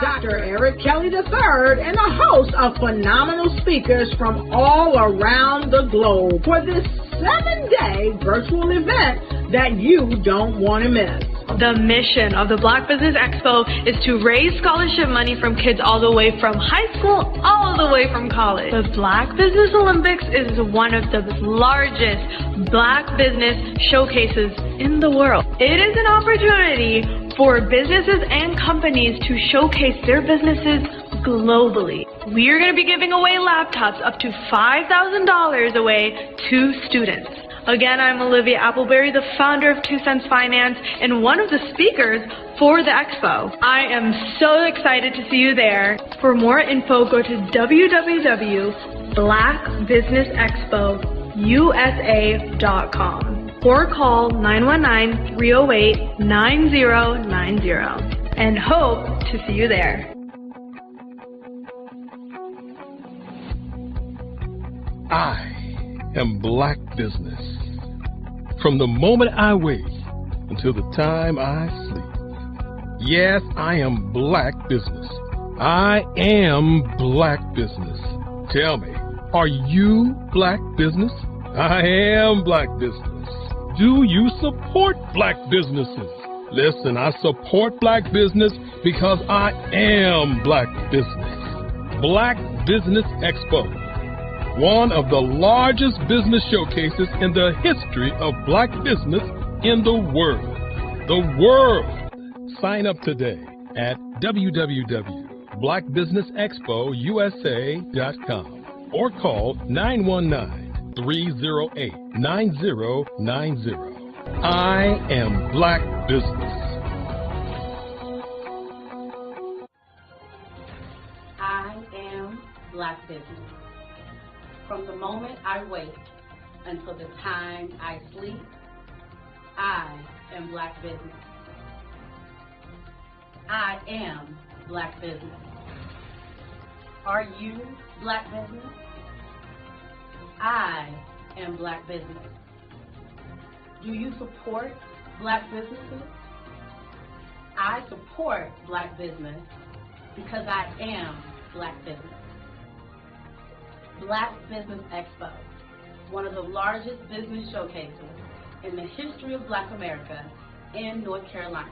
Dr. Eric Kelly III and a host of phenomenal speakers from all around the globe for this 7-day virtual event that you don't want to miss. The mission of the Black Business Expo is to raise scholarship money from kids all the way from high school all the way from college. The Black Business Olympics is one of the largest Black business showcases in the world. It is an opportunity for businesses and companies to showcase their businesses globally. We are going to be giving away laptops up to $5,000 away to students. Again, I'm Olivia Appleberry, the founder of 2 Cents Finance and one of the speakers for the expo. I am so excited to see you there. For more info, go to www.blackbusinessexpousa.com or call 919-308-9090 and hope to see you there. I am Black business. From the moment I wake until the time I sleep. Yes, I am Black business. I am Black business. Tell me, are you Black business? I am Black business. Do you support Black businesses? Listen, I support Black business because I am Black business. Black Business Expo, one of the largest business showcases in the history of Black business in the world. The world! Sign up today at www.blackbusinessexpousa.com or call 919-308-9090. I am Black business. I am Black business. From the moment I wake until the time I sleep, I am Black business. I am Black business. Are you Black business? I am Black business. Do you support Black businesses? I support Black business because I am Black business. Black Business Expo, one of the largest business showcases in the history of Black America in North Carolina.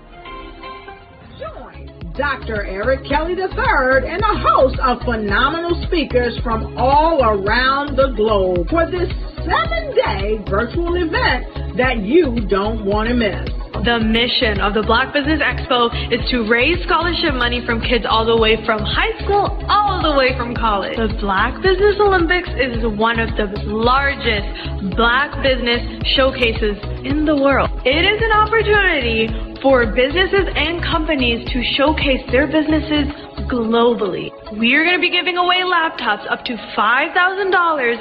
Join Dr. Eric Kelly III and a host of phenomenal speakers from all around the globe for this 7-day virtual event that you don't want to miss. The mission of the Black Business Expo is to raise scholarship money from kids all the way from high school all the way from college. The Black Business Olympics is one of the largest Black business showcases in the world. It is an opportunity for businesses and companies to showcase their businesses globally. We are going to be giving away laptops up to $5,000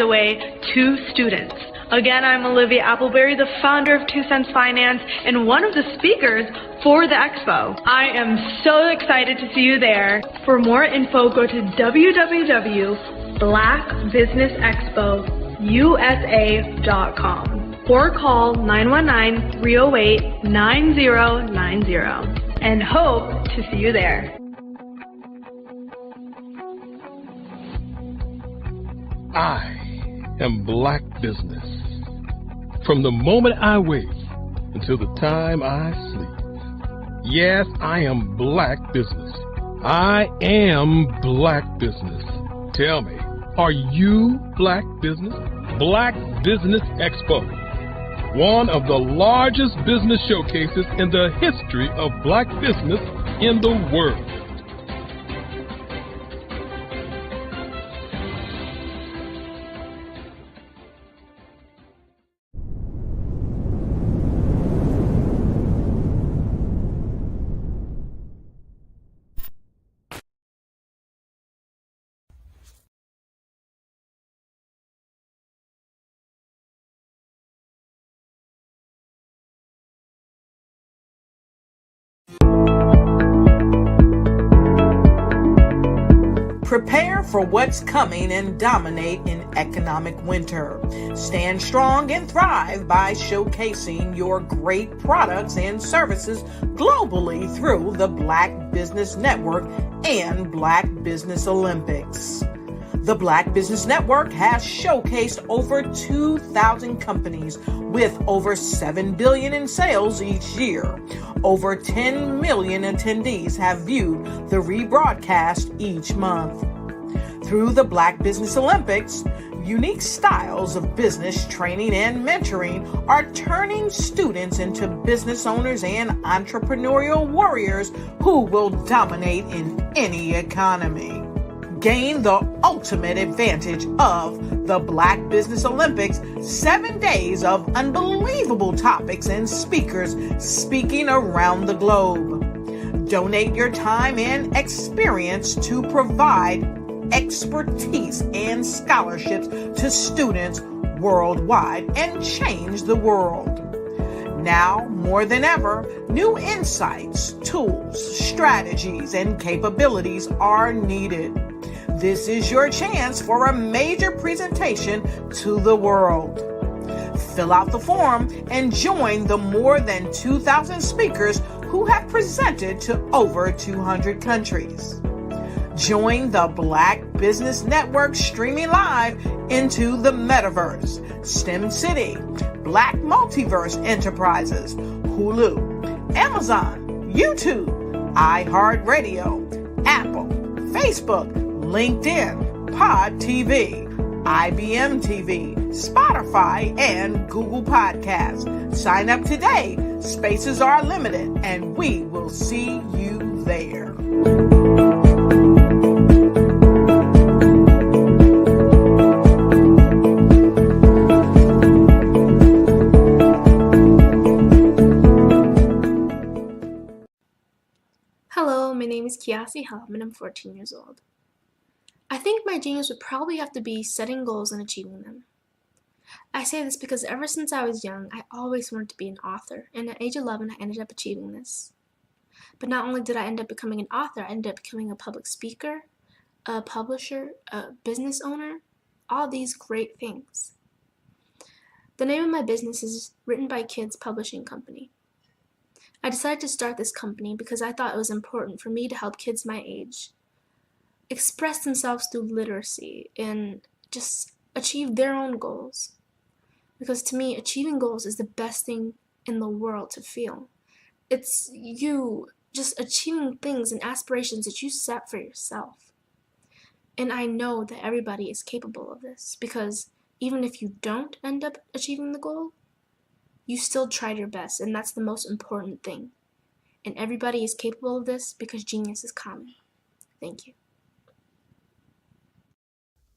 away to students. Again, I'm Olivia Appleberry, the founder of 2 Cents Finance and one of the speakers for the expo. I am so excited to see you there. For more info, go to www.blackbusinessexpousa.com or call 919-308-9090 and hope to see you there. I am Black business. From the moment I wake until the time I sleep. Yes, I am Black business. I am Black business. Tell me, are you Black business? Black Business Expo, one of the largest business showcases in the history of Black business in the world. Prepare for what's coming and dominate in economic winter. Stand strong and thrive by showcasing your great products and services globally through the Black Business Network and Black Business Olympics. The Black Business Network has showcased over 2,000 companies with over $7 billion in sales each year. Over 10 million attendees have viewed the rebroadcast each month. Through the Black Business Olympics, unique styles of business training and mentoring are turning students into business owners and entrepreneurial warriors who will dominate in any economy. Gain the ultimate advantage of the Black Business Olympics, 7 days of unbelievable topics and speakers speaking around the globe. Donate your time and experience to provide expertise and scholarships to students worldwide and change the world. Now, more than ever, new insights, tools, strategies, and capabilities are needed. This is your chance for a major presentation to the world. Fill out the form and join the more than 2,000 speakers who have presented to over 200 countries. Join the Black Business Network streaming live into the Metaverse, STEM City, Black Multiverse Enterprises, Hulu, Amazon, YouTube, iHeartRadio, Apple, Facebook, LinkedIn, Pod TV, IBM TV, Spotify, and Google Podcasts. Sign up today. Spaces are limited, and we will see you there. Hello, my name is Kiasi Helm and I'm 14 years old. I think my genius would probably have to be setting goals and achieving them. I say this because ever since I was young, I always wanted to be an author, and at age 11, I ended up achieving this. But not only did I end up becoming an author, I ended up becoming a public speaker, a publisher, a business owner, all these great things. The name of my business is Written by Kids Publishing Company. I decided to start this company because I thought it was important for me to help kids my age express themselves through literacy and just achieve their own goals. Because to me, achieving goals is the best thing in the world to feel. It's you just achieving things and aspirations that you set for yourself. And I know that everybody is capable of this because even if you don't end up achieving the goal, you still tried your best, and that's the most important thing. And everybody is capable of this because genius is common. Thank you.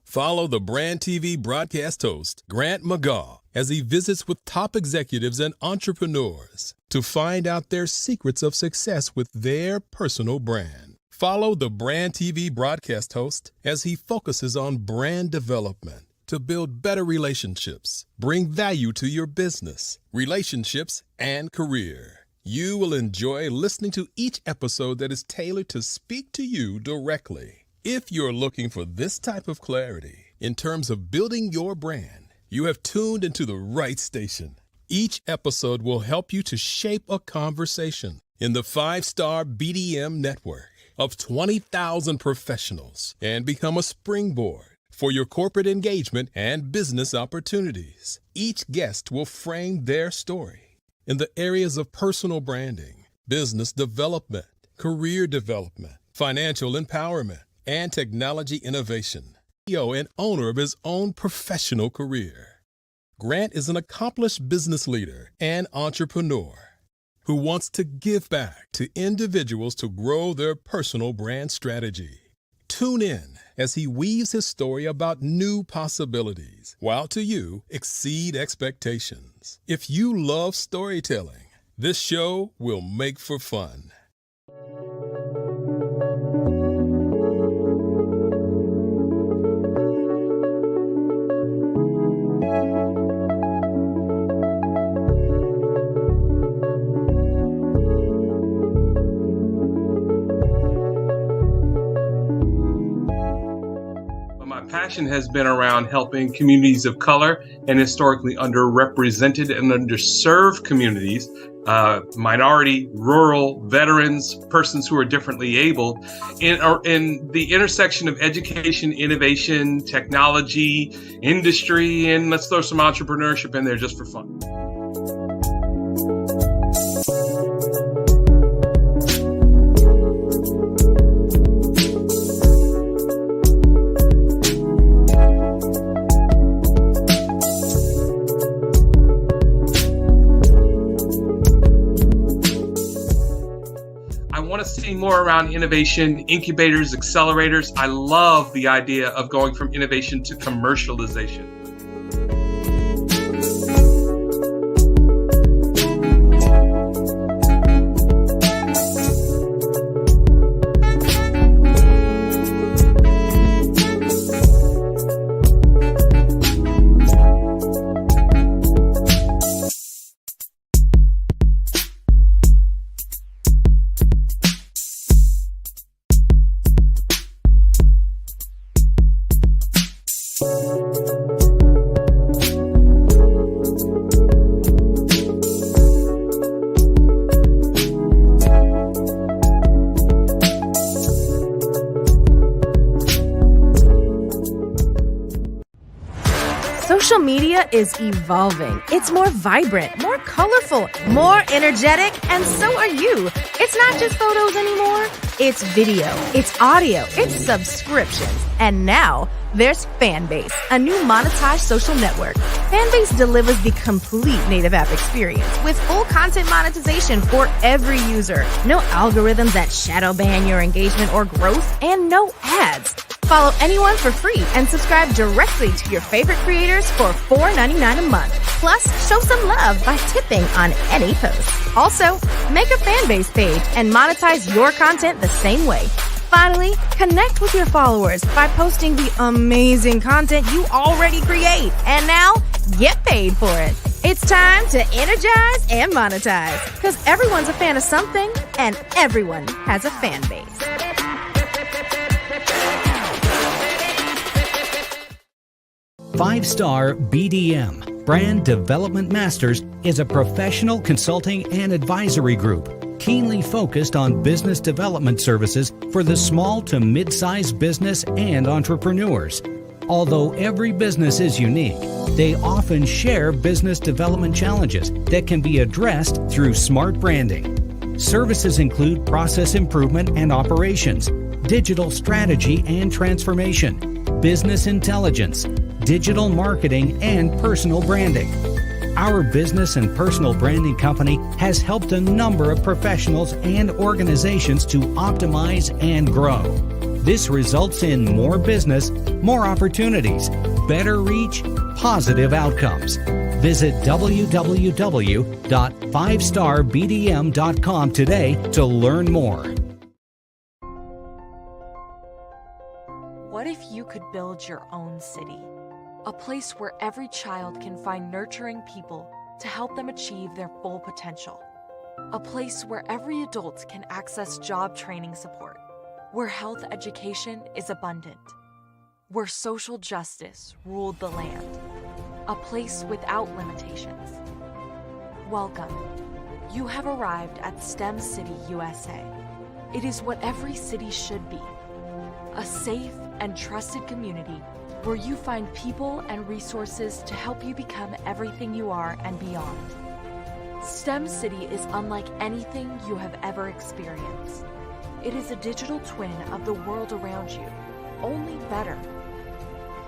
Follow the Brand TV broadcast host, Grant McGaw, as he visits with top executives and entrepreneurs to find out their secrets of success with their personal brand. Follow the Brand TV broadcast host as he focuses on brand development to build better relationships, bring value to your business, relationships, and career. You will enjoy listening to each episode that is tailored to speak to you directly. If you're looking for this type of clarity in terms of building your brand, you have tuned into the right station. Each episode will help you to shape a conversation in the 5-star BDM network of 20,000 professionals and become a springboard for your corporate engagement and business opportunities. Each guest will frame their story in the areas of personal branding, business development, career development, financial empowerment, and technology innovation. CEO and owner of his own professional career. Grant is an accomplished business leader and entrepreneur who wants to give back to individuals to grow their personal brand strategy. Tune in as he weaves his story about new possibilities, while to you exceed expectations. If you love storytelling, this show will make for fun. passion has been around helping communities of color and historically underrepresented and underserved communities, minority, rural, veterans, persons who are differently abled, in the intersection of education, innovation, technology, industry, and let's throw some entrepreneurship in there just for fun. More around innovation, incubators, accelerators. I love the idea of going from innovation to commercialization. Social media is evolving. It's more vibrant, more colorful, more energetic, and so are you. It's not just photos anymore. It's video, it's audio, it's subscriptions. And now there's Fanbase, a new monetized social network. Fanbase delivers the complete native app experience with full content monetization for every user. No algorithms that shadow ban your engagement or growth, and no ads. Follow anyone for free and subscribe directly to your favorite creators for $4.99 a month. Plus, show some love by tipping on any post. Also, make a Fanbase page and monetize your content the same way. Finally, connect with your followers by posting the amazing content you already create. And now, get paid for it. It's time to energize and monetize, because everyone's a fan of something and everyone has a fan base. Five-Star BDM, Brand Development Masters, is a professional consulting and advisory group keenly focused on business development services for the small to mid-sized business and entrepreneurs. Although every business is unique, they often share business development challenges that can be addressed through smart branding. Services include process improvement and operations, digital strategy and transformation, business intelligence, digital marketing, and personal branding. Our business and personal branding company has helped a number of professionals and organizations to optimize and grow. This results in more business, more opportunities, better reach, positive outcomes. Visit www.fivestarbdm.com today to learn more. What if you could build your own city? A place where every child can find nurturing people to help them achieve their full potential. A place where every adult can access job training support. Where health education is abundant. Where social justice ruled the land. A place without limitations. Welcome. You have arrived at STEM City, USA. It is what every city should be. A safe and trusted community where you find people and resources to help you become everything you are and beyond. STEM City is unlike anything you have ever experienced. It is a digital twin of the world around you, only better.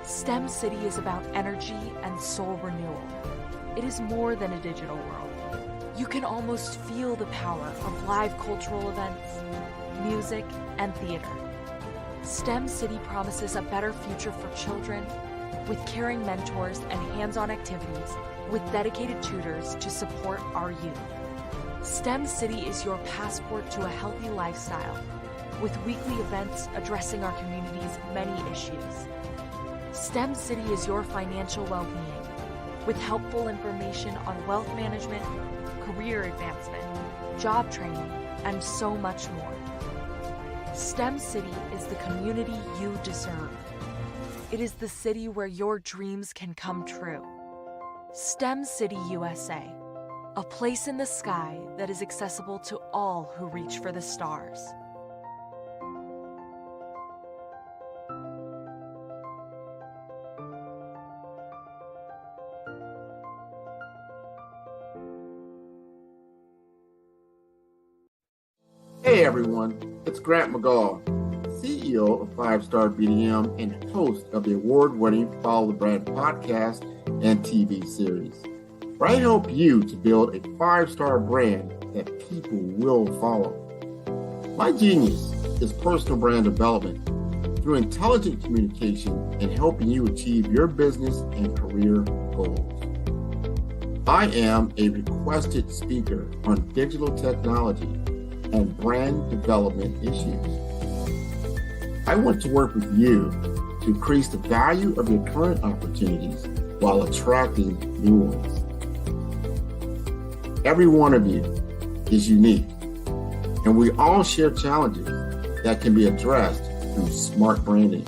STEM City is about energy and soul renewal. It is more than a digital world. You can almost feel the power of live cultural events, music, and theater. STEM City promises a better future for children with caring mentors and hands-on activities with dedicated tutors to support our youth. STEM City is your passport to a healthy lifestyle with weekly events addressing our community's many issues. STEM City is your financial well-being with helpful information on wealth management, career advancement, job training, and so much more. STEM City is the community you deserve. It is the city where your dreams can come true. STEM City USA, a place in the sky that is accessible to all who reach for the stars. Hey everyone, it's Grant McGaw, CEO of 5 Star BDM and host of the award-winning Follow the Brand podcast and TV series, where I help you to build a 5-star brand that people will follow. My genius is personal brand development through intelligent communication and helping you achieve your business and career goals. I am a requested speaker on digital technology and brand development issues. I want to work with you to increase the value of your current opportunities while attracting new ones. Every one of you is unique, and we all share challenges that can be addressed through smart branding.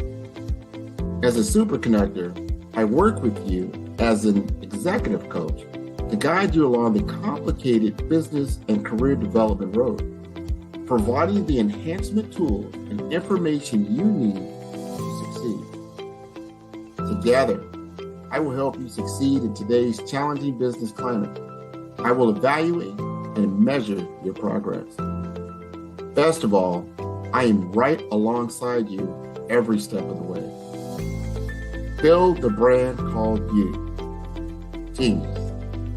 As a super connector, I work with you as an executive coach to guide you along the complicated business and career development road, providing the enhancement tools and information you need to succeed. Together, I will help you succeed in today's challenging business climate. I will evaluate and measure your progress. Best of all, I am right alongside you every step of the way. Build the brand called you. Genius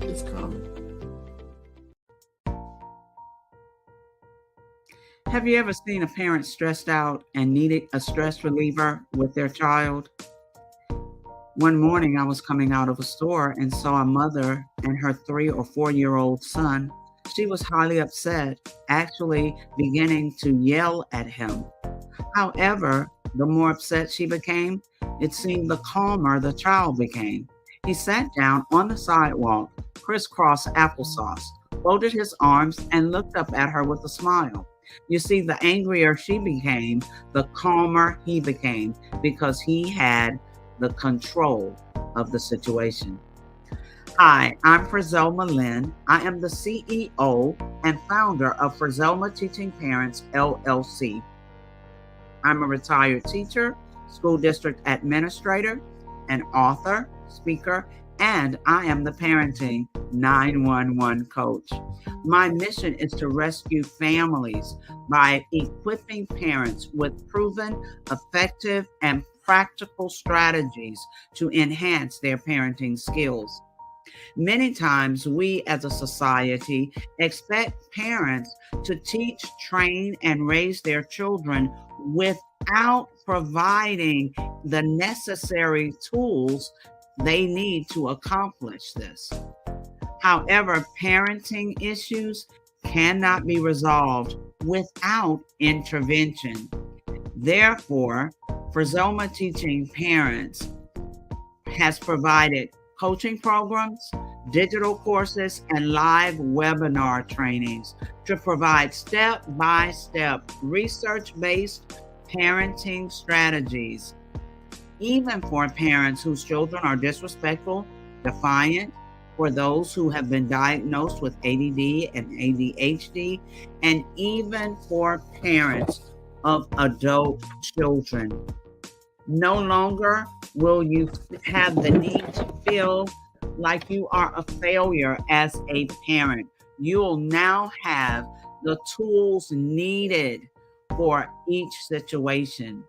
is coming. Have you ever seen a parent stressed out and needed a stress reliever with their child? One morning I was coming out of a store and saw a mother and her 3 or 4-year-old son. She was highly upset, actually beginning to yell at him. However, the more upset she became, it seemed the calmer the child became. He sat down on the sidewalk, crisscross applesauce, folded his arms, and looked up at her with a smile. You see, the angrier she became, the calmer he became, because he had the control of the situation. Hi, I'm Frizelma Lynn. I am the CEO and founder of Frizelma Teaching Parents, LLC. I'm a retired teacher, school district administrator, an author, speaker, and I am the Parenting 911 coach. My mission is to rescue families by equipping parents with proven, effective, and practical strategies to enhance their parenting skills. Many times we as a society expect parents to teach, train, and raise their children without providing the necessary tools they need to accomplish this. However, parenting issues cannot be resolved without intervention. Therefore, Frizelma Teaching Parents has provided coaching programs, digital courses, and live webinar trainings to provide step-by-step research-based parenting strategies, even for parents whose children are disrespectful, defiant, for those who have been diagnosed with ADD and ADHD, and even for parents of adult children. No longer will you have the need to feel like you are a failure as a parent. You will now have the tools needed for each situation.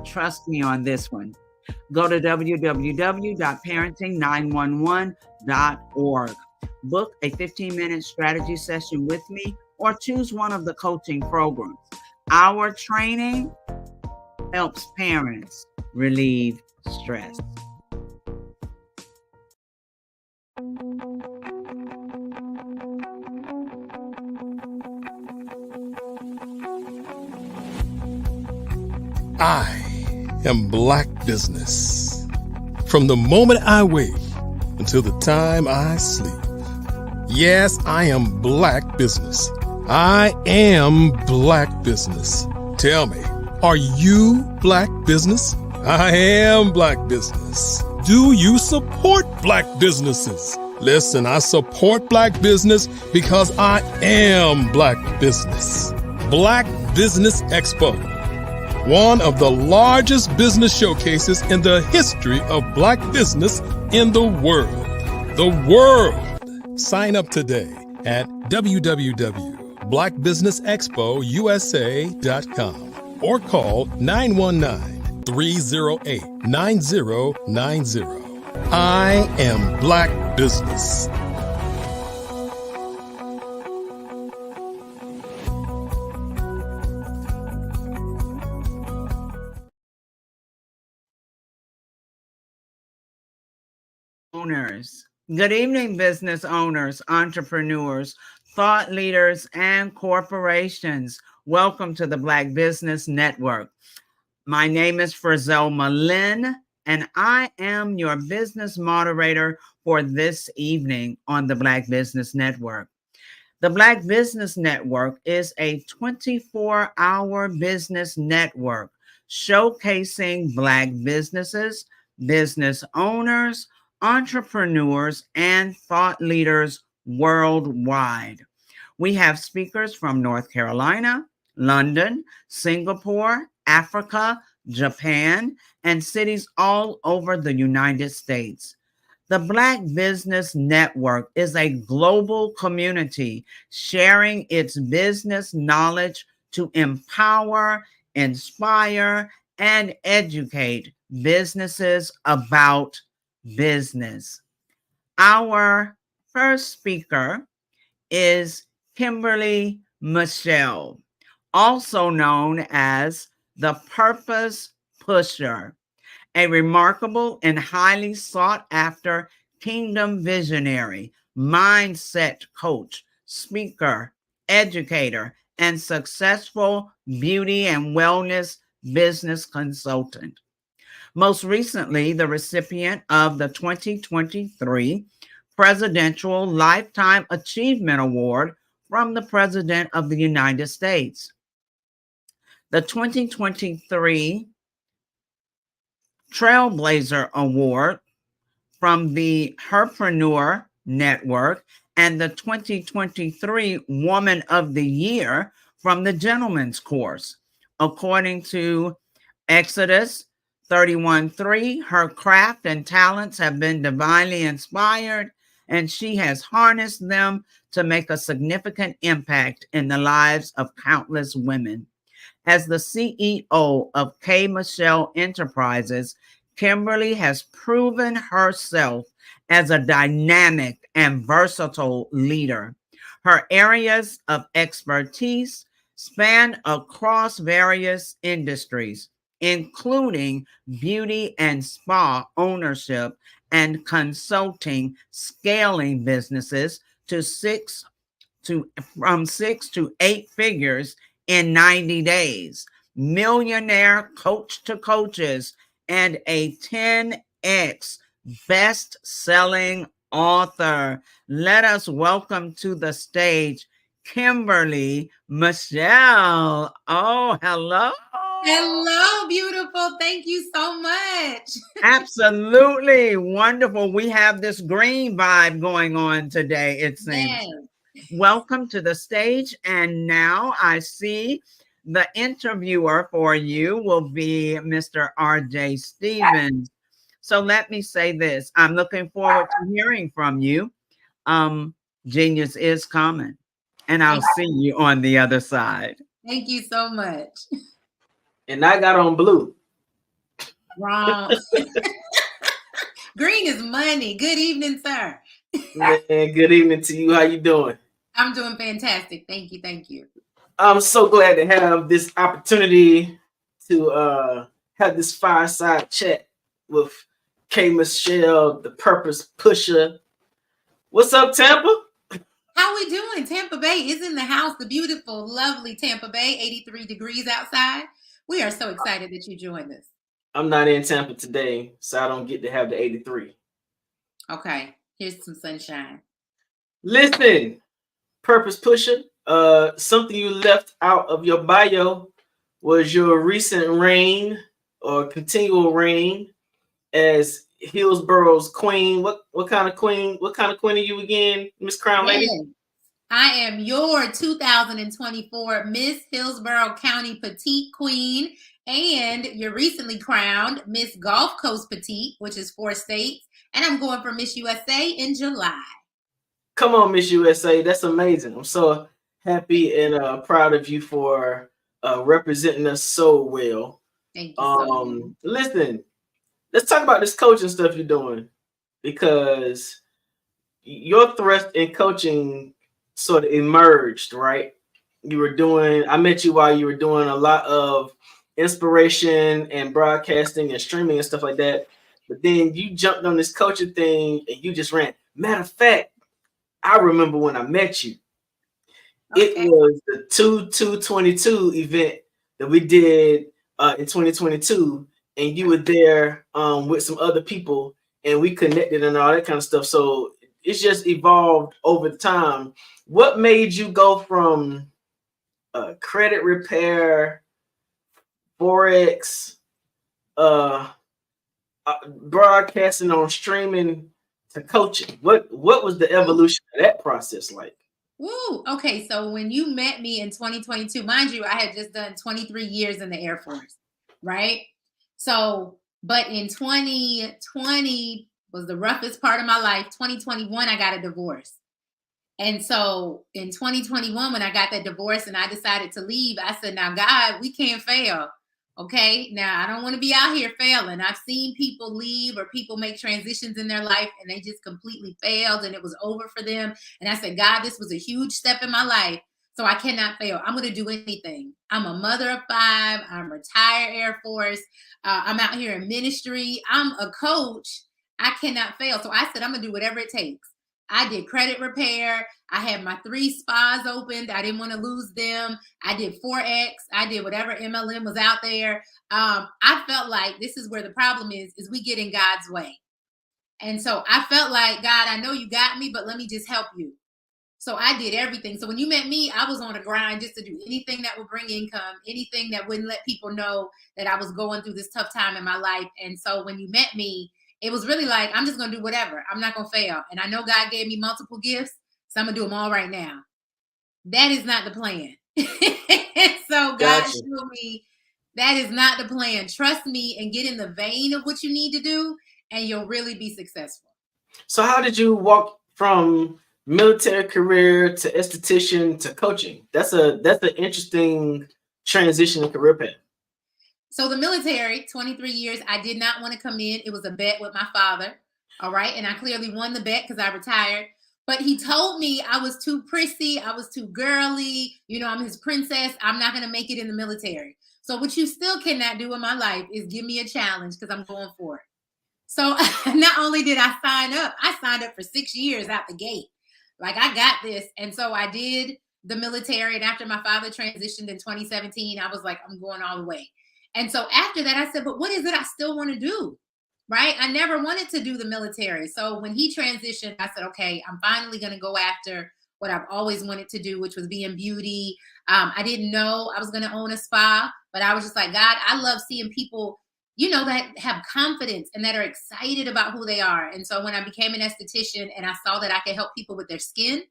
Trust me on this one. Go to www.parenting911.org. Book a 15-minute strategy session with me or choose one of the coaching programs. Our training helps parents relieve stress. I am Black business. From the moment I wake until the time I sleep. Yes, I am Black business. I am Black business. Tell me, are you Black business? I am black business. Do you support black businesses? Listen, I support black business because I am black business. Black Business Expo, one of the largest business showcases in the history of black business in the world. The world! Sign up today at www.blackbusinessexpousa.com or call 919-308-9090. I am black business. Owners. Good evening, business owners, entrepreneurs, thought leaders, and corporations. Welcome to the Black Business Network. My name is Frizelma Lynn, and I am your business moderator for this evening on the Black Business Network. The Black Business Network is a 24-hour business network showcasing Black businesses, business owners, entrepreneurs, and thought leaders worldwide. We have speakers from North Carolina, London, Singapore, Africa, Japan, and cities all over the United States. The Black Business Network is a global community sharing its business knowledge to empower, inspire, and educate businesses about business. Our first speaker is Kimberly Michelle, also known as the Purpose Pusher, a remarkable and highly sought after kingdom visionary, mindset coach, speaker, educator, and successful beauty and wellness business consultant. Most recently, the recipient of the 2023 Presidential Lifetime Achievement Award from the President of the United States. The 2023 Trailblazer Award from the Herpreneur Network, and the 2023 Woman of the Year from the Gentleman's Course. According to Exodus 31:3, her craft and talents have been divinely inspired, and she has harnessed them to make a significant impact in the lives of countless women. As the CEO of K. Michelle Enterprises, Kimberly has proven herself as a dynamic and versatile leader. Her areas of expertise span across various industries, including beauty and spa ownership and consulting, scaling businesses from 6 to 8 figures in 90 days, millionaire coach to coaches, and a 10x best-selling author. Let us welcome to the stage Kimberly Michelle. Oh, hello. Hello, beautiful. Thank you so much. Absolutely wonderful. We have this green vibe going on today, it seems. Yes. Welcome to the stage. And now I see the interviewer for you will be Mr. R.J. Stevens. So let me say this. I'm looking forward to hearing from you. Genius is coming. And I'll see you on the other side. Thank you so much. And I got on blue. Wrong. Green is money. Good evening, sir. Man, good evening to you. How you doing? I'm doing fantastic. Thank you. Thank you. I'm so glad to have this opportunity to have this fireside chat with K. Michelle, the Purpose Pusher. What's up, Tampa? How we doing? Tampa Bay is in the house. The beautiful, lovely Tampa Bay, 83 degrees outside. We are so excited that you joined us. I'm not in Tampa today, so I don't get to have the 83. Okay, here's some sunshine. Listen, Purpose Pusher, something you left out of your bio was your recent reign or continual reign as Hillsboro's queen. What kind of queen? What kind of queen are you again, Miss Crown Lady? Yes. I am your 2024 Miss Hillsborough County Petite Queen, and you're recently crowned Miss Gulf Coast Petite, which is 4 states, and I'm going for Miss USA in July. Come on, Miss USA. That's amazing. I'm so happy and proud of you for representing us so well. Thank you so much. Listen, let's talk about this coaching stuff you're doing, because your thrust in coaching sort of emerged, right? I met you while you were doing a lot of inspiration and broadcasting and streaming and stuff like that. But then you jumped on this coaching thing and you just ran. Matter of fact, I remember when I met you. Okay. It was the 2/2/22 event that we did in 2022, and you were there with some other people, and we connected and all that kind of stuff. So it's just evolved over time. What made you go from credit repair, Forex, broadcasting on streaming to coaching? What was the evolution of that process like? Woo. Okay, so when you met me in 2022, mind you, I had just done 23 years in the Air Force, right? So, but in 2020 was the roughest part of my life. 2021, I got a divorce. And so in 2021, when I got that divorce and I decided to leave, I said, now, God, we can't fail. Okay. Now, I don't want to be out here failing. I've seen people leave or people make transitions in their life and they just completely failed and it was over for them. And I said, God, this was a huge step in my life, so I cannot fail. I'm going to do anything. I'm a mother of 5. I'm retired Air Force. I'm out here in ministry. I'm a coach. I cannot fail. So I said, I'm going to do whatever it takes. I did credit repair. I had my 3 spas opened. I didn't want to lose them. I did Forex. I did whatever MLM was out there. I felt like this is where the problem is we get in God's way. And so I felt like, God, I know you got me, but let me just help you. So I did everything. So when you met me, I was on a grind just to do anything that would bring income, anything that wouldn't let people know that I was going through this tough time in my life. And so when you met me, it was really like, I'm just going to do whatever. I'm not going to fail. And I know God gave me multiple gifts, so I'm going to do them all right now. That is not the plan. So God showed me that is not the plan. Trust me and get in the vein of what you need to do, and you'll really be successful. So how did you walk from military career to esthetician to coaching? That's an interesting transition in career path. So the military, 23 years, I did not want to come in. It was a bet with my father. All right. And I clearly won the bet because I retired. But he told me I was too prissy. I was too girly. You know, I'm his princess. I'm not going to make it in the military. So what you still cannot do in my life is give me a challenge because I'm going for it. So not only did I signed up for 6 years out the gate. Like, I got this. And so I did the military. And after my father transitioned in 2017, I was like, I'm going all the way. And so after that, I said, but what is it I still want to do? Right? I never wanted to do the military. So when he transitioned, I said, okay, I'm finally going to go after what I've always wanted to do, which was be in beauty. I didn't know I was going to own a spa, but I was just like, God, I love seeing people, you know, that have confidence and that are excited about who they are. And so when I became an esthetician and I saw that I could help people with their skin,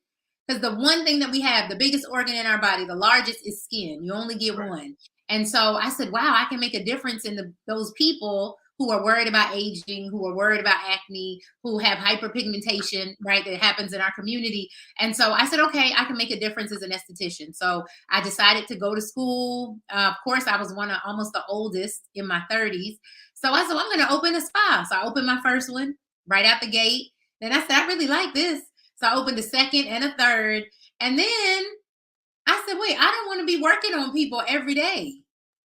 because the one thing that we have, the biggest organ in our body, the largest, is skin. You only get one. And so I said, wow, I can make a difference in those people who are worried about aging, who are worried about acne, who have hyperpigmentation, right, that happens in our community. And so I said, okay, I can make a difference as an esthetician. So I decided to go to school. Of course, I was almost the oldest in my 30s. So I said, well, I'm going to open a spa. So I opened my first one right out the gate. Then I said, I really like this. So I opened a second and a third. And then I said, wait, I don't want to be working on people every day,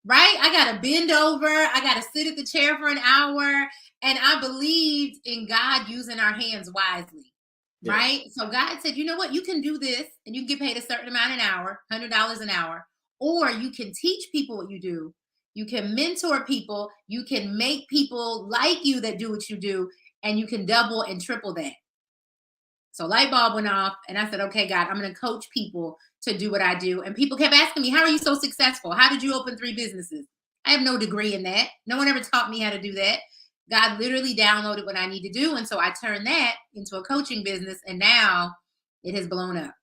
right? I got to bend over. I got to sit at the chair for an hour. And I believed in God using our hands wisely, right? So God said, you know what? You can do this and you can get paid a certain amount an hour, $100 an hour, or you can teach people what you do. You can mentor people. You can make people like you that do what you do, and you can double and triple that. So light bulb went off and I said, okay, God, I'm going to coach people to do what I do. And people kept asking me, how are you so successful? How did you open 3 businesses? I I have no degree in that. No one ever taught me how to do that. God literally downloaded what I need to do. And so I turned that into a coaching business, and now it has blown up.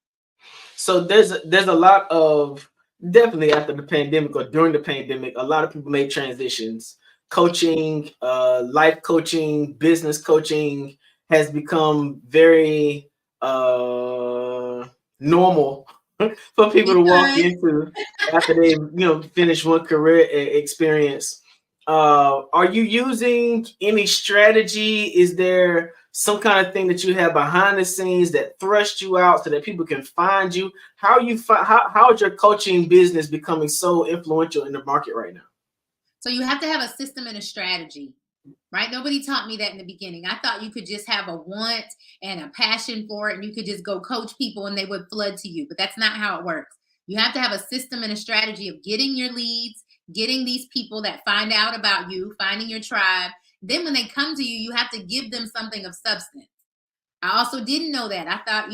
So there's a lot of, definitely after the pandemic or during the pandemic, a lot of people made transitions. Coaching, life coaching, business coaching has become very normal for people to walk into after they finish one career experience. Are you using any strategy? Is there some kind of thing that you have behind the scenes that thrust you out so that people can find you? How is your coaching business becoming so influential in the market right now? So you have to have a system and a strategy, right? Nobody taught me that in the beginning. I thought you could just have a want and a passion for it, and you could just go coach people and they would flood to you. But that's not how it works. You have to have a system and a strategy of getting your leads, getting these people that find out about you, finding your tribe. Then when they come to you, you have to give them something of substance. I also didn't know that. I thought,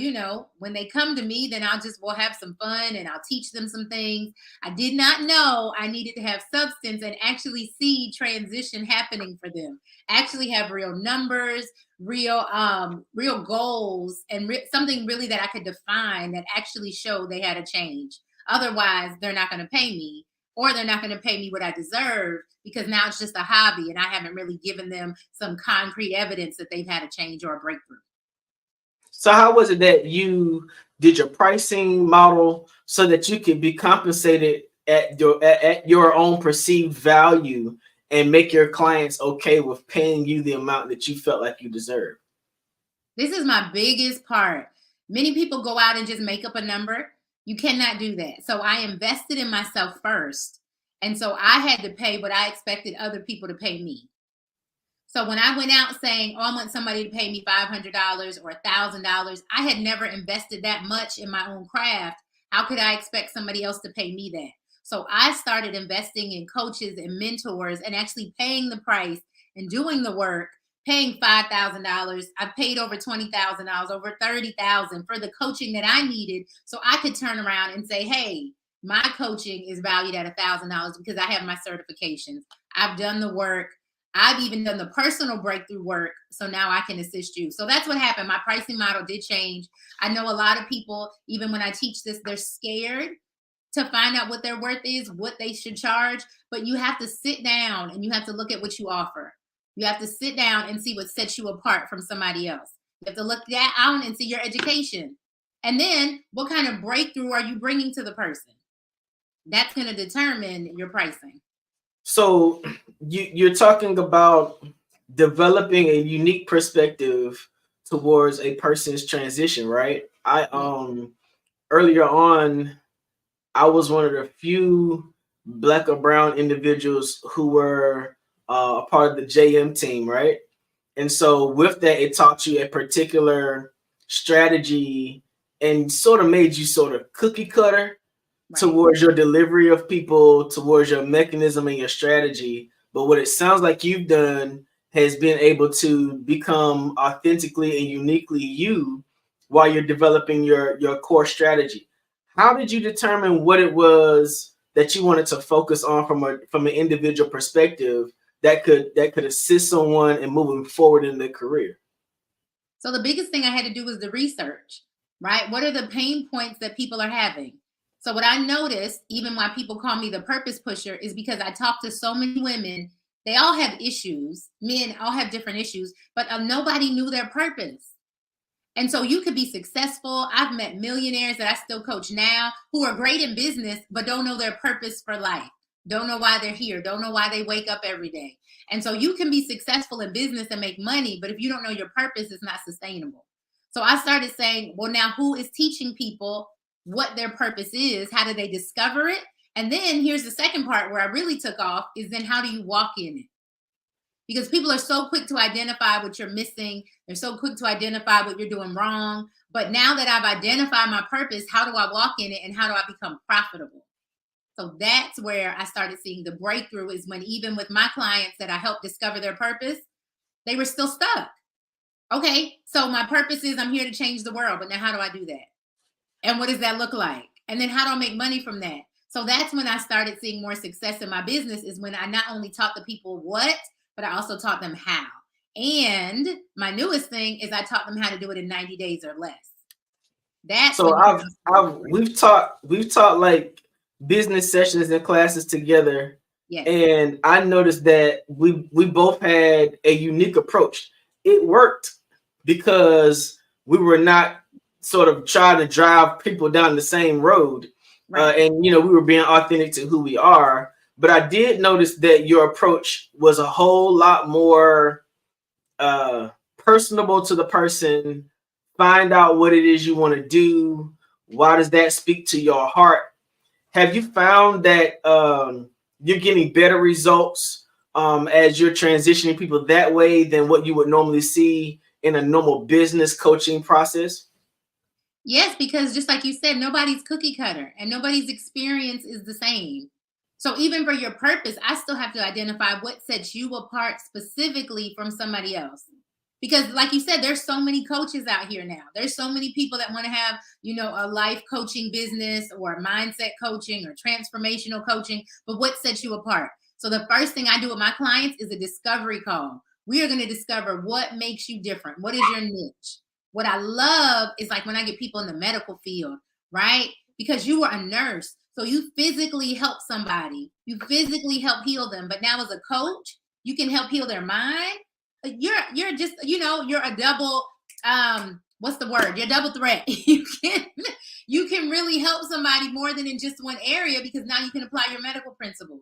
when they come to me, then we'll have some fun and I'll teach them some things. I did not know I needed to have substance and actually see transition happening for them. Actually have real numbers, real goals, and something really that I could define that actually showed they had a change. Otherwise, they're not going to pay me, or they're not going to pay me what I deserve, because now it's just a hobby and I haven't really given them some concrete evidence that they've had a change or a breakthrough. So how was it that you did your pricing model so that you could be compensated at your own perceived value and make your clients okay with paying you the amount that you felt like you deserved? This is my biggest part. Many people go out and just make up a number. You cannot do that. So I invested in myself first. And so I had to pay what I expected other people to pay me. So when I went out saying, I want somebody to pay me $500 or $1,000, I had never invested that much in my own craft. How could I expect somebody else to pay me that? So I started investing in coaches and mentors and actually paying the price and doing the work, paying $5,000. I paid over $20,000, over $30,000 for the coaching that I needed. So I could turn around and say, hey, my coaching is valued at $1,000 because I have my certifications. I've done the work. I've even done the personal breakthrough work. So now I can assist you. So that's what happened. My pricing model did change. I know a lot of people, even when I teach this, they're scared to find out what their worth is, what they should charge. But you have to sit down and you have to look at what you offer. You have to sit down and see what sets you apart from somebody else. You have to look that out and see your education. And then what kind of breakthrough are you bringing to the person? That's going to determine your pricing. So you're talking about developing a unique perspective towards a person's transition, right? Earlier on, I was one of the few Black or brown individuals who were a part of the JM team, right? And so with that, it taught you a particular strategy and sort of made you sort of cookie cutter towards your delivery of people, towards your mechanism and your strategy. But what it sounds like you've done has been able to become authentically and uniquely you while you're developing your core strategy. How did you determine what it was that you wanted to focus on from an individual perspective that could assist someone in moving forward in their career? So the biggest thing I had to do was the research, right? What are the pain points that people are having? So what I noticed, even why people call me the purpose pusher, is because I talk to so many women. They all have issues. Men all have different issues, but nobody knew their purpose. And so you could be successful. I've met millionaires that I still coach now who are great in business, but don't know their purpose for life. Don't know why they're here. Don't know why they wake up every day. And so you can be successful in business and make money, but if you don't know your purpose, it's not sustainable. So I started saying, well, now who is teaching people what their purpose is? How do they discover it? And then here's the second part where I really took off is then how do you walk in it? Because people are so quick to identify what you're missing. They're so quick to identify what you're doing wrong. But now that I've identified my purpose, how do I walk in it and how do I become profitable? So that's where I started seeing the breakthrough, is when even with my clients that I helped discover their purpose, they were still stuck. Okay, so my purpose is I'm here to change the world, but now how do I do that? And what does that look like? And then how do I make money from that? So that's when I started seeing more success in my business, is when I not only taught the people what, but I also taught them how. And my newest thing is I taught them how to do it in 90 days or less. That's so we've taught like business sessions and classes together. Yes. And I noticed that we both had a unique approach. It worked because we were not sort of trying to drive people down the same road. Right. And we were being authentic to who we are. But I did notice that your approach was a whole lot more personable to the person. Find out what it is you want to do. Why does that speak to your heart? Have you found that you're getting better results as you're transitioning people that way than what you would normally see in a normal business coaching process? Yes, because just like you said, nobody's cookie cutter and nobody's experience is the same. So even for your purpose, I still have to identify what sets you apart specifically from somebody else. Because like you said, there's so many coaches out here now. There's so many people that want to have, a life coaching business or mindset coaching or transformational coaching. But what sets you apart? So the first thing I do with my clients is a discovery call. We are going to discover what makes you different. What is your niche? What I love is like when I get people in the medical field, right? Because you were a nurse. So you physically help somebody. You physically help heal them. But now as a coach, you can help heal their mind. You're just, you're a double, what's the word? You're double threat. You can really help somebody more than in just one area, because now you can apply your medical principles.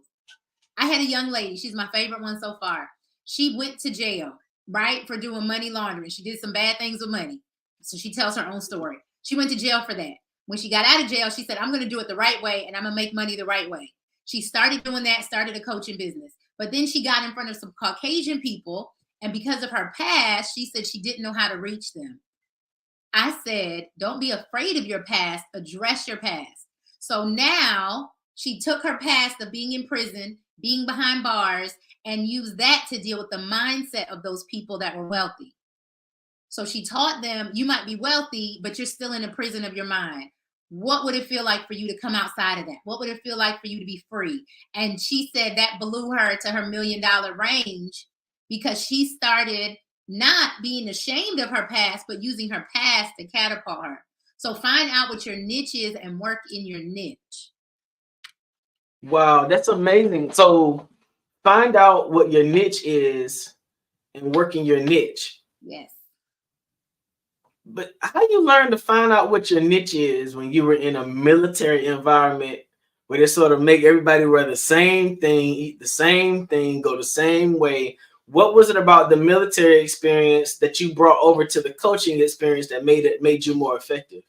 I had a young lady. She's my favorite one so far. She went to jail, right, for doing money laundering. She did some bad things with money. So she tells her own story. She went to jail for that. When she got out of jail, she said, I'm going to do it the right way, and I'm going to make money the right way. She started doing that, started a coaching business. But then she got in front of some Caucasian people, and because of her past, she said she didn't know how to reach them. I said, don't be afraid of your past, address your past. So now she took her past of being in prison, being behind bars, and used that to deal with the mindset of those people that were wealthy. So she taught them, you might be wealthy, but you're still in a prison of your mind. What would it feel like for you to come outside of that? What would it feel like for you to be free? And she said that blew her to her $1 million range, because she started not being ashamed of her past, but using her past to catapult her. So find out what your niche is and work in your niche. Wow, that's amazing. So find out what your niche is and work in your niche. Yes. But how you learn to find out what your niche is when you were in a military environment where they sort of make everybody wear the same thing, eat the same thing, go the same way? What was it about the military experience that you brought over to the coaching experience that made you more effective?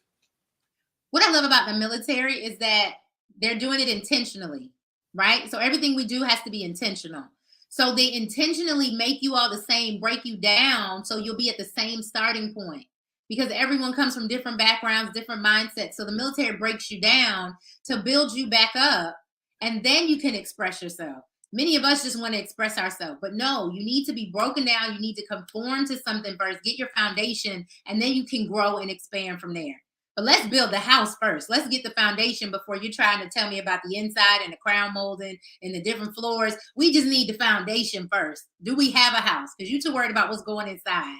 What I love about the military is that they're doing it intentionally, right? So everything we do has to be intentional. So they intentionally make you all the same, break you down, so you'll be at the same starting point, because everyone comes from different backgrounds, different mindsets. So the military breaks you down to build you back up, and then you can express yourself. Many of us just want to express ourselves, but no, you need to be broken down. You need to conform to something first, get your foundation, and then you can grow and expand from there. But let's build the house first. Let's get the foundation before you're trying to tell me about the inside and the crown molding and the different floors. We just need the foundation first. Do we have a house? Because you're too worried about what's going inside.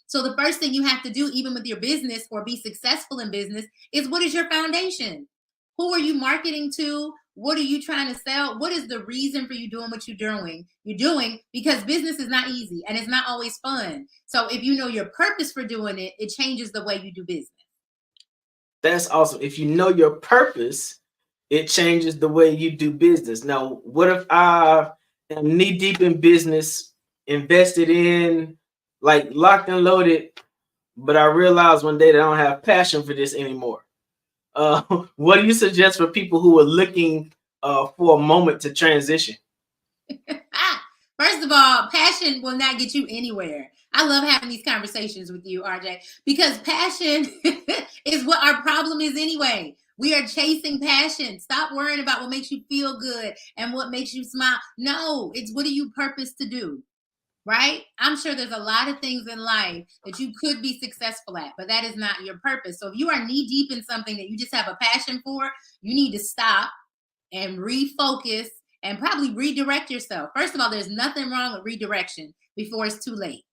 So the first thing you have to do, even with your business or be successful in business, is what is your foundation? Who are you marketing to? What are you trying to sell? What is the reason for you doing what you're doing? You're doing because business is not easy and it's not always fun. So if you know your purpose for doing it, it changes the way you do business. That's awesome. If you know your purpose, it changes the way you do business. Now, what if I am knee deep in business, invested in, like locked and loaded, but I realize one day that I don't have passion for this anymore? What do you suggest for people who are looking for a moment to transition? First of all, passion will not get you anywhere. I love having these conversations with you, RJ, because passion is what our problem is anyway. We are chasing passion. Stop worrying about what makes you feel good and what makes you smile. No, it's what do you purpose to do? Right? I'm sure there's a lot of things in life that you could be successful at, but that is not your purpose. So if you are knee deep in something that you just have a passion for, you need to stop and refocus and probably redirect yourself. First of all, there's nothing wrong with redirection before it's too late.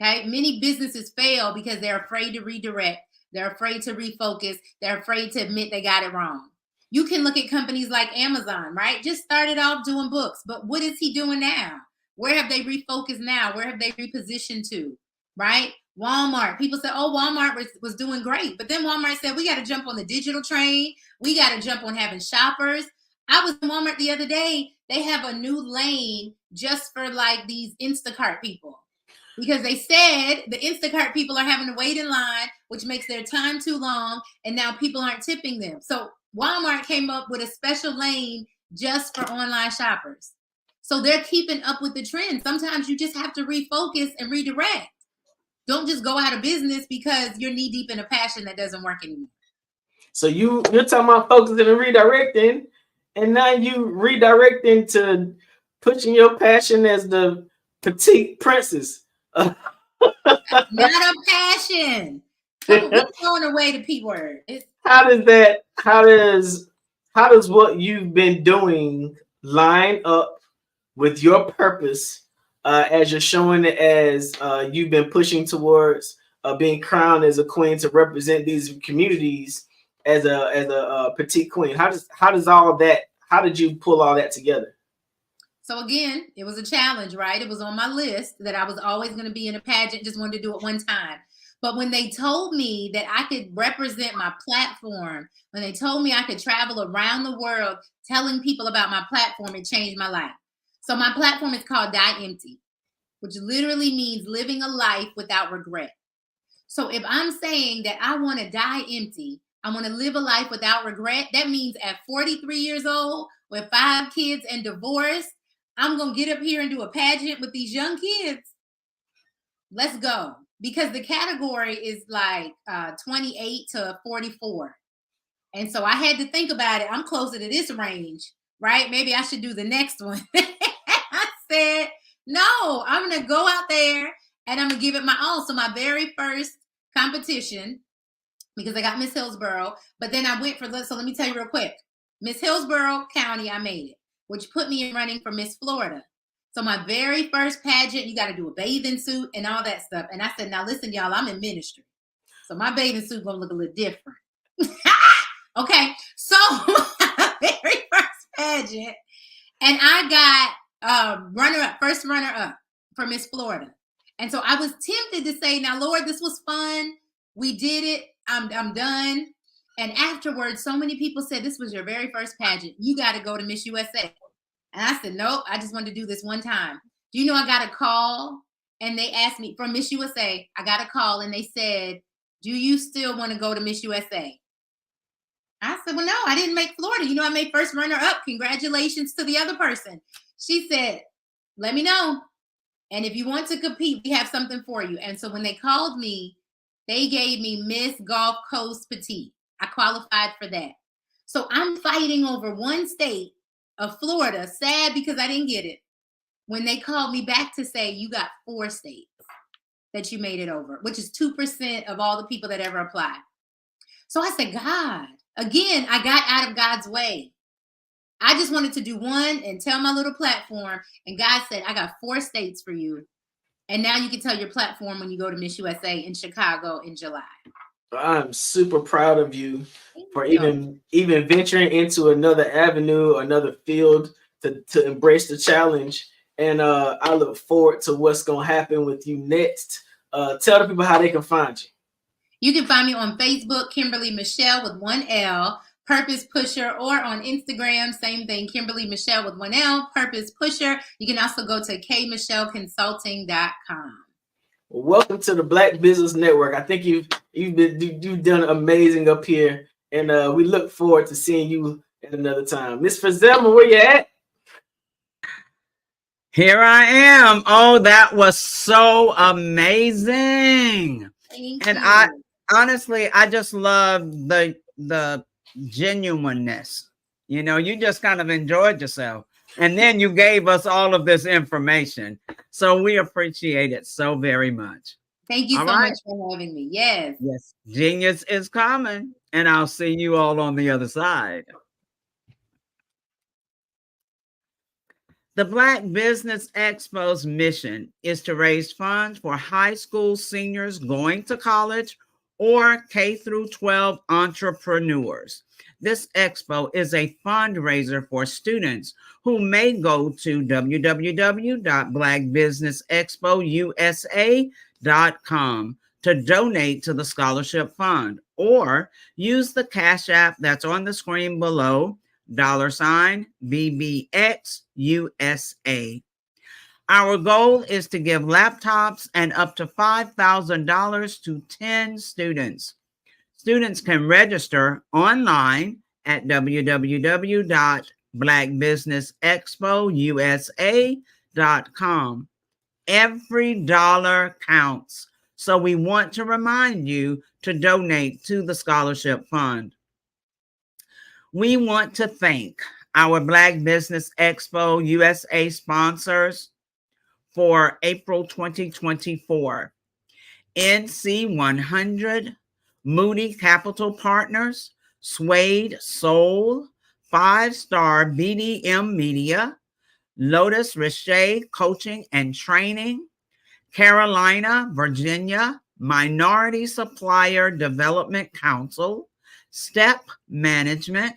Okay. Many businesses fail because they're afraid to redirect. They're afraid to refocus. They're afraid to admit they got it wrong. You can look at companies like Amazon, right? Just started off doing books, but what is he doing now? Where have they refocused now? Where have they repositioned to, right? Walmart. People said, oh, Walmart was doing great. But then Walmart said, we got to jump on the digital train. We got to jump on having shoppers. I was in Walmart the other day. They have a new lane just for like these Instacart people. Because they said the Instacart people are having to wait in line, which makes their time too long. And now people aren't tipping them. So Walmart came up with a special lane just for online shoppers. So they're keeping up with the trend. Sometimes you just have to refocus and redirect. Don't just go out of business because you're knee deep in a passion that doesn't work anymore. So you're talking about focusing and redirecting, and now you redirecting to pushing your passion as the petite princess. Not a passion. What's going away the P word? How does what you've been doing line up with your purpose as you're showing it as you've been pushing towards being crowned as a queen to represent these communities as a petite queen? How did you pull all that together? So again, it was a challenge, right? It was on my list that I was always going to be in a pageant, just wanted to do it one time. But when they told me that I could represent my platform, when they told me I could travel around the world telling people about my platform, it changed my life. So my platform is called Die Empty, which literally means living a life without regret. So if I'm saying that I want to die empty, I want to live a life without regret, that means at 43 years old with 5 kids and divorced, I'm going to get up here and do a pageant with these young kids. Let's go. Because the category is like 28 to 44. And so I had to think about it. I'm closer to this range, right? Maybe I should do the next one. I said, no, I'm going to go out there and I'm going to give it my all. So my very first competition, because I got Miss Hillsborough, but then I went for so let me tell you real quick. Miss Hillsborough County, I made it, which put me in running for Miss Florida. So my very first pageant, you got to do a bathing suit and all that stuff. And I said, now listen, y'all, I'm in ministry. So my bathing suit going to look a little different. Okay. So my very first pageant, and I got first runner up for Miss Florida. And so I was tempted to say, now, Lord, this was fun. We did it. I'm done. And afterwards, so many people said, this was your very first pageant. You got to go to Miss USA. And I said, nope, I just wanted to do this one time. Do you know I got a call? And they asked me from Miss USA, I got a call and they said, do you still want to go to Miss USA? I said, well, no, I didn't make Florida. You know, I made first runner up. Congratulations to the other person. She said, let me know. And if you want to compete, we have something for you. And so when they called me, they gave me Miss Gulf Coast Petite. I qualified for that. So I'm fighting over one state of Florida, sad because I didn't get it. When they called me back to say, you got 4 states that you made it over, which is 2% of all the people that ever applied. So I said, God, again, I got out of God's way. I just wanted to do one and tell my little platform. And God said, I got 4 states for you. And now you can tell your platform when you go to Miss USA in Chicago in July. I'm super proud of you for even venturing into another avenue, another field to embrace the challenge. And I look forward to what's going to happen with you next. Tell the people how they can find you. You can find me on Facebook, Kimberly Michelle with 1 L, Purpose Pusher, or on Instagram, same thing, Kimberly Michelle with 1 L, Purpose Pusher. You can also go to kmichelleconsulting.com. Well, welcome to the Black Business Network. I think you've done amazing up here, and we look forward to seeing you at another time. Miss Frizelma, where you at? Here I am. Oh, that was so amazing. Thank and you. I honestly, I just love the genuineness. You know, you just kind of enjoyed yourself. And then you gave us all of this information. So we appreciate it so very much. Thank you so much for having me. Yes. Yes. Genius is coming. And I'll see you all on the other side. The Black Business Expo's mission is to raise funds for high school seniors going to college or K-12 entrepreneurs. This expo is a fundraiser for students who may go to www.blackbusinessexpousa.com to donate to the scholarship fund, or use the Cash App that's on the screen below, $BBXUSA. Our goal is to give laptops and up to $5,000 to 10 students. Students can register online at www.blackbusinessexpousa.com. Every dollar counts, so we want to remind you to donate to the scholarship fund. We want to thank our Black Business Expo USA sponsors for April 2024. NC100, Moody Capital Partners, Suede Soul, 5-Star BDM Media, Lotus Richer Coaching and Training, Carolina, Virginia, Minority Supplier Development Council, Step Management,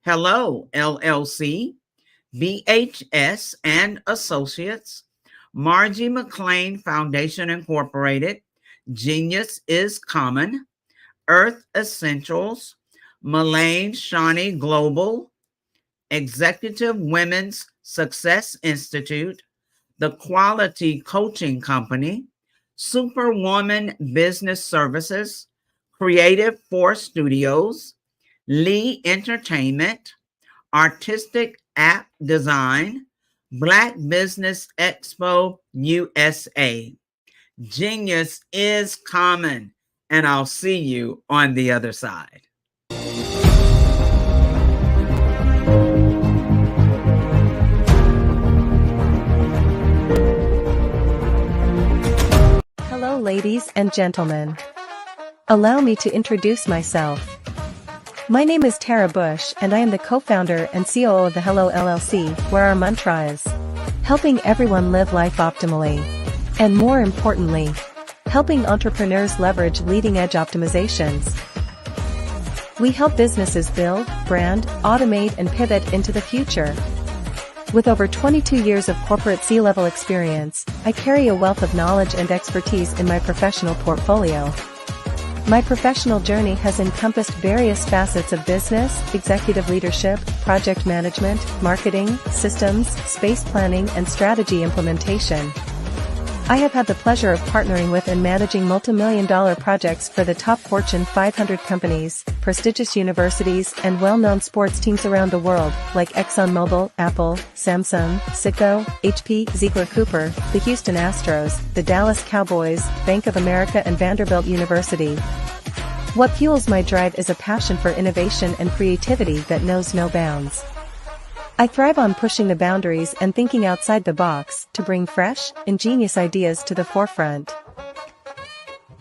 Hello LLC, BHS and Associates, Margie McLean Foundation Incorporated, Genius is Common, Earth Essentials, Mullane Shawnee Global, Executive Women's Success Institute, The Quality Coaching Company, Superwoman Business Services, Creative Force Studios, Lee Entertainment, Artistic App Design, Black Business Expo USA. Genius is common, and I'll see you on the other side. Hello, ladies and gentlemen. Allow me to introduce myself. My name is Tara Bush, and I am the co-founder and COO of the Hello LLC, where our mantra is helping everyone live life optimally. And more importantly, helping entrepreneurs leverage leading-edge optimizations. We help businesses build, brand, automate, and pivot into the future. With over 22 years of corporate C-level experience, I carry a wealth of knowledge and expertise in my professional portfolio. My professional journey has encompassed various facets of business, executive leadership, project management, marketing, systems, space planning, and strategy implementation. I have had the pleasure of partnering with and managing multi-million-dollar projects for the top Fortune 500 companies, prestigious universities, and well-known sports teams around the world, like ExxonMobil, Apple, Samsung, Citgo, HP, Ziegler Cooper, the Houston Astros, the Dallas Cowboys, Bank of America, and Vanderbilt University. What fuels my drive is a passion for innovation and creativity that knows no bounds. I thrive on pushing the boundaries and thinking outside the box to bring fresh, ingenious ideas to the forefront.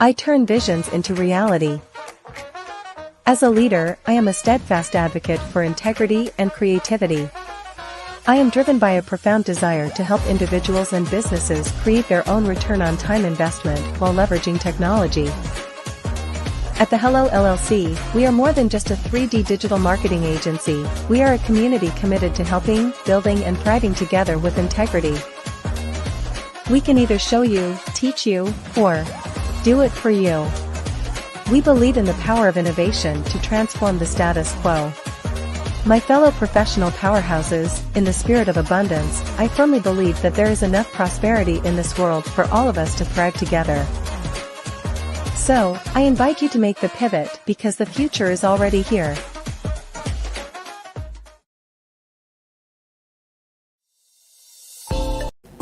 I turn visions into reality. As a leader, I am a steadfast advocate for integrity and creativity. I am driven by a profound desire to help individuals and businesses create their own return on time investment while leveraging technology. At the Hello LLC, we are more than just a 3D digital marketing agency. We are a community committed to helping, building, and thriving together with integrity. We can either show you, teach you, or do it for you. We believe in the power of innovation to transform the status quo. My fellow professional powerhouses, in the spirit of abundance, I firmly believe that there is enough prosperity in this world for all of us to thrive together. So, I invite you to make the pivot because the future is already here.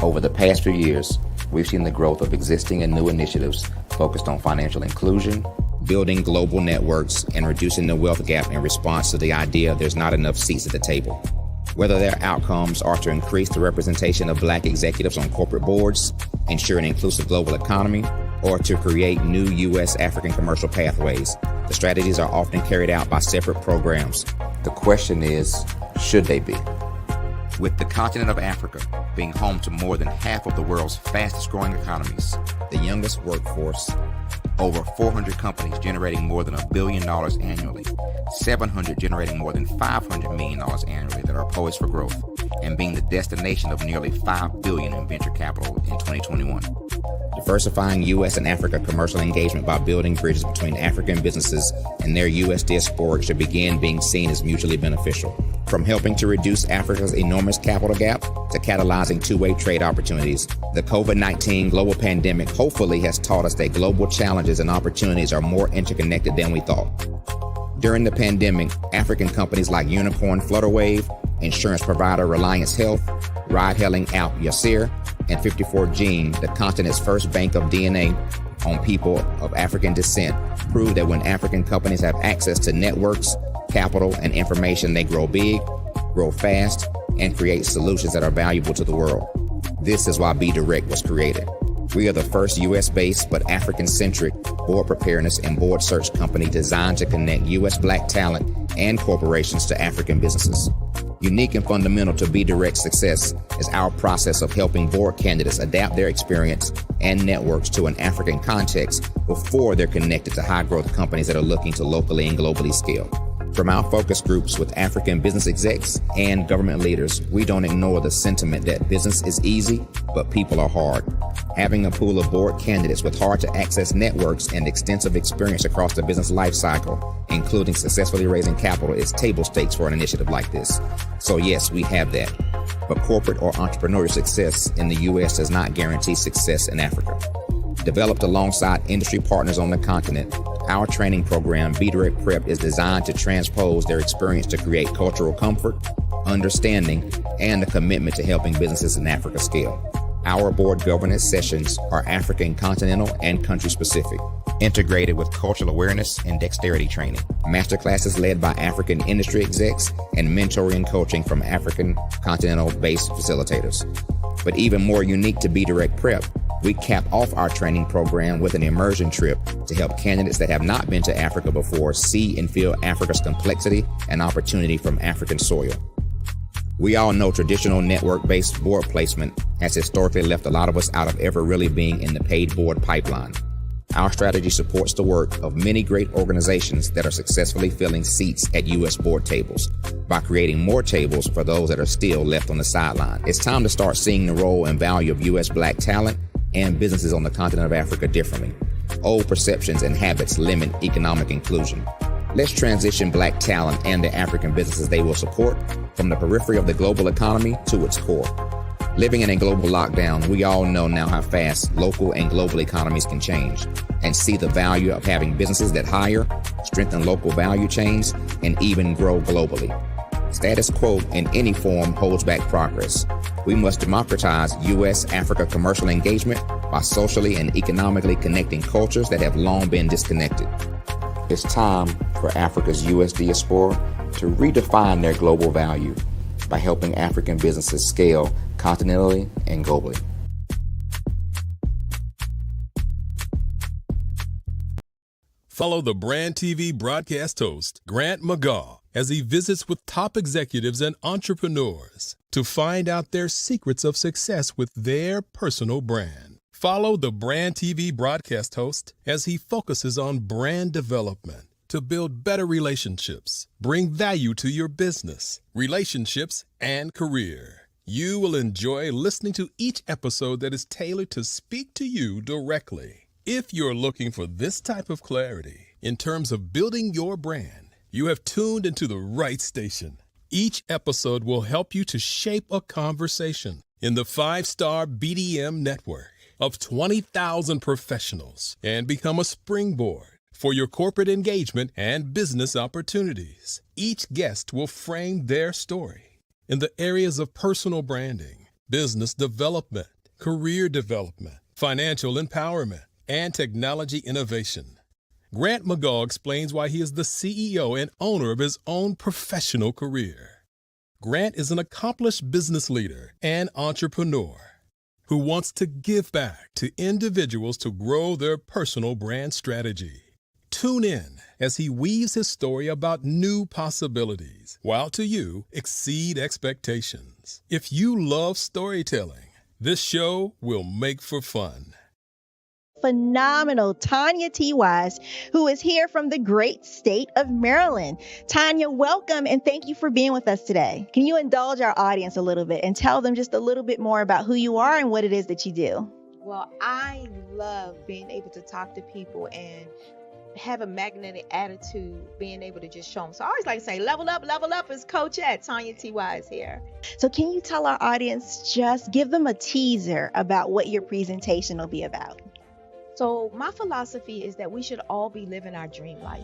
Over the past few years, we've seen the growth of existing and new initiatives focused on financial inclusion, building global networks, and reducing the wealth gap in response to the idea there's not enough seats at the table. Whether their outcomes are to increase the representation of Black executives on corporate boards, ensure an inclusive global economy, or to create new U.S.-African commercial pathways, the strategies are often carried out by separate programs. The question is, should they be? With the continent of Africa being home to more than half of the world's fastest growing economies, the youngest workforce, over 400 companies generating more than $1 billion annually, 700 generating more than $500 million annually that are poised for growth, and being the destination of nearly $5 billion in venture capital in 2021. Diversifying U.S. and Africa commercial engagement by building bridges between African businesses and their U.S. diaspora should begin being seen as mutually beneficial. From helping to reduce Africa's enormous capital gap to catalyzing two-way trade opportunities, the COVID-19 global pandemic hopefully has taught us that global challenges and opportunities are more interconnected than we thought. During the pandemic, African companies like Unicorn Flutterwave, insurance provider Reliance Health, ride-hailing app Yasir, and 54Gene, the continent's first bank of DNA on people of African descent, proved that when African companies have access to networks, capital, and information, they grow big, grow fast, and create solutions that are valuable to the world. This is why BDirect was created. We are the first U.S.-based but African-centric board preparedness and board search company designed to connect U.S. Black talent and corporations to African businesses. Unique and fundamental to BDirect's success is our process of helping board candidates adapt their experience and networks to an African context before they're connected to high-growth companies that are looking to locally and globally scale. From our focus groups with African business execs and government leaders, we don't ignore the sentiment that business is easy, but people are hard. Having a pool of board candidates with hard-to-access networks and extensive experience across the business lifecycle, including successfully raising capital, is table stakes for an initiative like this. So yes, we have that. But corporate or entrepreneurial success in the U.S. does not guarantee success in Africa. Developed alongside industry partners on the continent, our training program, BDirect Prep, is designed to transpose their experience to create cultural comfort, understanding, and a commitment to helping businesses in Africa scale. Our board governance sessions are African, continental, and country-specific, integrated with cultural awareness and dexterity training, masterclasses led by African industry execs, and mentoring and coaching from African continental-based facilitators. But even more unique to BDirect Prep, we cap off our training program with an immersion trip to help candidates that have not been to Africa before see and feel Africa's complexity and opportunity from African soil. We all know traditional network-based board placement has historically left a lot of us out of ever really being in the paid board pipeline. Our strategy supports the work of many great organizations that are successfully filling seats at U.S. board tables by creating more tables for those that are still left on the sideline. It's time to start seeing the role and value of U.S. Black talent and businesses on the continent of Africa differently. Old perceptions and habits limit economic inclusion. Let's transition Black talent and the African businesses they will support from the periphery of the global economy to its core. Living in a global lockdown, we all know now how fast local and global economies can change, and see the value of having businesses that hire, strengthen local value chains, and even grow globally. Status quo in any form holds back progress. We must democratize U.S.-Africa commercial engagement by socially and economically connecting cultures that have long been disconnected. It's time for Africa's U.S. diaspora to redefine their global value by helping African businesses scale continentally and globally. Follow the Brand TV broadcast host, Grant McGaugh, as he visits with top executives and entrepreneurs to find out their secrets of success with their personal brand. Follow the Brand TV broadcast host as he focuses on brand development to build better relationships, bring value to your business, relationships, and career. You will enjoy listening to each episode that is tailored to speak to you directly. If you're looking for this type of clarity in terms of building your brand, you have tuned into the right station. Each episode will help you to shape a conversation in the 5-star BDM network of 20,000 professionals and become a springboard for your corporate engagement and business opportunities. Each guest will frame their story in the areas of personal branding, business development, career development, financial empowerment, and technology innovation. Grant McGaugh explains why he is the CEO and owner of his own professional career. Grant is an accomplished business leader and entrepreneur who wants to give back to individuals to grow their personal brand strategy. Tune in as he weaves his story about new possibilities, while to you exceed expectations. If you love storytelling, this show will make for fun. Phenomenal Tanya T. Wise, who is here from the great state of Maryland. Tanya, welcome and thank you for being with us today. Can you indulge our audience a little bit and tell them just a little bit more about who you are and what it is that you do? Well, I love being able to talk to people and have a magnetic attitude, being able to just show them. So I always like to say, level up is Coach at Tanya T. Wise here. So can you tell our audience, just give them a teaser about what your presentation will be about? So my philosophy is that we should all be living our dream life.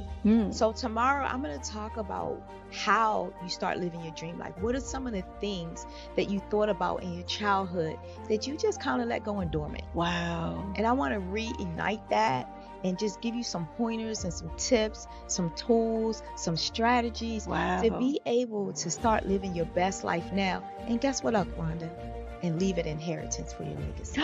So tomorrow I'm going to talk about how you start living your dream life. What are some of the things that you thought about in your childhood that you just kind of let go and dormant? Wow. And I want to reignite that and just give you some pointers and some tips, some tools, some strategies to be able to start living your best life now. And guess what, Wanda? And leave an inheritance for your legacy.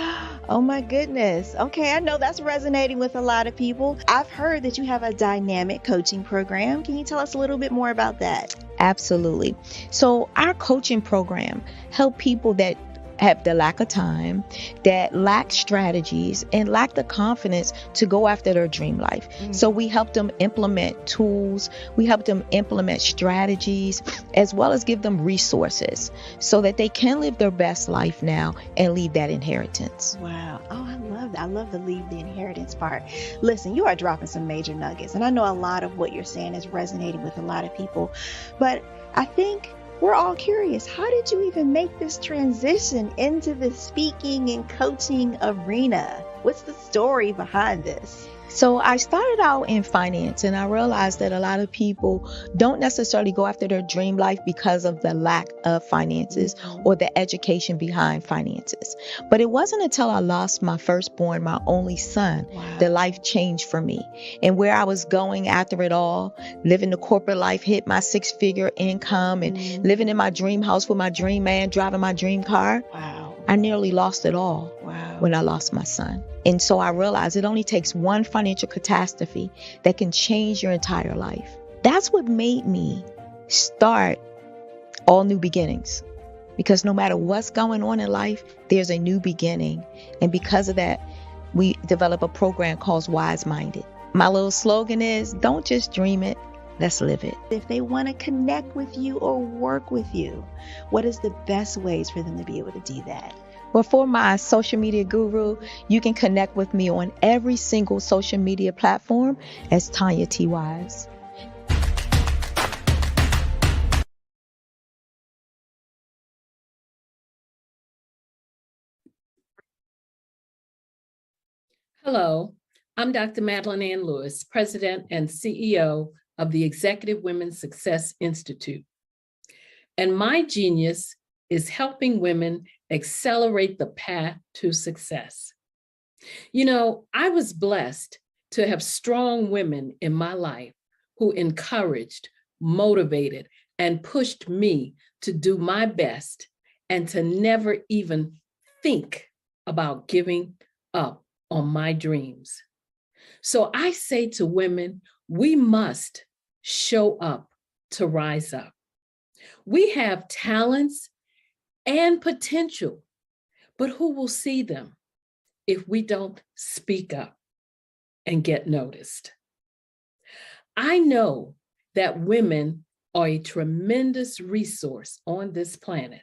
Oh my goodness. Okay, I know that's resonating with a lot of people. I've heard that you have a dynamic coaching program. Can you tell us a little bit more about that? Absolutely. So our coaching program help people that have the lack of time, that lack strategies, and lack the confidence to go after their dream life. So we help them implement tools, we help them implement strategies, as well as give them resources so that they can live their best life now and leave that inheritance. Wow. Oh, I love that. I love the leave the inheritance part. Listen, you are dropping some major nuggets, and I know a lot of what you're saying is resonating with a lot of people, but I think we're all curious. How did you even make this transition into the speaking and coaching arena? What's the story behind this? So I started out in finance, and I realized that a lot of people don't necessarily go after their dream life because of the lack of finances or the education behind finances. But it wasn't until I lost my firstborn, my only son, that life changed for me. And where I was going after it all, living the corporate life, hit my 6-figure income and living in my dream house with my dream man, driving my dream car. I nearly lost it all when I lost my son. And so I realized it only takes one financial catastrophe that can change your entire life. That's what made me start All New Beginnings. Because no matter what's going on in life, there's a new beginning. And because of that, we developed a program called Wise Minded. My little slogan is, don't just dream it, let's live it. If they want to connect with you or work with you, what is the best ways for them to be able to do that? Well, for my social media guru, you can connect with me on every single social media platform as Tanya T. Wise. Hello, I'm Dr. Madeline Ann Lewis, President and CEO of the Executive Women's Success Institute. And my genius is helping women accelerate the path to success. You know, I was blessed to have strong women in my life who encouraged, motivated, and pushed me to do my best and to never even think about giving up on my dreams. So I say to women, we must show up to rise up. We have talents and potential, but who will see them if we don't speak up and get noticed? I know that women are a tremendous resource on this planet,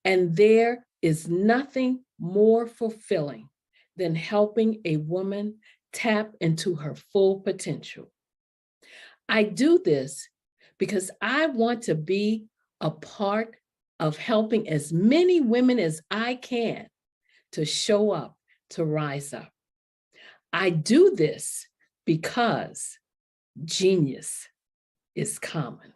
and there is nothing more fulfilling than helping a woman tap into her full potential. I do this because I want to be a part of helping as many women as I can to show up, to rise up. I do this because genius is common.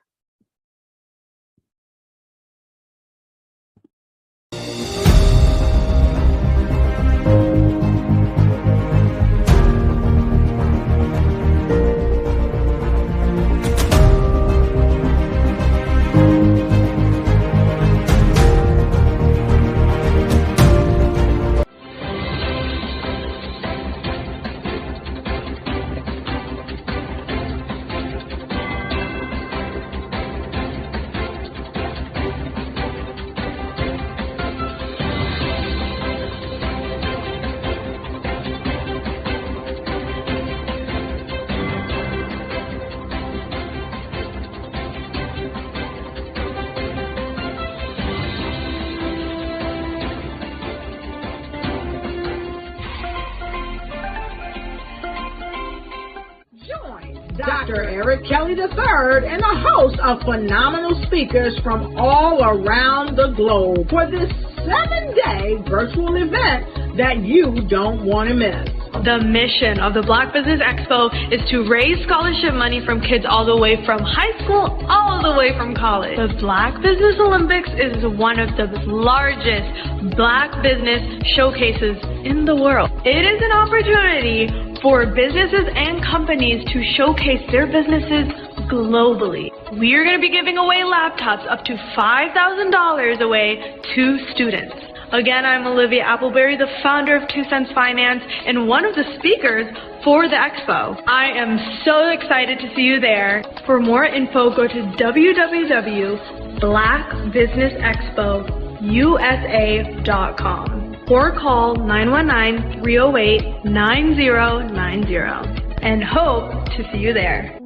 Dr. Eric Kelly III and a host of phenomenal speakers from all around the globe for this 7-day virtual event that you don't want to miss. The mission of the Black Business Expo is to raise scholarship money from kids all the way from high school, all the way from college. The Black Business Olympics is one of the largest Black business showcases in the world. It is an opportunity for businesses and companies to showcase their businesses globally. We are going to be giving away laptops up to $5,000 away to students. Again, I'm Olivia Appleberry, the founder of 2 Cents Finance and one of the speakers for the expo. I am so excited to see you there. For more info, go to www.blackbusinessexpousa.com or call 919-308-9090 and hope to see you there.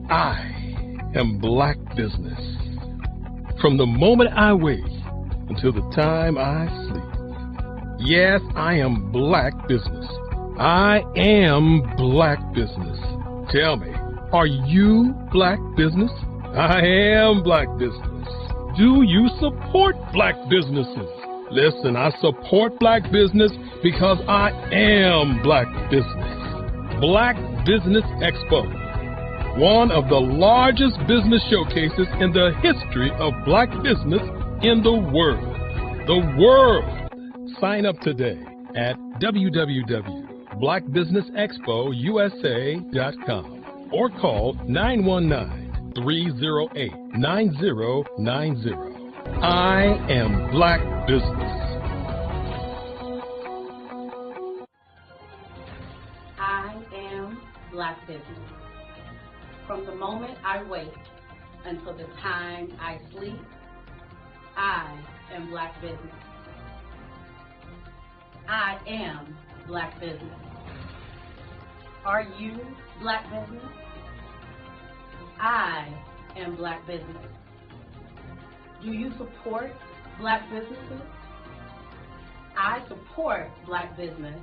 I am Black business. From the moment I wake until the time I sleep. Yes, I am Black business. I am Black business. Tell me, are you Black business? I am Black business. Do you support Black businesses? Listen, I support Black business because I am Black business. Black Business Expo, one of the largest business showcases in the history of Black business in the world. The world! Sign up today at www.blackbusinessexpousa.com or call 919-308-9090. I am Black business. I am Black business. From the moment I wake until the time I sleep, I am Black business. I am Black business. Are you Black business? I am Black business. Do you support Black businesses? I support Black business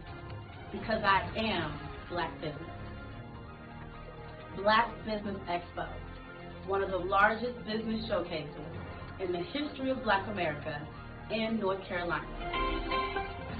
because I am Black business. Black Business Expo, one of the largest business showcases in the history of Black America in North Carolina.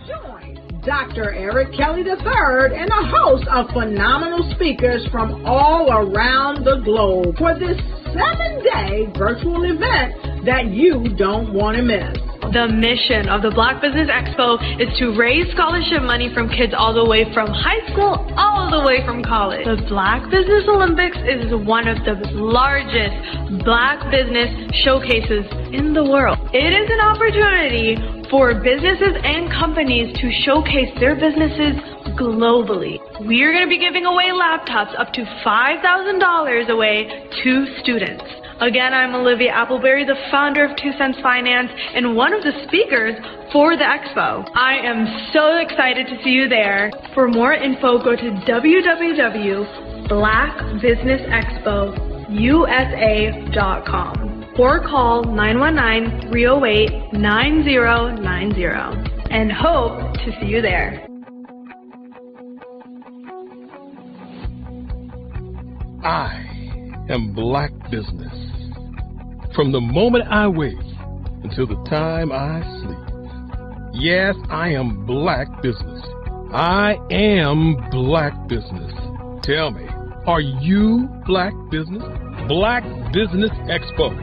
Join Dr. Eric Kelly III and a host of phenomenal speakers from all around the globe for this 7-day virtual event that you don't want to miss. The mission of the Black Business Expo is to raise scholarship money from kids all the way from high school, all the way from college. The Black Business Olympics is one of the largest Black business showcases in the world. It is an opportunity for businesses and companies to showcase their businesses globally. We are going to be giving away laptops up to $5,000 away to students. Again, I'm Olivia Appleberry, the founder of 2 Cents Finance and one of the speakers for the expo. I am so excited to see you there. For more info, go to www.blackbusinessexpousa.com or call 919-308-9090 and hope to see you there. I am Black business. From the moment I wake until the time I sleep. Yes, I am Black business. I am Black business. Tell me, are you Black business? Black Business Expo,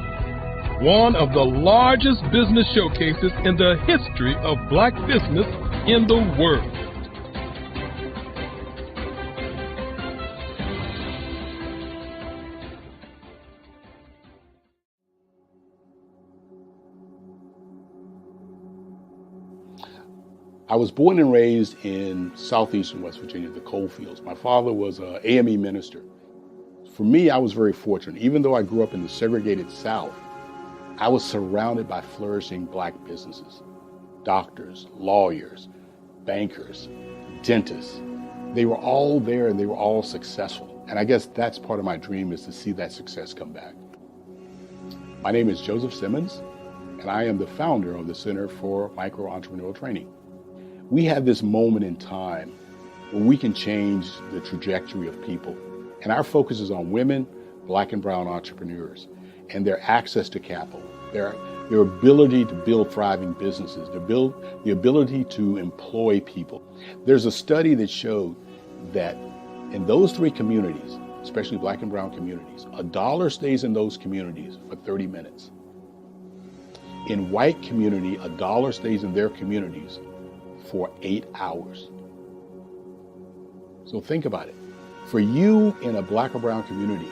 one of the largest business showcases in the history of Black business in the world. I was born and raised in southeastern West Virginia, the coal fields. My father was an AME minister. For me, I was very fortunate. Even though I grew up in the segregated South, I was surrounded by flourishing Black businesses. Doctors, lawyers, bankers, dentists. They were all there and they were all successful. And I guess that's part of my dream, is to see that success come back. My name is Joseph Simmons, and I am the founder of the Center for Micro-Entrepreneurial Training. We have this moment in time where we can change the trajectory of people. And our focus is on women, Black and brown entrepreneurs, and their access to capital, their ability to build thriving businesses, the ability to employ people. There's a study that showed that in those three communities, especially Black and brown communities, $1 stays in those communities for 30 minutes. In white community, $1 stays in their communities for 8 hours. So think about it. For you in a Black or brown community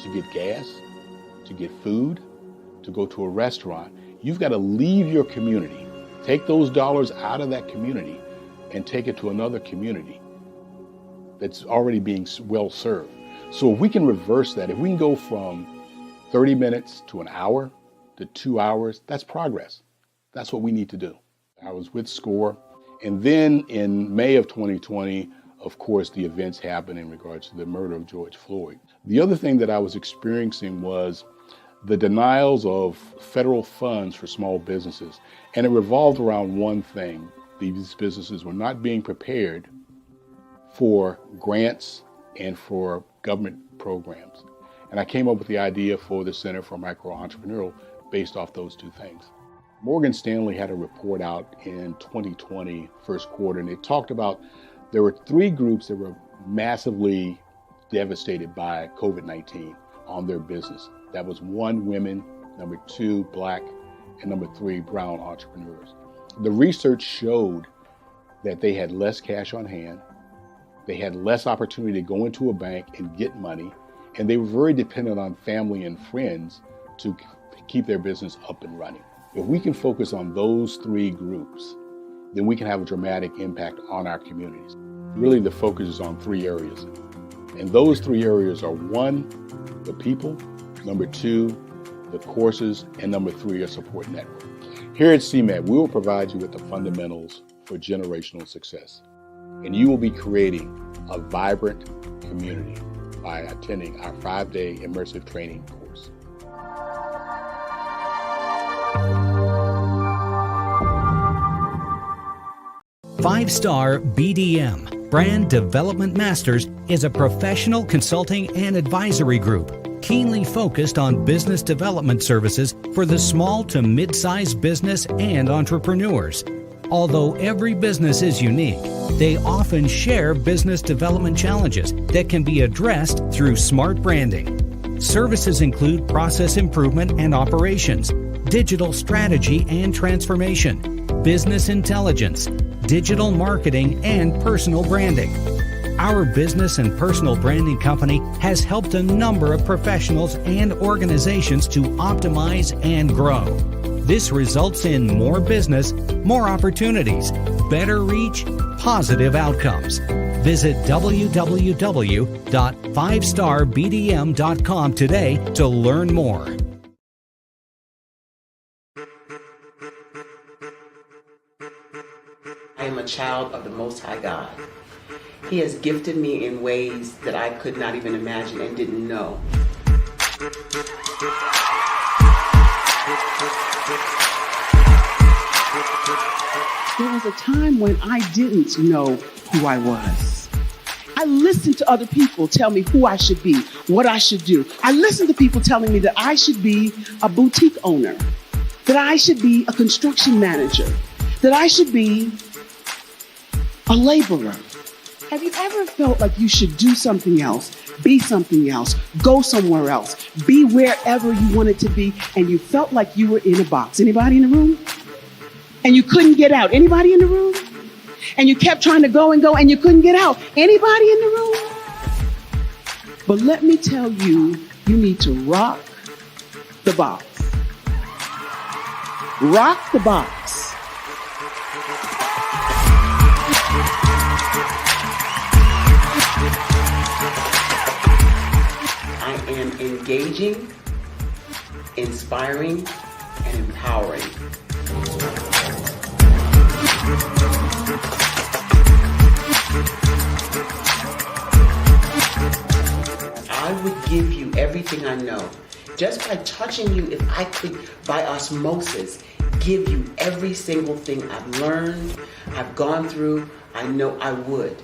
to get gas, to get food, to go to a restaurant, you've got to leave your community, take those dollars out of that community and take it to another community that's already being well served. So if we can reverse that, if we can go from 30 minutes to an hour to 2 hours, that's progress. That's what we need to do. I was with SCORE, and then in May of 2020, of course, the events happened in regards to the murder of George Floyd. The other thing that I was experiencing was the denials of federal funds for small businesses. And it revolved around one thing. These businesses were not being prepared for grants and for government programs. And I came up with the idea for the Center for Micro-Entrepreneurial based off those two things. Morgan Stanley had a report out in 2020, first quarter, and it talked about there were 3 groups that were massively devastated by COVID-19 on their business. That was 1, women, number 2, Black, and number 3, brown entrepreneurs. The research showed that they had less cash on hand, they had less opportunity to go into a bank and get money, and they were very dependent on family and friends to keep their business up and running. If we can focus on those 3 groups, then we can have a dramatic impact on our communities. Really, the focus is on 3 areas. And those 3 areas are 1, the people, number 2, the courses, and number 3, a support network. Here at CMAT, we will provide you with the fundamentals for generational success. And you will be creating a vibrant community by attending our 5-day immersive training course. Five-Star BDM, Brand Development Masters, is a professional consulting and advisory group keenly focused on business development services for the small to mid-sized business and entrepreneurs. Although every business is unique, they often share business development challenges that can be addressed through smart branding. Services include process improvement and operations, digital strategy and transformation, business intelligence, digital marketing, and personal branding. Our business and personal branding company has helped a number of professionals and organizations to optimize and grow. This results in more business, more opportunities, better reach, positive outcomes. Visit www.5starbdm.com today to learn more. I am a child of the Most High God. He has gifted me in ways that I could not even imagine and didn't know. There was a time when I didn't know who I was. I listened to other people tell me who I should be, what I should do. I listened to people telling me that I should be a boutique owner, that I should be a construction manager, that I should be a laborer. Have you ever felt like you should do something else, be something else, go somewhere else, be wherever you wanted to be, and you felt like you were in a box? Anybody in the room? And you couldn't get out? Anybody in the room? And you kept trying to go and go and you couldn't get out? Anybody in the room? But let me tell you, you need to rock the box. Rock the box. I am engaging, inspiring, and empowering. I would give you everything I know. Just by touching you, if I could, by osmosis, give you every single thing I've learned, I've gone through, I know I would.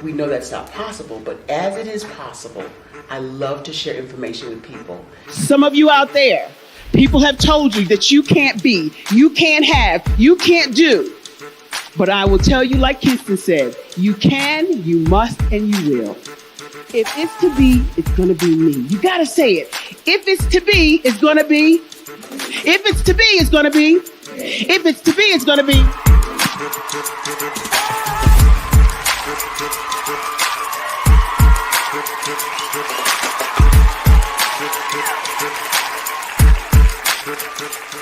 We know that's not possible, but as it is possible, I love to share information with people. Some of you out there, people have told you that you can't be, you can't have, you can't do. But I will tell you, like Kingston said, you can, you must, and you will. If it's to be, it's going to be me. You got to say it. If it's to be, it's going to be. If it's to be, it's going to be. If it's to be, it's going to be.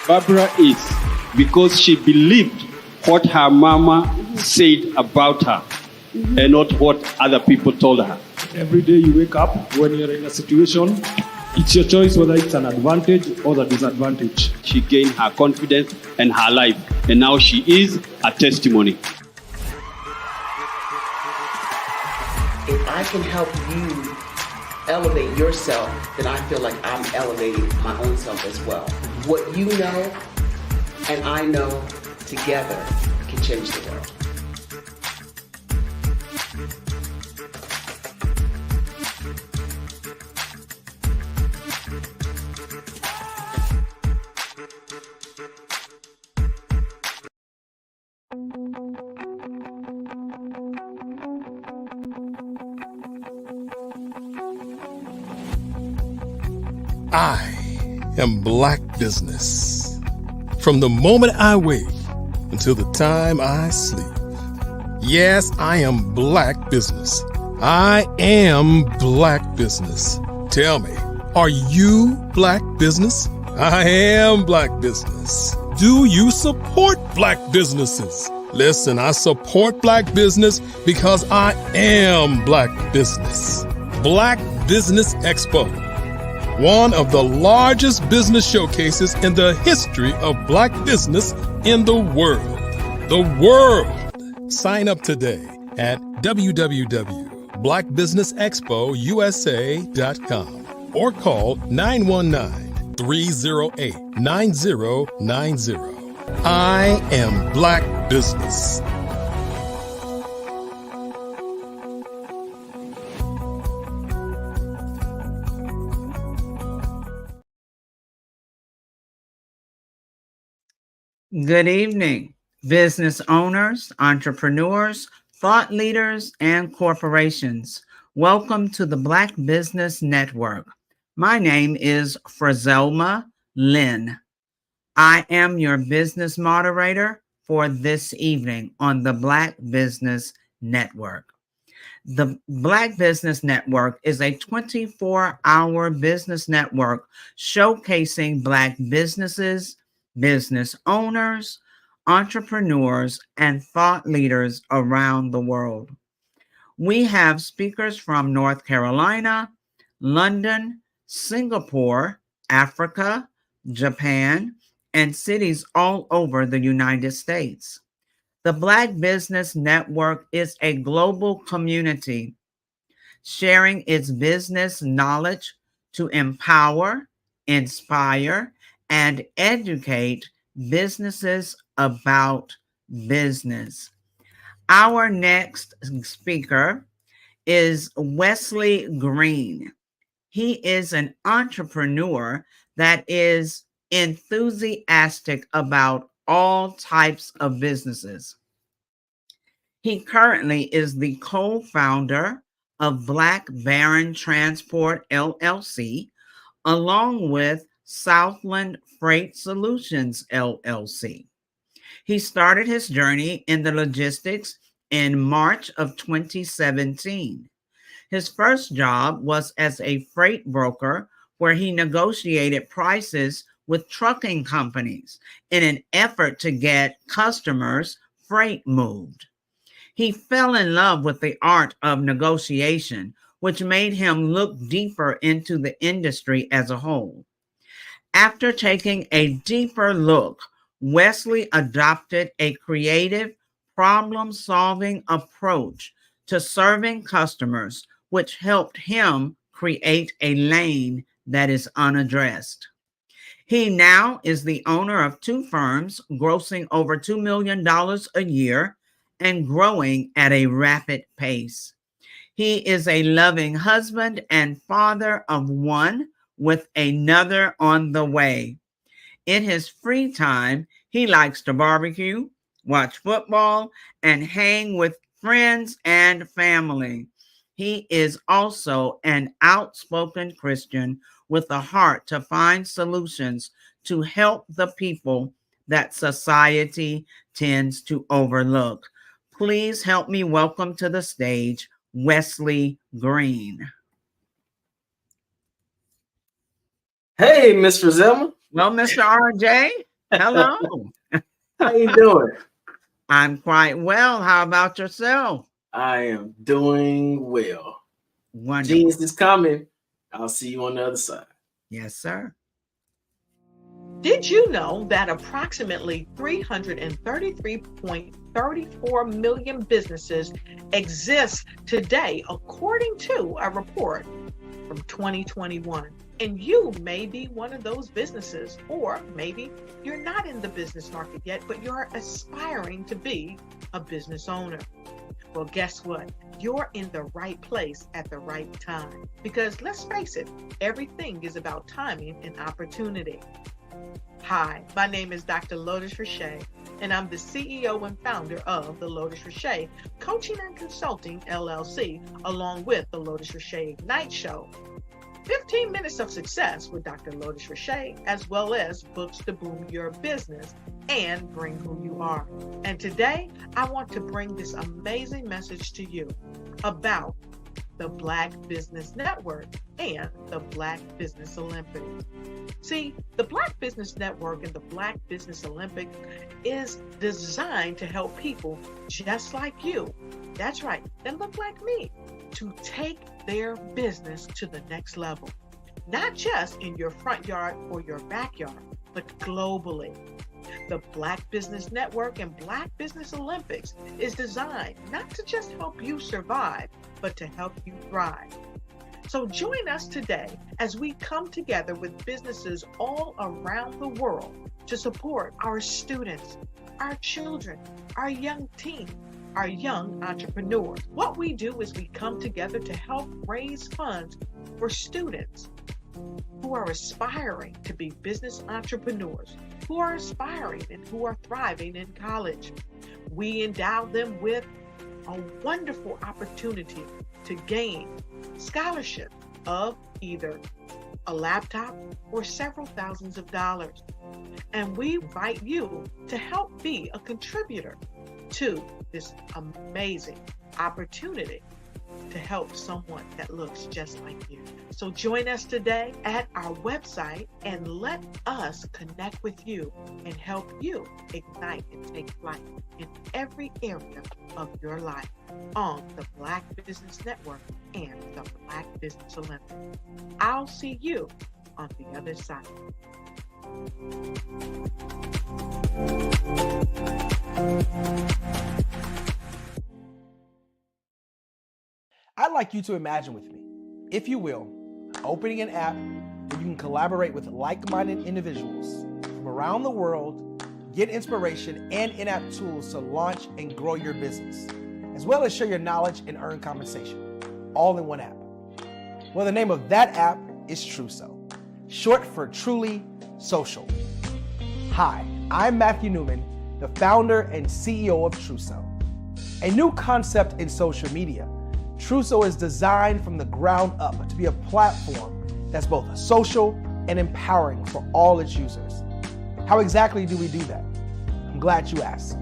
Barbara is because she believed what her mama said about her and not what other people told her. Every day you wake up, when you're in a situation, it's your choice whether it's an advantage or the disadvantage. She gained her confidence and her life, and now she is a testimony. If I can help you elevate yourself, then I feel like I'm elevating my own self as well. What you know and I know together can change the world. I am Black business. From the moment I wake until the time I sleep. Yes, I am Black business. I am Black business. Tell me, are you Black business? I am Black business. Do you support Black businesses? Listen, I support Black business because I am Black business. Black Business Expo, one of the largest business showcases in the history of Black business in the world. The world! Sign up today at www.blackbusinessexpousa.com or call 919-308-9090. I am Black business. Good evening, business owners, entrepreneurs, thought leaders, and corporations. Welcome to the Black Business Network. My name is Frazelma Lynn. I am your business moderator for this evening on the Black Business Network. The Black Business Network is a 24-hour business network showcasing Black businesses, business owners, entrepreneurs, and thought leaders around the world. We have speakers from North Carolina, London, Singapore, Africa, Japan, and cities all over the United States. The Black Business Network is a global community sharing its business knowledge to empower, inspire, and educate businesses about business. Our next speaker is Wesley Green. He is an entrepreneur that is enthusiastic about all types of businesses. He currently is the co-founder of Black Baron Transport LLC, along with Southland Freight Solutions LLC. He started his journey in the logistics in March of 2017. His first job was as a freight broker, where he negotiated prices with trucking companies in an effort to get customers' freight moved. He fell in love with the art of negotiation, which made him look deeper into the industry as a whole. After taking a deeper look, Wesley adopted a creative, problem-solving approach to serving customers, which helped him create a lane that is unaddressed. He now is the owner of 2 firms, grossing over $2 million a year and growing at a rapid pace. He is a loving husband and father of 1 with another on the way. In his free time, he likes to barbecue, watch football, and hang with friends and family. He is also an outspoken Christian with a heart to find solutions to help the people that society tends to overlook. Please help me welcome to the stage Wesley Green. Hey, Miss Frizelma. Well, Mr. RJ, hello. How you doing? I'm quite well. How about yourself? I am doing well. Wonderful. Jesus is coming. I'll see you on the other side. Yes, sir. Did you know that approximately 333.34 million businesses exist today, according to a report from 2021? And you may be one of those businesses, or maybe you're not in the business market yet, but you're aspiring to be a business owner. Well, guess what? You're in the right place at the right time. Because let's face it, everything is about timing and opportunity. Hi, my name is Dr. Lotus Richey, and I'm the CEO and founder of the Lotus Richey Coaching and Consulting LLC, along with the Lotus Richey Ignite Show. 15 minutes of success with Dr. Lotus Richey, as well as books to boom your business and bring who you are. And today, I want to bring this amazing message to you about the Black Business Network and the Black Business Olympics. See, the Black Business Network and the Black Business Olympics is designed to help people just like you, that's right, that look like me, to take their business to the next level. Not just in your front yard or your backyard, but globally. The Black Business Network and Black Business Olympics is designed not to just help you survive, but to help you thrive. So join us today as we come together with businesses all around the world to support our students, our children, our young teens, our young entrepreneurs. What we do is we come together to help raise funds for students who are aspiring to be business entrepreneurs, who are aspiring and who are thriving in college. We endow them with a wonderful opportunity to gain scholarship of either a laptop or several thousands of dollars. And we invite you to help be a contributor to this amazing opportunity to help someone that looks just like you. So join us today at our website and let us connect with you and help you ignite and take flight in every area of your life on the Black Business Network and the Black Business Olympics. I'll see you on the other side. I'd like you to imagine with me, if you will, opening an app where you can collaborate with like-minded individuals from around the world, get inspiration and in-app tools to launch and grow your business, as well as share your knowledge and earn compensation, all in one app. Well, the name of that app is Truso, short for Truly Social. Hi, I'm Matthew Newman, the founder and CEO of Truso, a new concept in social media. Truso is designed from the ground up to be a platform that's both social and empowering for all its users. How exactly do we do that? I'm glad you asked.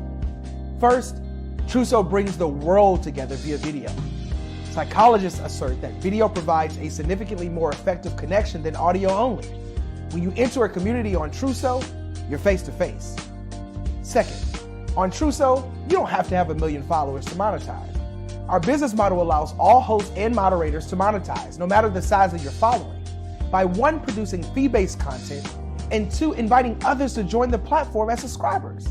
First, Truso brings the world together via video. Psychologists assert that video provides a significantly more effective connection than audio only. When you enter a community on Truso, you're face to face. Second, on Truso, you don't have to have 1 million followers to monetize. Our business model allows all hosts and moderators to monetize, no matter the size of your following, by 1, producing fee-based content, and 2, inviting others to join the platform as subscribers.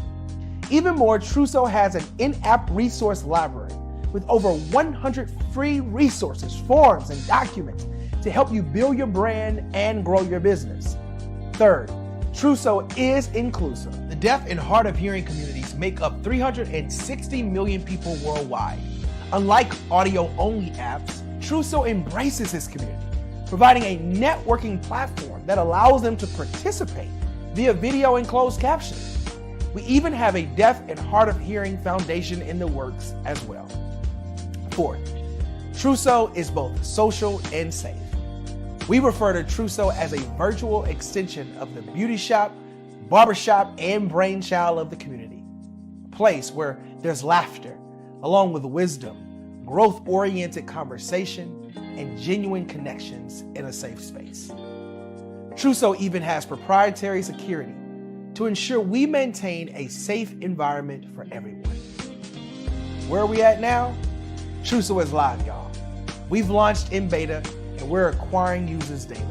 Even more, Truso has an in-app resource library with over 100 free resources, forms, and documents to help you build your brand and grow your business. Third, Trusso is inclusive. The deaf and hard of hearing communities make up 360 million people worldwide. Unlike audio-only apps, Trusso embraces his community, providing a networking platform that allows them to participate via video and closed captioning. We even have a deaf and hard of hearing foundation in the works as well. Fourth, Trusso is both social and safe. We refer to Trusso as a virtual extension of the beauty shop, barbershop, and brainchild of the community. A place where there's laughter, along with wisdom, growth-oriented conversation, and genuine connections in a safe space. Trusso even has proprietary security to ensure we maintain a safe environment for everyone. Where are we at now? Trusso is live, y'all. We've launched in beta and we're acquiring users daily.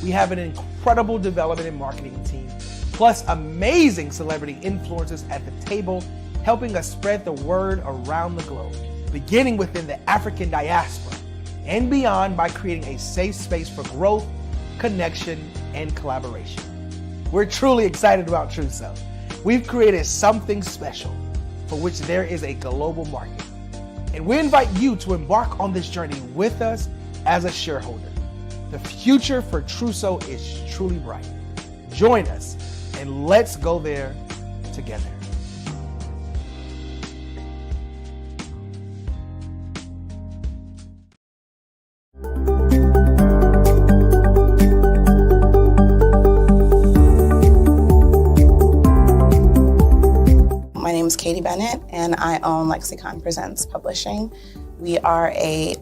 We have an incredible development and marketing team, plus amazing celebrity influencers at the table, helping us spread the word around the globe, beginning within the African diaspora and beyond by creating a safe space for growth, connection, and collaboration. We're truly excited about Trusso. We've created something special for which there is a global market. And we invite you to embark on this journey with us as a shareholder. The future for Trusso is truly bright. Join us and let's go there together. My name is Katie Bennett, and I own Lexicon Presents Publishing. We are a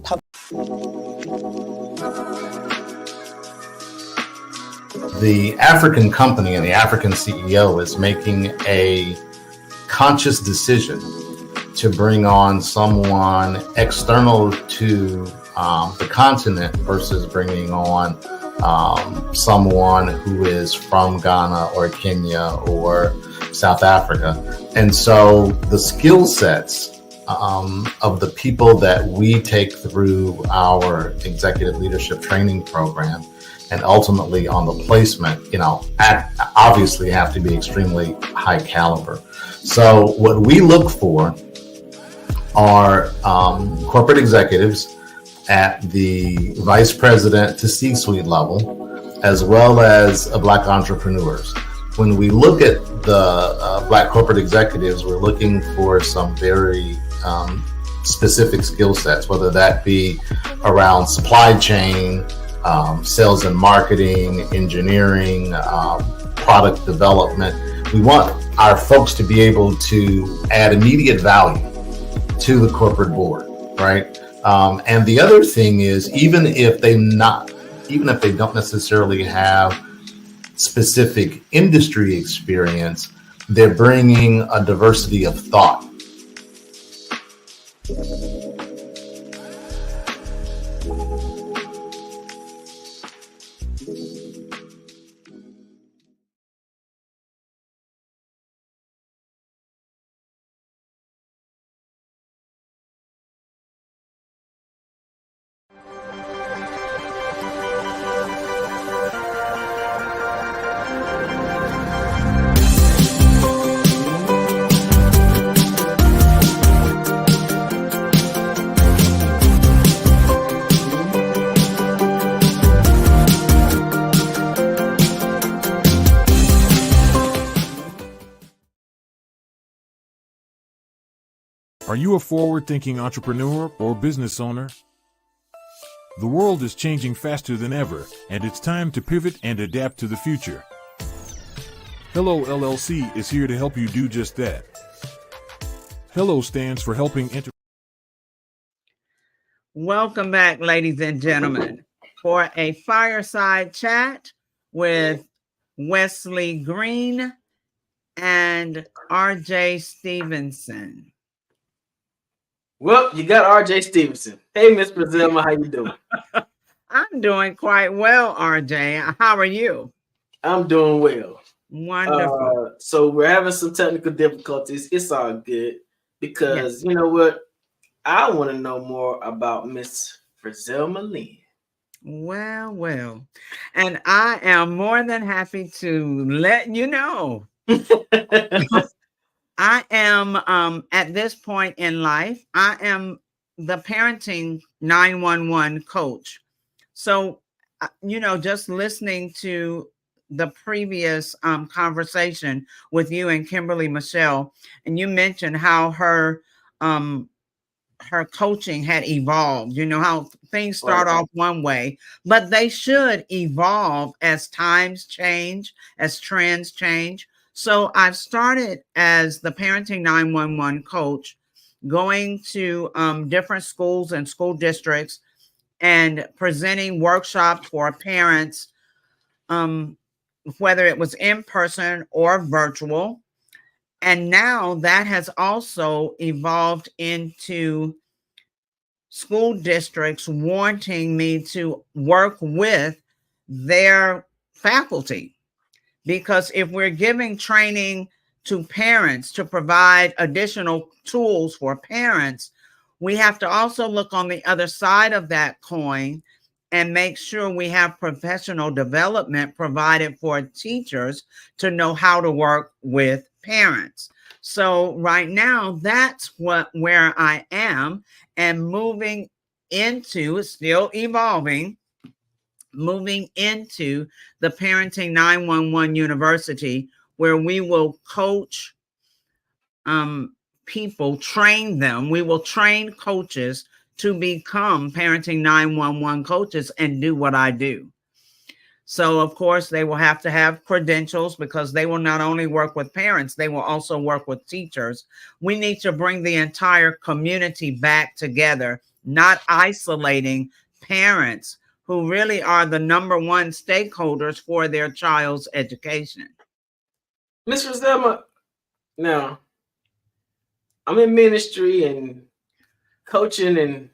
The African company and the African CEO is making a conscious decision to bring on someone external to the continent versus bringing on someone who is from Ghana or Kenya or South Africa. And so the skill sets of the people that we take through our executive leadership training program and ultimately on the placement, obviously have to be extremely high caliber. So what we look for are corporate executives at the vice president to C-suite level, as well as Black entrepreneurs. When we look at the Black corporate executives, we're looking for some very specific skill sets, whether that be around supply chain, sales and marketing, engineering, product development. We want our folks to be able to add immediate value to the corporate board, right? And the other thing is, even if they don't necessarily have specific industry experience, they're bringing a diversity of thought. Are you a forward-thinking entrepreneur or business owner? The world is changing faster than ever, and it's time to pivot and adapt to the future. Hello LLC is here to help you do just that. Hello stands for helping Welcome back, ladies and gentlemen, for a fireside chat with Wesley Green and RJ Stevenson. Well, you got RJ Stevenson. Hey, Miss Brazilma, how you doing? I'm doing quite well, RJ. How are you? I'm doing well. Wonderful. So we're having some technical difficulties. It's all good because you know what? I want to know more about Miss Brazilma Lynn. Well, well. And I am more than happy to let you know. I am at this point in life, I am the parenting 911 coach. So, just listening to the previous conversation with you and Kimberly Michelle, and you mentioned how her coaching had evolved. You know how things start off one way, but they should evolve as times change, as trends change. So I've started as the Parenting 911 coach, going to different schools and school districts and presenting workshops for parents, whether it was in person or virtual. And now that has also evolved into school districts wanting me to work with their faculty. Because if we're giving training to parents to provide additional tools for parents, we have to also look on the other side of that coin and make sure we have professional development provided for teachers to know how to work with parents. So right now, that's where I am, and moving into, still evolving, moving into the Parenting 911 University, where we will coach people, train them. We will train coaches to become Parenting 911 coaches and do what I do. So, of course, they will have to have credentials, because they will not only work with parents, they will also work with teachers. We need to bring the entire community back together, not isolating parents who really are the number one stakeholders for their child's education. Ms. Roselma, now, I'm in ministry and coaching, and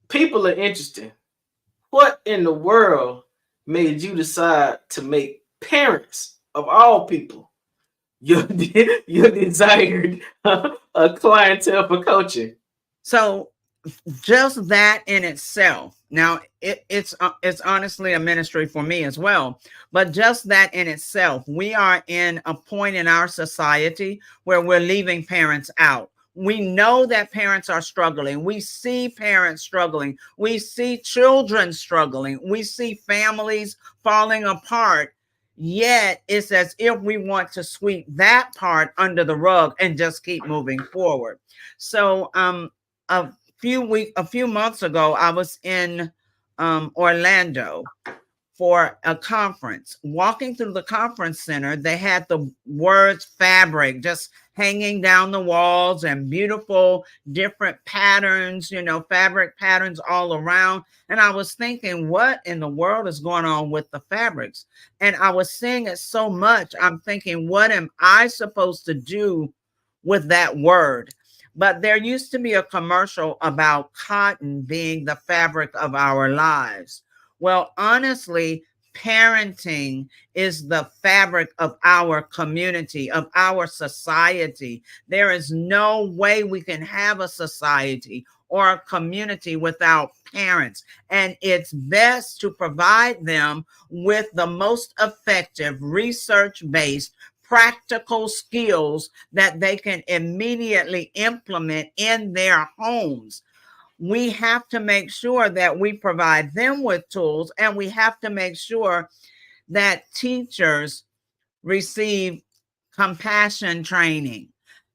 people are interested. What in the world made you decide to make parents, of all people, your desired clientele for coaching? So just that in itself, now it's honestly a ministry for me as well, but just that in itself, we are in a point in our society where we're leaving parents out. We know that parents are struggling. We see parents struggling. We see children struggling. We see families falling apart. Yet it's as if we want to sweep that part under the rug and just keep moving forward. So a few months ago, I was in Orlando for a conference. Walking through the conference center, they had the words fabric just hanging down the walls, and beautiful different patterns, fabric patterns all around. And I was thinking, what in the world is going on with the fabrics? And I was seeing it so much. I'm thinking, what am I supposed to do with that word? But there used to be a commercial about cotton being the fabric of our lives. Well, honestly, parenting is the fabric of our community, of our society. There is no way we can have a society or a community without parents. And it's best to provide them with the most effective, research-based, practical skills that they can immediately implement in their homes. We have to make sure that we provide them with tools, and we have to make sure that teachers receive compassion training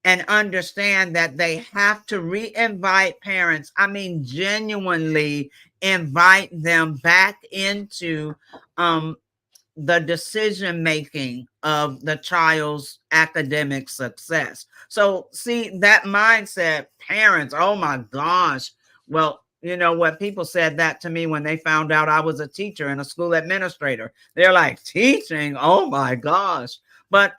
and understand that they have to re-invite parents. I mean, genuinely invite them back into the decision-making of the child's academic success. So see, that mindset, parents, oh my gosh. Well, you know what, people said that to me when they found out I was a teacher and a school administrator. They're like, teaching? Oh my gosh. But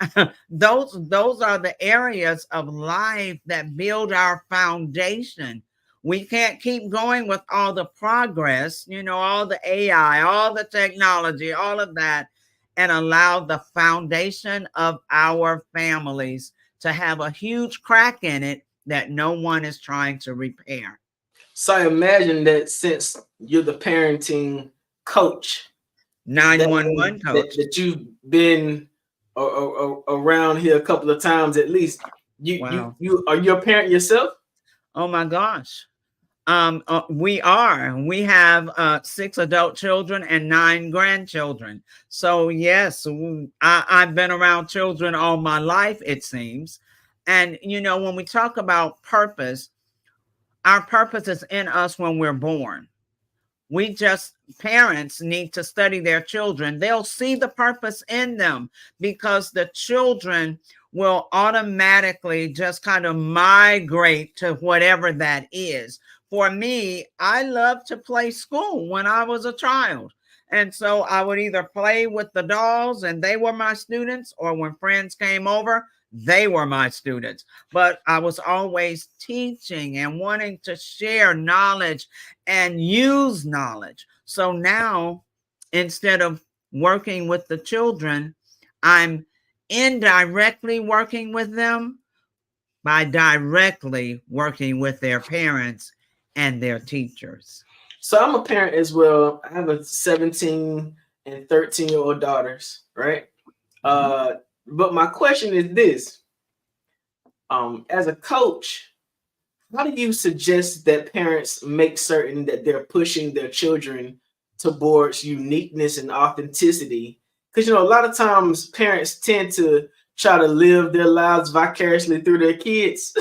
those are the areas of life that build our foundation. We can't keep going with all the progress, all the AI, all the technology, all of that, and allow the foundation of our families to have a huge crack in it that no one is trying to repair. So I imagine that since you're the parenting coach, 911 coach, that you've been around here a couple of times at least. You are you a parent yourself? Oh my gosh. We have 6 adult children and 9 grandchildren. So yes, I've been around children all my life, it seems. And you know, when we talk about purpose, our purpose is in us when we're born. Parents need to study their children. They'll see the purpose in them because the children will automatically just kind of migrate to whatever that is. For me, I loved to play school when I was a child. And so I would either play with the dolls and they were my students, or when friends came over, they were my students. But I was always teaching and wanting to share knowledge and use knowledge. So now, instead of working with the children, I'm indirectly working with them by directly working with their parents and their teachers. So I'm a parent as well. I have a 17 and 13-year-old daughters, right? But my question is this. As a coach, how do you suggest that parents make certain that they're pushing their children towards uniqueness and authenticity? Because, you know, a lot of times parents tend to try to live their lives vicariously through their kids.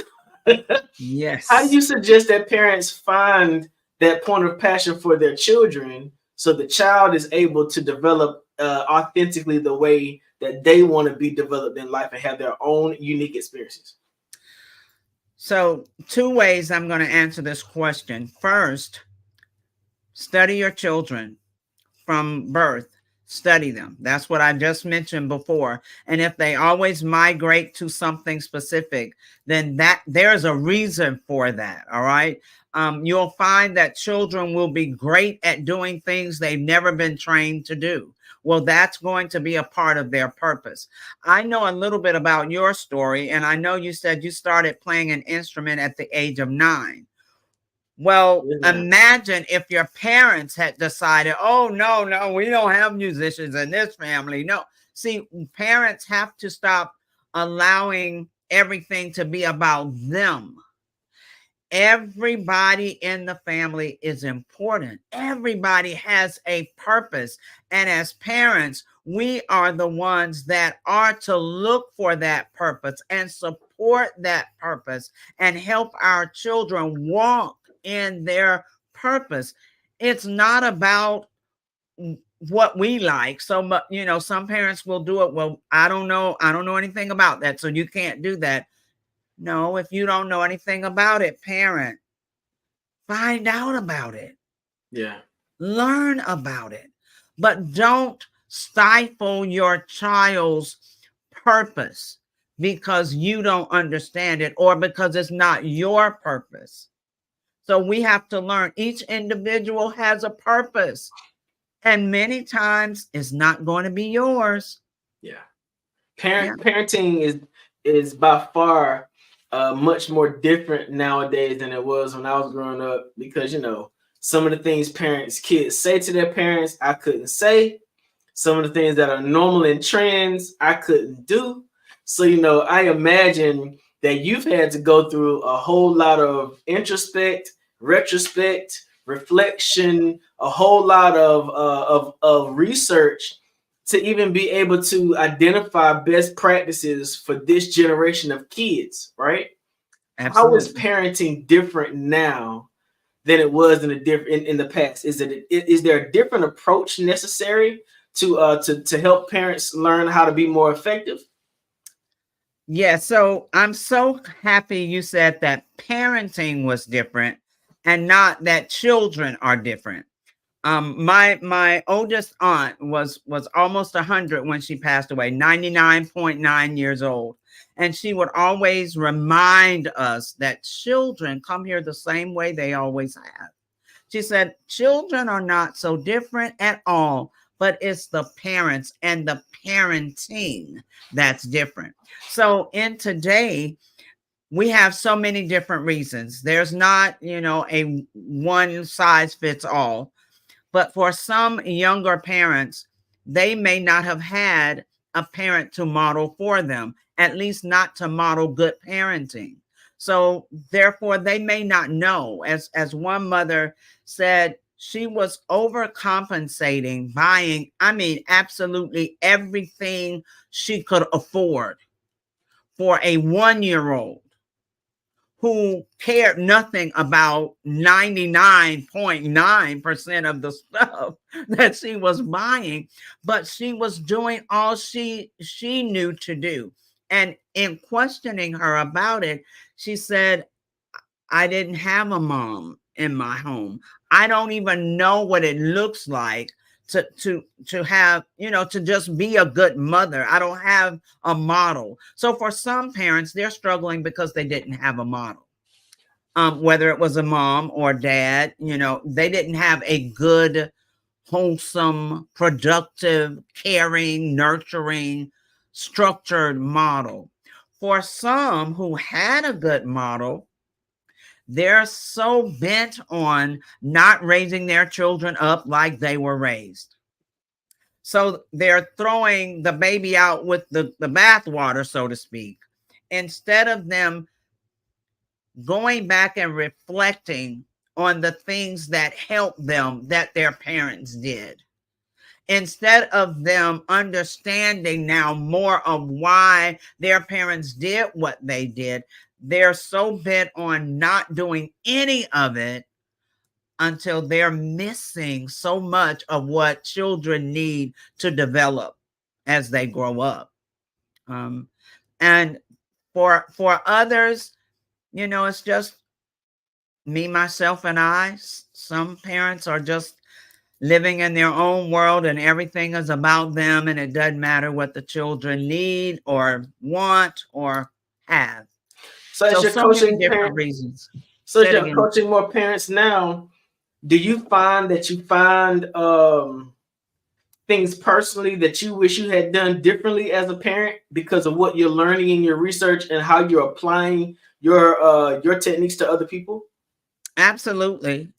Yes. How do you suggest that parents find that point of passion for their children so the child is able to develop authentically the way that they want to be developed in life and have their own unique experiences? So 2 ways I'm going to answer this question. First, study your children from birth. Study them. That's what I just mentioned before. And if they always migrate to something specific, then there's a reason for that. All right. You'll find that children will be great at doing things they've never been trained to do. Well, that's going to be a part of their purpose. I know a little bit about your story, and I know you said you started playing an instrument at the age of 9. Well, imagine if your parents had decided, oh, no, we don't have musicians in this family. No, see, parents have to stop allowing everything to be about them. Everybody in the family is important. Everybody has a purpose. And as parents, we are the ones that are to look for that purpose and support that purpose and help our children walk in their purpose. It's not about what we like. So, you know, some parents will do it. Well, I don't know anything about that, so you can't do that. No, if you don't know anything about it, parent, find out about it. Yeah. Learn about it. But don't stifle your child's purpose because you don't understand it or because it's not your purpose. So we have to learn. Each individual has a purpose. And many times it's not going to be yours. Yeah. Parenting is by far much more different nowadays than it was when I was growing up, because, you know, some of the things kids say to their parents, I couldn't say. Some of the things that are normal in trends, I couldn't do. So, you know, I imagine that you've had to go through a whole lot of introspect, retrospect, reflection, a whole lot of research to even be able to identify best practices for this generation of kids, right? Absolutely. How is parenting different now than it was in the past? Is there a different approach necessary to help parents learn how to be more effective? Yeah, so I'm so happy you said that parenting was different and not that children are different. My oldest aunt was almost 100 when she passed away, 99.9 years old. And she would always remind us that children come here the same way they always have. She said, children are not so different at all, but it's the parents and the parenting that's different. So in today, we have so many different reasons. There's not, a one size fits all. But for some younger parents, they may not have had a parent to model for them, at least not to model good parenting. So therefore, they may not know. As one mother said, she was overcompensating, buying, absolutely everything she could afford for a 1-year-old who cared nothing about 99.9% of the stuff that she was buying, but she was doing all she knew to do. And in questioning her about it, she said, I didn't have a mom in my home. I don't even know what it looks like to have, to just be a good mother. I don't have a model. So for some parents, they're struggling because they didn't have a model. Whether it was a mom or dad, they didn't have a good, wholesome, productive, caring, nurturing, structured model. For some who had a good model, they're so bent on not raising their children up like they were raised. So they're throwing the baby out with the bathwater, so to speak, instead of them going back and reflecting on the things that helped them that their parents did. Instead of them understanding now more of why their parents did what they did, they're so bent on not doing any of it until they're missing so much of what children need to develop as they grow up. And for others, it's just me, myself, and I. Some parents are just living in their own world and everything is about them, and it doesn't matter what the children need or want or have. So as you're coaching different reasons. So as you're coaching more parents now, do you find that you find things personally that you wish you had done differently as a parent because of what you're learning in your research and how you're applying your techniques to other people? Absolutely.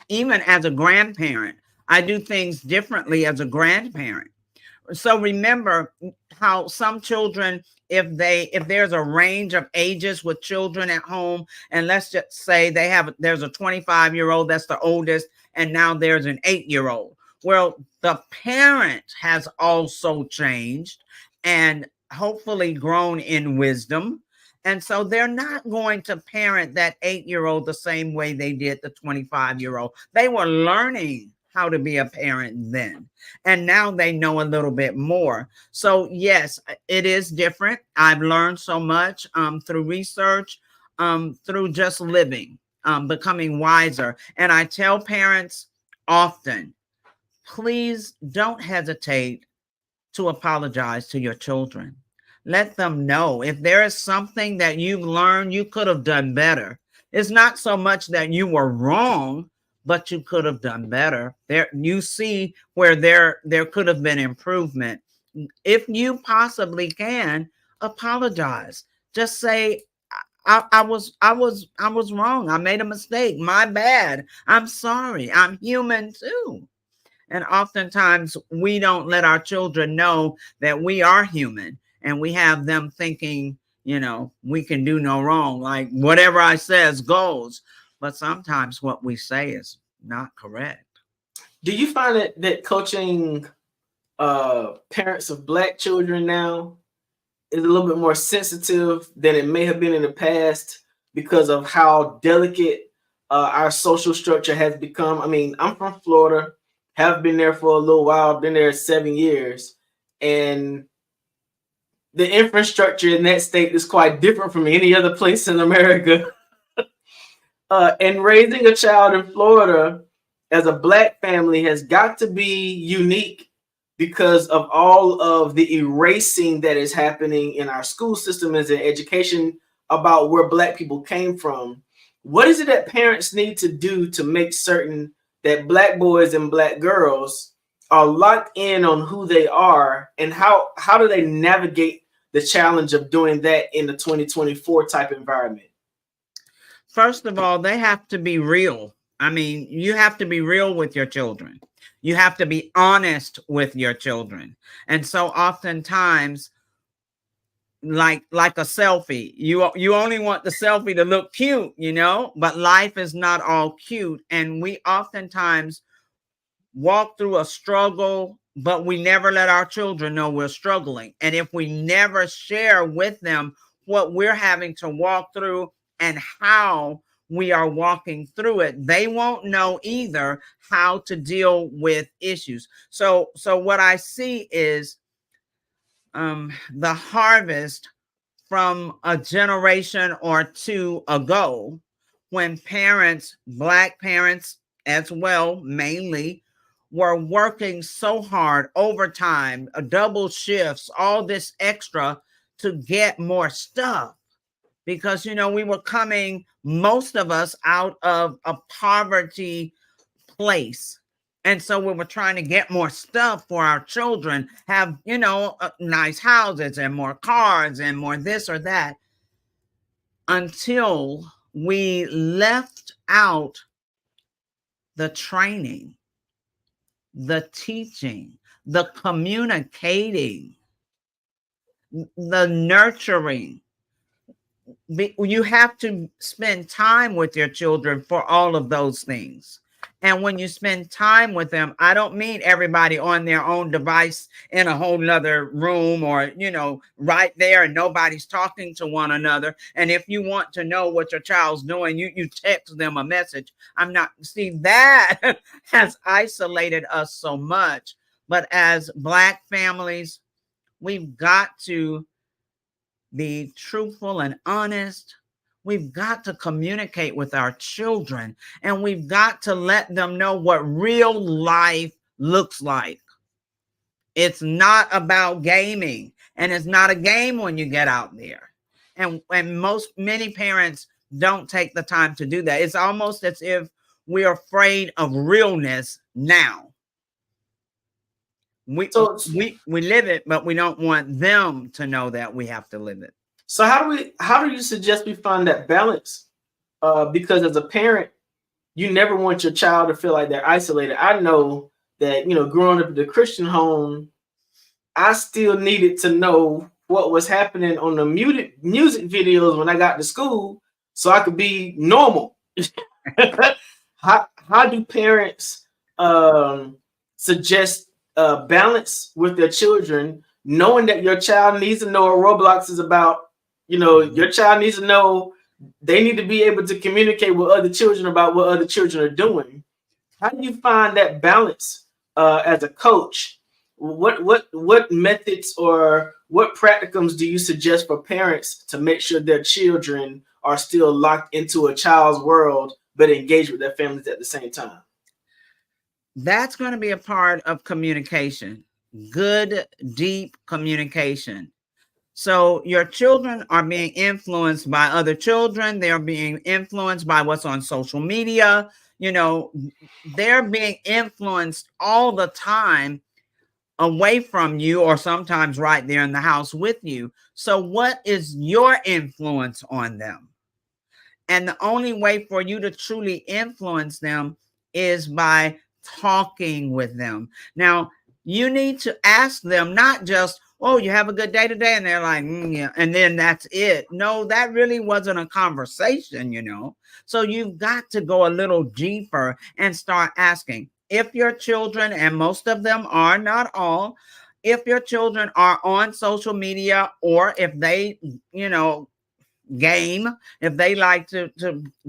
Even as a grandparent, I do things differently as a grandparent. So remember how some children, if there's a range of ages with children at home, and let's just say there's a 25-year-old, that's the oldest, and now there's an 8-year-old. Well, the parent has also changed and hopefully grown in wisdom. And so they're not going to parent that 8-year-old the same way they did the 25-year-old. They were learning how to be a parent then. And now they know a little bit more. So yes, it is different. I've learned so much through research, through just living, becoming wiser. And I tell parents often, please don't hesitate to apologize to your children. Let them know if there is something that you've learned you could have done better. It's not so much that you were wrong, but you could have done better. There, you see where there could have been improvement. If you possibly can, apologize. Just say, I was wrong. I made a mistake. My bad. I'm sorry. I'm human too. And oftentimes we don't let our children know that we are human. And we have them thinking, we can do no wrong. Like whatever I says goes. But sometimes what we say is not correct. Do you find that coaching parents of Black children now is a little bit more sensitive than it may have been in the past because of how delicate our social structure has become? I mean, I'm from Florida, have been there for a little while, been there 7 years, and the infrastructure in that state is quite different from any other place in America. And raising a child in Florida as a Black family has got to be unique because of all of the erasing that is happening in our school system as an education about where Black people came from. What is it that parents need to do to make certain that Black boys and Black girls are locked in on who they are, and how do they navigate the challenge of doing that in the 2024 type environment? First of all, they have to be real. I mean, you have to be real with your children. You have to be honest with your children. And so oftentimes, like a selfie, you only want the selfie to look cute, you know, but life is not all cute. And we oftentimes walk through a struggle, but we never let our children know we're struggling. And if we never share with them what we're having to walk through and how we are walking through it, they won't know either how to deal with issues. So what I see is the harvest from a generation or two ago, when parents, Black parents as well, mainly, were working so hard, overtime, double shifts, all this extra to get more stuff. Because, you know, we were coming, most of us, out of a poverty place. And so we were trying to get more stuff for our children, have, you know, nice houses and more cars and more this or that, until we left out the training, the teaching, the communicating, the nurturing. You have to spend time with your children for all of those things. And when you spend time with them, I don't mean everybody on their own device in a whole nother room, or, you know, right there and nobody's talking to one another. And if you want to know what your child's doing, you text them a message. See, that has isolated us so much. But as Black families, we've got to be truthful and honest. We've got to communicate with our children, and we've got to let them know what real life looks like. It's not about gaming, and it's not a game when you get out there. And many parents don't take the time to do that. It's almost as if we're afraid of realness now. We live it, but we don't want them to know that we have to live it. So how do you suggest we find that balance? Because as a parent, you never want your child to feel like they're isolated. I know that, you know, growing up in the Christian home, I still needed to know what was happening on the music videos when I got to school so I could be normal. How do parents suggest balance with their children, knowing that your child needs to know what Roblox is about? You know, your child needs to know they need to be able to communicate with other children about what other children are doing. How do you find that balance as a coach? What methods or what practicums do you suggest for parents to make sure their children are still locked into a child's world but engaged with their families at the same time? That's going to be a part of communication, good, deep communication. So your children are being influenced by other children. They're being influenced by what's on social media. You know, they're being influenced all the time away from you, or sometimes right there in the house with you. So what is your influence on them? And the only way for you to truly influence them is by talking with them. Now, you need to ask them, not just, oh, you have a good day today? And they're like, yeah, and then that's it. No, that really wasn't a conversation, you know? So you've got to go a little deeper and start asking. If your children, and most of them are, not all, if your children are on social media, or if they, you know, game, if they like to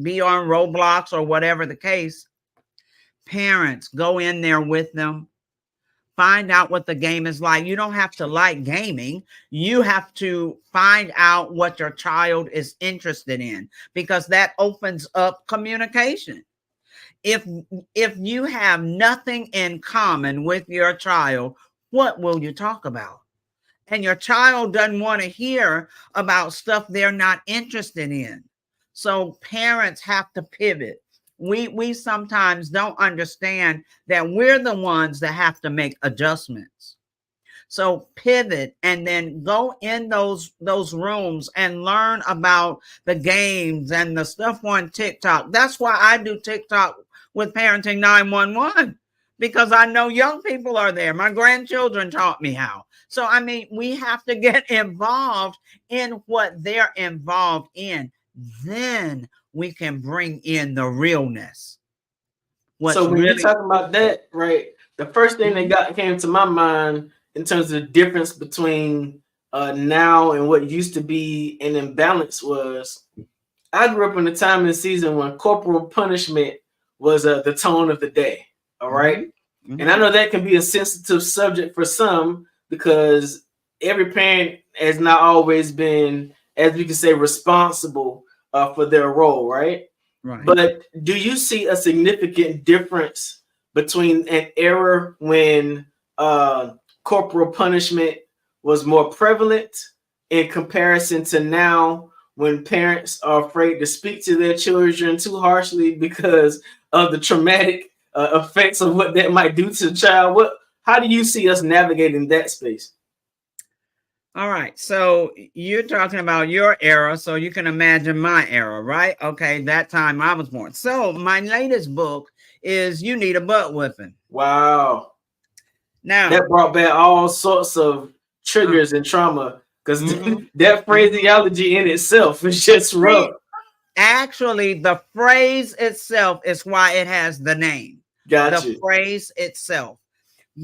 be on Roblox or whatever the case, parents, go in there with them. Find out what the game is like. You don't have to like gaming. You have to find out what your child is interested in, because that opens up communication. If you have nothing in common with your child, what will you talk about? And your child doesn't want to hear about stuff they're not interested in. So parents have to pivot. We sometimes don't understand that we're the ones that have to make adjustments. So pivot and then go in those rooms and learn about the games and the stuff on TikTok. That's why I do TikTok with Parenting 911, because I know young people are there. My grandchildren taught me how. So, I mean, we have to get involved in what they're involved in. Then we can bring in the realness. So when you're talking about that, right, the first thing that came to my mind in terms of the difference between now and what used to be an imbalance was, I grew up in a time and season when corporal punishment was the tone of the day. All right? Mm-hmm. And I know that can be a sensitive subject for some, because every parent has not always been, as we can say, responsible for their role, right? Right. But do you see a significant difference between an era when corporal punishment was more prevalent in comparison to now, when parents are afraid to speak to their children too harshly because of the traumatic effects of what that might do to the child? How do you see us navigating that space? All right. So you're talking about your era, so you can imagine my era, right? Okay, that time I was born. So my latest book is You Need a Butt Whipping. Wow. Now that brought back all sorts of triggers and trauma, because that phraseology in itself is just rough. Actually, the phrase itself is why it has the name. Gotcha. The phrase itself,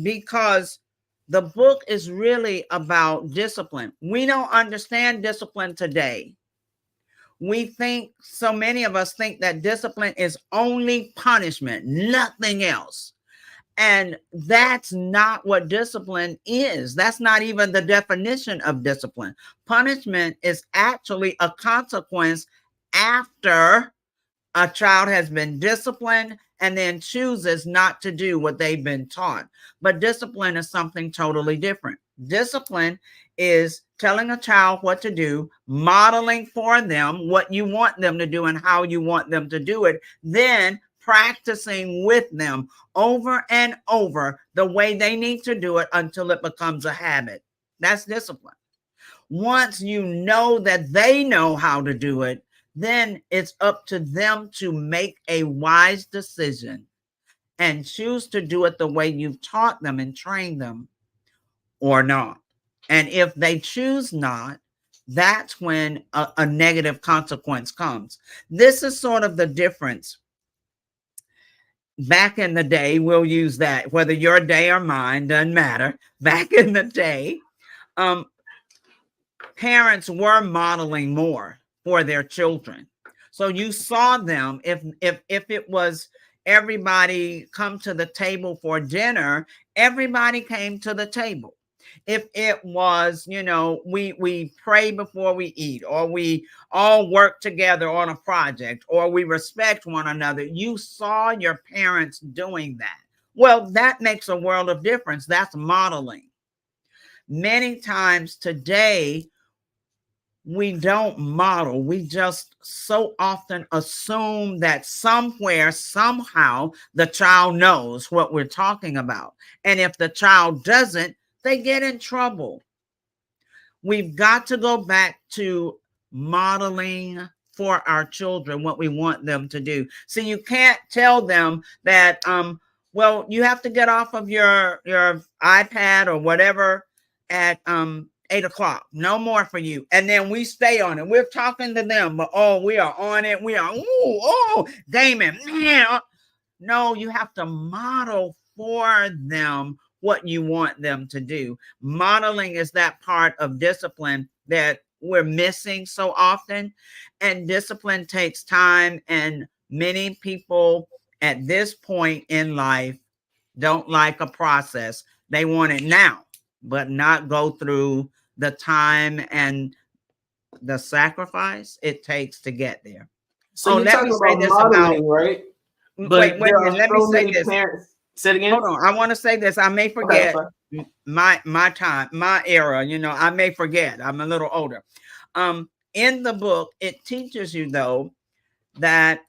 because the book is really about discipline. We don't understand discipline today. We think, so many of us think that discipline is only punishment, nothing else. And that's not what discipline is. That's not even the definition of discipline. Punishment is actually a consequence after a child has been disciplined and then chooses not to do what they've been taught. But discipline is something totally different. Discipline is telling a child what to do, modeling for them what you want them to do and how you want them to do it, then practicing with them over and over the way they need to do it until it becomes a habit. That's discipline. Once you know that they know how to do it, then it's up to them to make a wise decision and choose to do it the way you've taught them and trained them or not. And if they choose not, that's when a negative consequence comes. This is sort of the difference. Back in the day, we'll use that, whether your day or mine, doesn't matter. Back in the day, parents were modeling more for their children. So you saw them, if it was everybody come to the table for dinner, everybody came to the table. If it was, we pray before we eat, or we all work together on a project, or we respect one another, you saw your parents doing that. Well, that makes a world of difference. That's modeling. Many times today, we don't model. We just so often assume that somewhere, somehow, the child knows what we're talking about. And if the child doesn't, they get in trouble. We've got to go back to modeling for our children what we want them to do. So you can't tell them that, well, you have to get off of your iPad or whatever at 8:00. No more for you. And then we stay on it. We're talking to them, but we are on it. We are, Damon, man. No, you have to model for them what you want them to do. Modeling is that part of discipline that we're missing so often. And discipline takes time. And many people at this point in life don't like a process. They want it now, but not go through the time and the sacrifice it takes to get there. So you're talking about modeling, right? But wait a minute, let me say this. Say it again. Hold on. I want to say this. I may forget my time, my era. I may forget. I'm a little older. In the book, it teaches you, though, that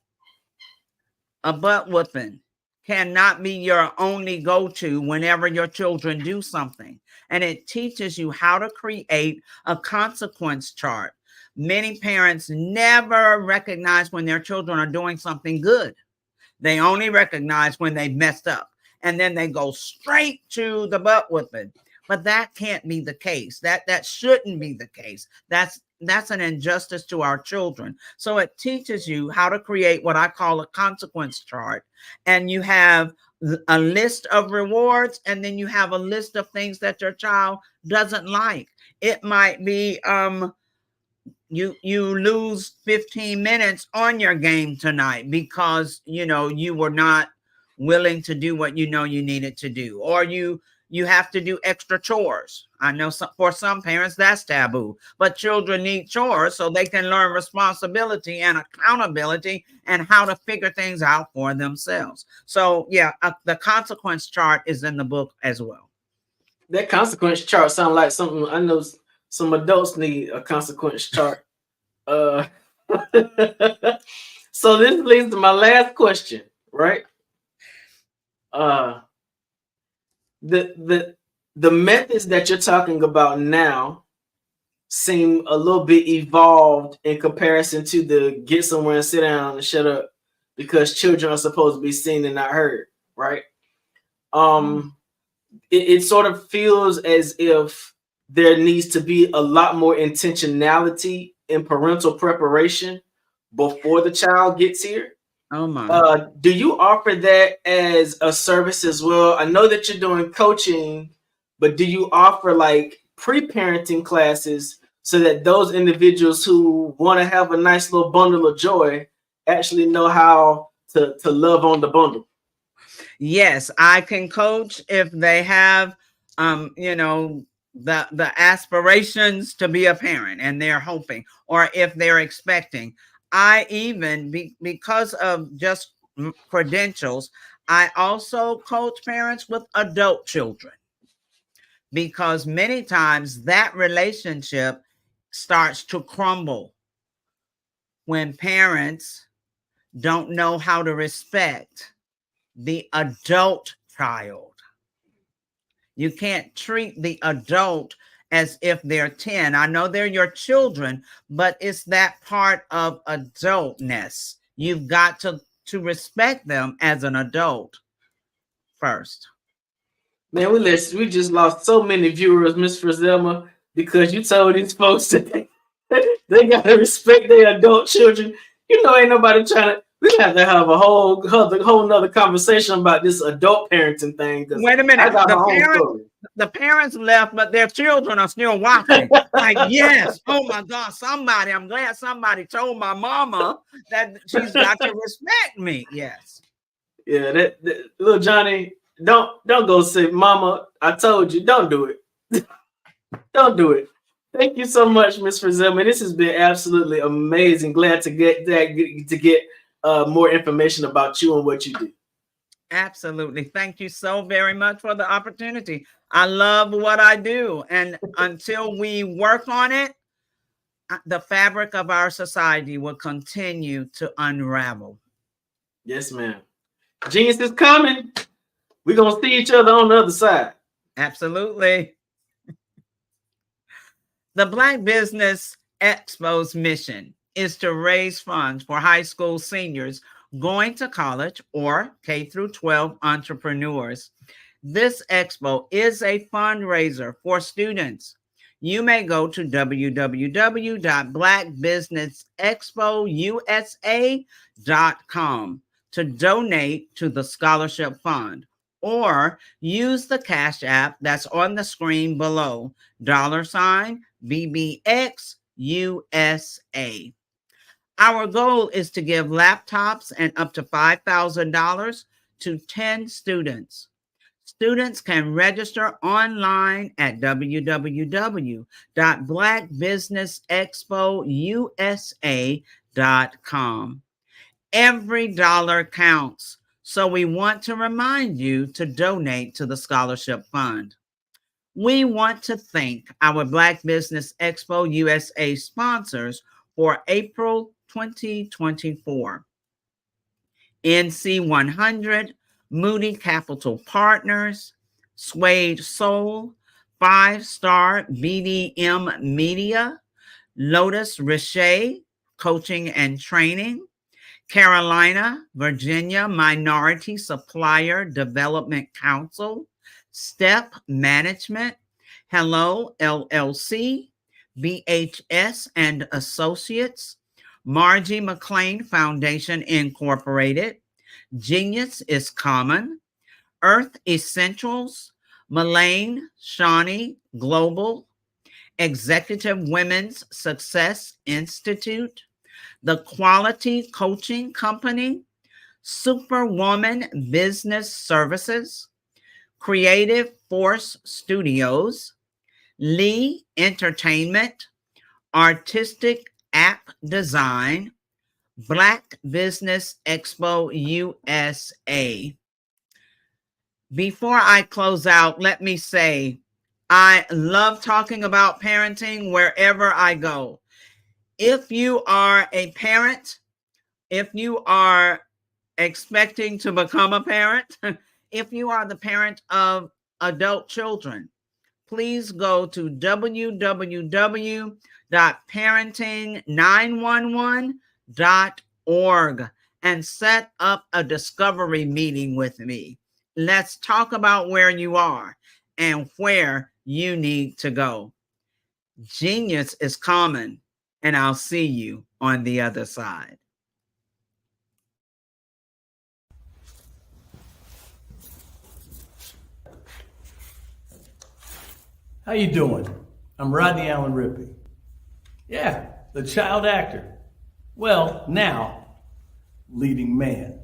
a butt whooping cannot be your only go-to whenever your children do something. And it teaches you how to create a consequence chart. Many parents never recognize when their children are doing something good. They only recognize when they messed up, and then they go straight to the butt whipping. But that can't be the case. That shouldn't be the case. That's an injustice to our children. So it teaches you how to create what I call a consequence chart. And you have a list of rewards, and then you have a list of things that your child doesn't like. It might be you lose 15 minutes on your game tonight because you were not willing to do what you needed to do, or you have to do extra chores. I know for some parents that's taboo, but children need chores so they can learn responsibility and accountability and how to figure things out for themselves. So yeah, the consequence chart is in the book as well. That consequence chart sounds like something I know some adults need, a consequence chart. So this leads to my last question, right? The methods that you're talking about now seem a little bit evolved in comparison to the get somewhere and sit down and shut up because children are supposed to be seen and not heard, right? It sort of feels as if there needs to be a lot more intentionality in parental preparation before the child gets here. Oh my. Do you offer that as a service as well? I know that you're doing coaching, but do you offer like pre-parenting classes so that those individuals who want to have a nice little bundle of joy actually know how to love on the bundle? Yes, I can coach if they have, the aspirations to be a parent and they're hoping, or if they're expecting. I even, because of just credentials, I also coach parents with adult children, because many times that relationship starts to crumble when parents don't know how to respect the adult child. You can't treat the adult as if they're 10. I know they're your children, but it's that part of adultness. You've got to respect them as an adult first. Man, we just lost so many viewers, Miss Frizelma, because you told these folks that they gotta respect their adult children. Ain't nobody trying to. We have to have a whole nother conversation about this adult parenting thing. Wait a minute. The parents left, but their children are still watching. Like, yes. Oh my God. I'm glad somebody told my mama that she's got to respect me. Yes. Yeah, that little Johnny, don't go say, Mama, I told you, don't do it. Don't do it. Thank you so much, Ms. Frizelma. This has been absolutely amazing. Glad to get more information about you and what you do. Absolutely. Thank you so very much for the opportunity. I love what I do. And until we work on it, the fabric of our society will continue to unravel. Yes, ma'am. Genius is coming. We're going to see each other on the other side. Absolutely. The Black Business Expo's mission is to raise funds for high school seniors going to college or K through 12 entrepreneurs. This expo is a fundraiser for students. You may go to www.blackbusinessexpousa.com to donate to the scholarship fund, or use the Cash App that's on the screen below, $BBXUSA. Our goal is to give laptops and up to $5,000 to 10 students. Students can register online at www.blackbusinessexpousa.com. Every dollar counts, so we want to remind you to donate to the scholarship fund. We want to thank our Black Business Expo USA sponsors for April 2024. NC100, Moody Capital Partners, Suede Soul, 5-Star BDM Media, Lotus Richer Coaching and Training, Carolina, Virginia Minority Supplier Development Council, STEP Management, Hello LLC, BHS and Associates, Margie McLean Foundation Incorporated, Genius is Common, Earth Essentials, Mullane Shawnee Global, Executive Women's Success Institute, The Quality Coaching Company, Superwoman Business Services, Creative Force Studios, Lee Entertainment, Artistic App Design, Black Business Expo USA. Before I close out, let me say, I love talking about parenting wherever I go. If you are a parent, if you are expecting to become a parent, if you are the parent of adult children, please go to www.parenting911.org and set up a discovery meeting with me. Let's talk about where you are and where you need to go. Genius is common, and I'll see you on the other side. How you doing? I'm Rodney Allen Rippey. Yeah, the child actor. Well, now, leading man.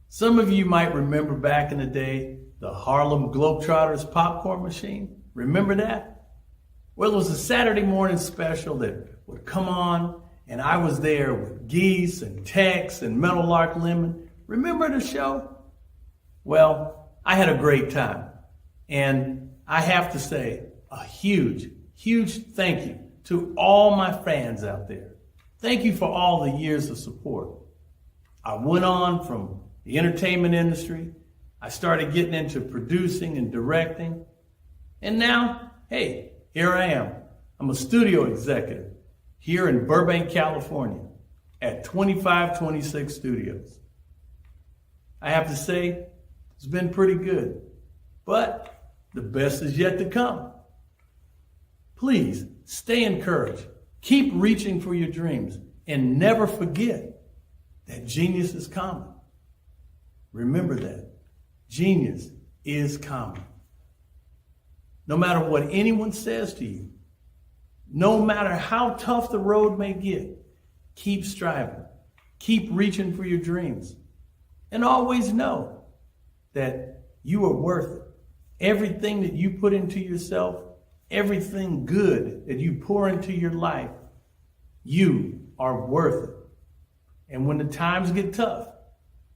Some of you might remember back in the day, the Harlem Globetrotters popcorn machine. Remember that? Well, it was a Saturday morning special that would come on, and I was there with Geese and Tex and Meadowlark Lemon. Remember the show? Well, I had a great time. And I have to say a huge, huge thank you to all my fans out there. Thank you for all the years of support. I went on from the entertainment industry. I started getting into producing and directing. And now, hey, here I am. I'm a studio executive here in Burbank, California at 2526 Studios. I have to say, it's been pretty good, but the best is yet to come. Please stay encouraged. Keep reaching for your dreams and never forget that genius is common. Remember that. Genius is common. No matter what anyone says to you, no matter how tough the road may get, keep striving. Keep reaching for your dreams. And always know that you are worth it. Everything that you put into yourself, everything good that you pour into your life, you are worth it. And when the times get tough,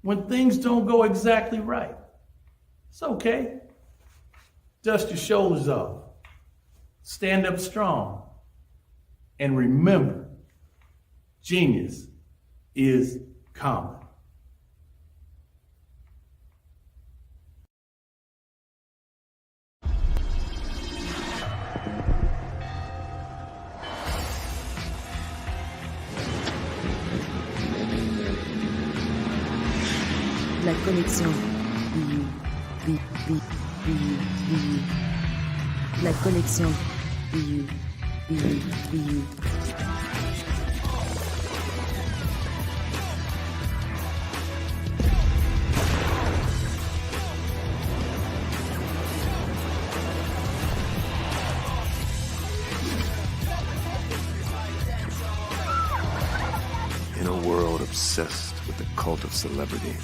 when things don't go exactly right, it's okay. Dust your shoulders off. Stand up strong. And remember, genius is common. La connexion. La connexion. In a world obsessed with the cult of celebrity,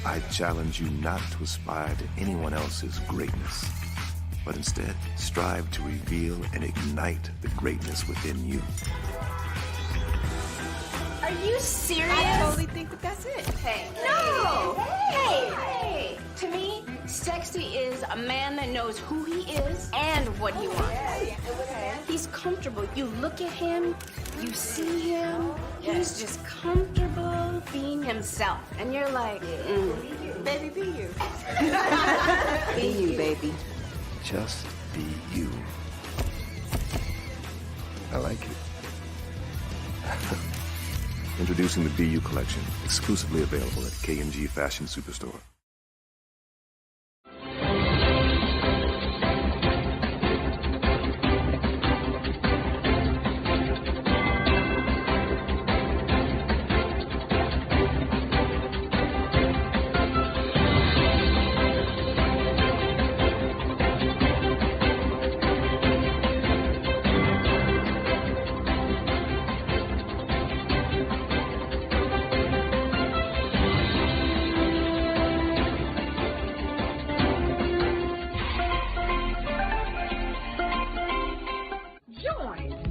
I challenge you not to aspire to anyone else's greatness, but instead strive to reveal and ignite the greatness within you. Are you serious? I totally think that that's it. Hey. No! Hey! To me, sexy is a man that knows who he is and what he wants. Okay. He's comfortable. You look at him, you see him, he's just comfortable being himself. And you're like, baby, be you. Be you, baby. Just be you. I like it. Introducing the Be You collection, exclusively available at KMG Fashion Superstore.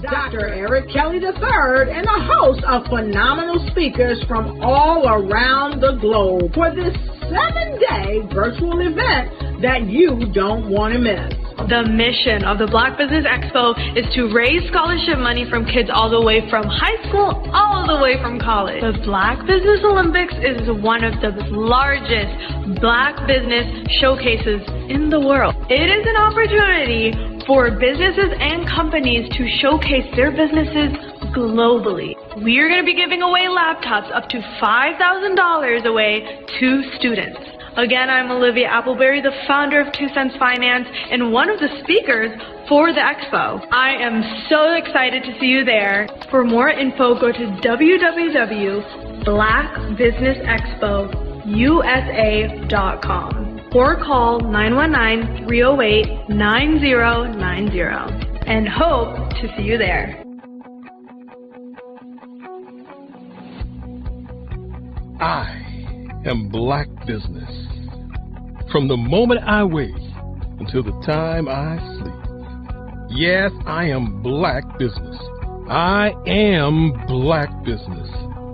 Dr. Eric Kelly III and a host of phenomenal speakers from all around the globe for this 7-day virtual event that you don't want to miss. The mission of the Black Business Expo is to raise scholarship money from kids all the way from high school all the way from college. The Black Business Olympics is one of the largest Black business showcases in the world. It is an opportunity for businesses and companies to showcase their businesses globally. We are going to be giving away laptops up to $5,000 away to students. Again, I'm Olivia Appleberry, the founder of 2 Cents Finance and one of the speakers for the expo. I am so excited to see you there. For more info, go to www.blackbusinessexpousa.com or call 919-308-9090 and hope to see you there. I am Black business. From the moment I wake until the time I sleep. Yes, I am Black business. I am Black business.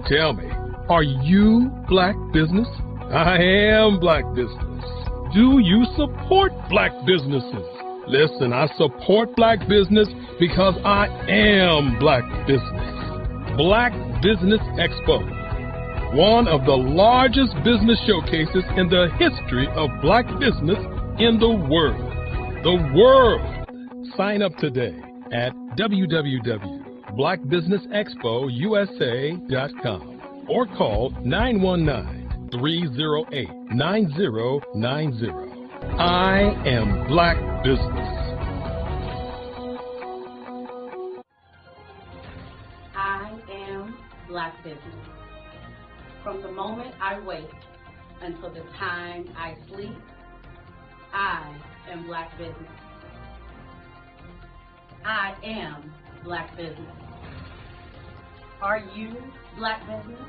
Tell me, are you Black business? I am Black business. Do you support Black businesses? Listen, I support Black business because I am Black business. Black Business Expo, one of the largest business showcases in the history of Black business in the world. The world! Sign up today at www.blackbusinessexpousa.com or call 919-308-9090. I am Black business. I am Black business. From the moment I wake until the time I sleep, I am Black business. I am Black business. Are you Black business?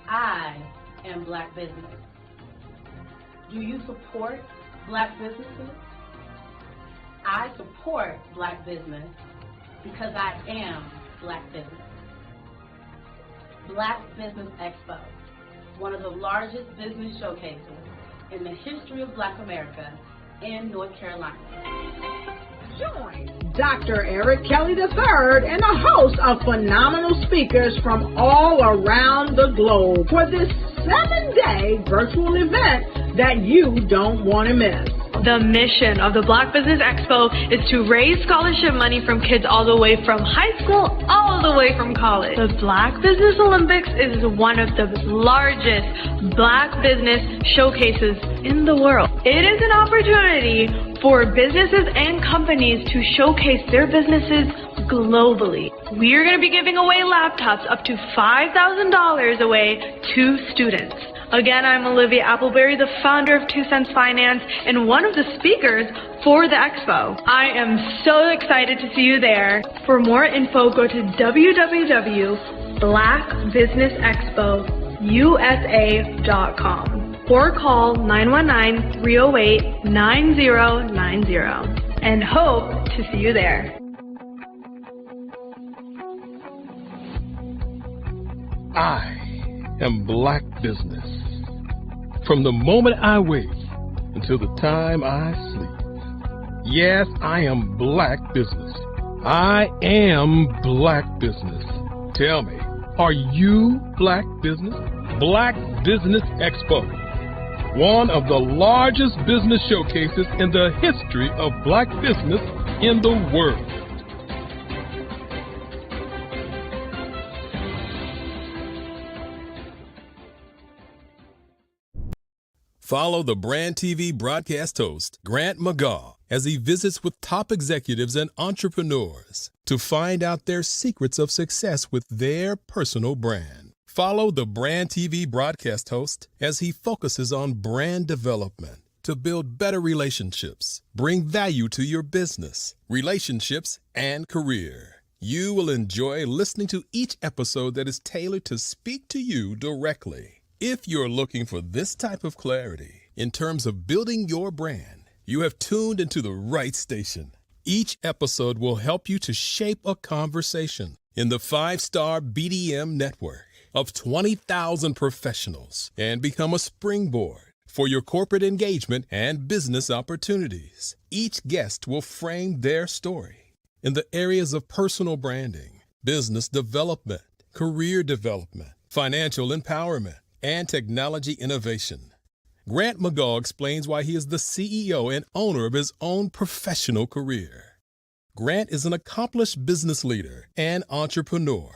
I am Black business. Do you support Black businesses? I support Black business because I am Black business. Black Business Expo, one of the largest business showcases in the history of Black America in North Carolina. Join Dr. Eric Kelly III and a host of phenomenal speakers from all around the globe for this 7-day virtual event that you don't want to miss. The mission of the Black Business Expo is to raise scholarship money from kids all the way from high school all the way from college. The Black Business Olympics is one of the largest Black business showcases in the world. It is an opportunity for businesses and companies to showcase their businesses globally. We are going to be giving away laptops up to $5,000 away to students. Again, I'm Olivia Appleberry, the founder of 2 Cents Finance and one of the speakers for the expo. I am so excited to see you there. For more info, go to www.blackbusinessexpousa.com or call 919-308-9090 and hope to see you there. I am Black business. From the moment I wake until the time I sleep. Yes, I am Black business. I am black business. Tell me, are you black business? Black Business Expo, one of the largest business showcases in the history of black business in the world. Follow the Brand TV broadcast host, Grant McGaugh, as he visits with top executives and entrepreneurs to find out their secrets of success with their personal brand. Follow the Brand TV broadcast host as he focuses on brand development to build better relationships, bring value to your business, relationships, and career. You will enjoy listening to each episode that is tailored to speak to you directly. If you're looking for this type of clarity in terms of building your brand, you have tuned into the right station. Each episode will help you to shape a conversation in the 5-star BDM network of 20,000 professionals and become a springboard for your corporate engagement and business opportunities. Each guest will frame their story in the areas of personal branding, business development, career development, financial empowerment, and technology innovation. Grant McGaugh explains why he is the CEO and owner of his own professional career. Grant is an accomplished business leader and entrepreneur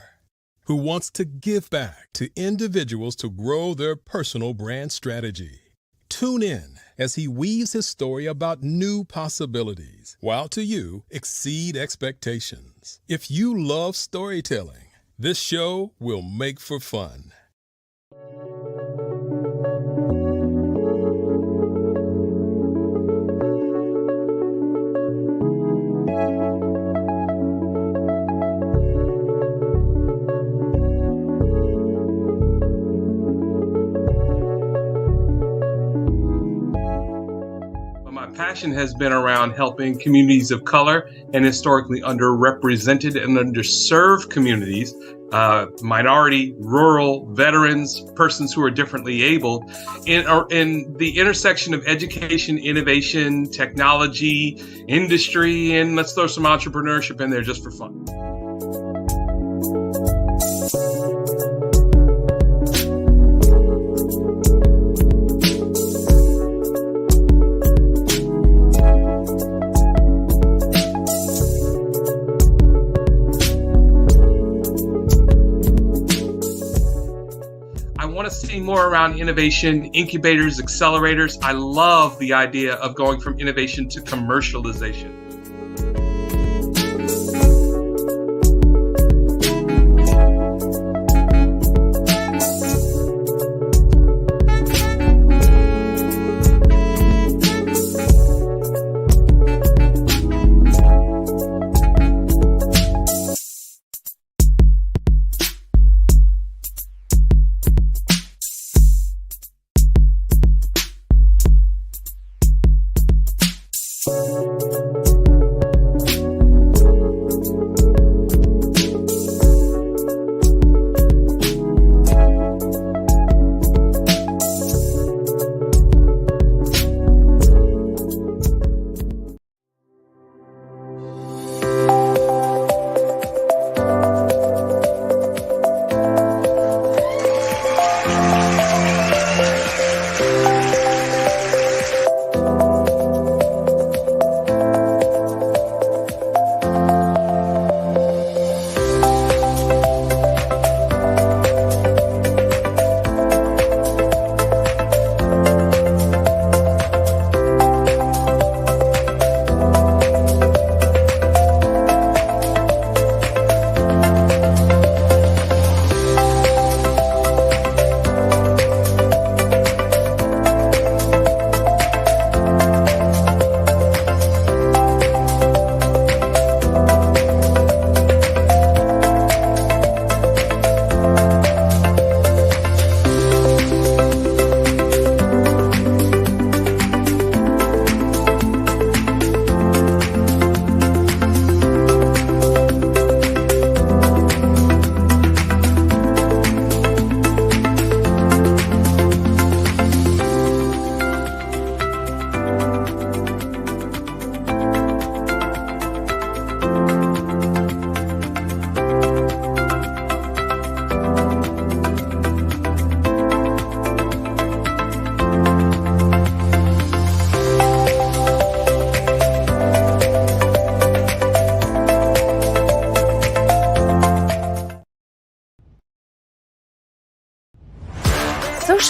who wants to give back to individuals to grow their personal brand strategy. Tune in as he weaves his story about new possibilities, while to you exceed expectations. If you love storytelling, this show will make for fun. Passion has been around helping communities of color and historically underrepresented and underserved communities, minority, rural, veterans, persons who are differently abled, in the intersection of education, innovation, technology, industry, and let's throw some entrepreneurship in there just for fun. More around innovation, incubators, accelerators. I love the idea of going from innovation to commercialization.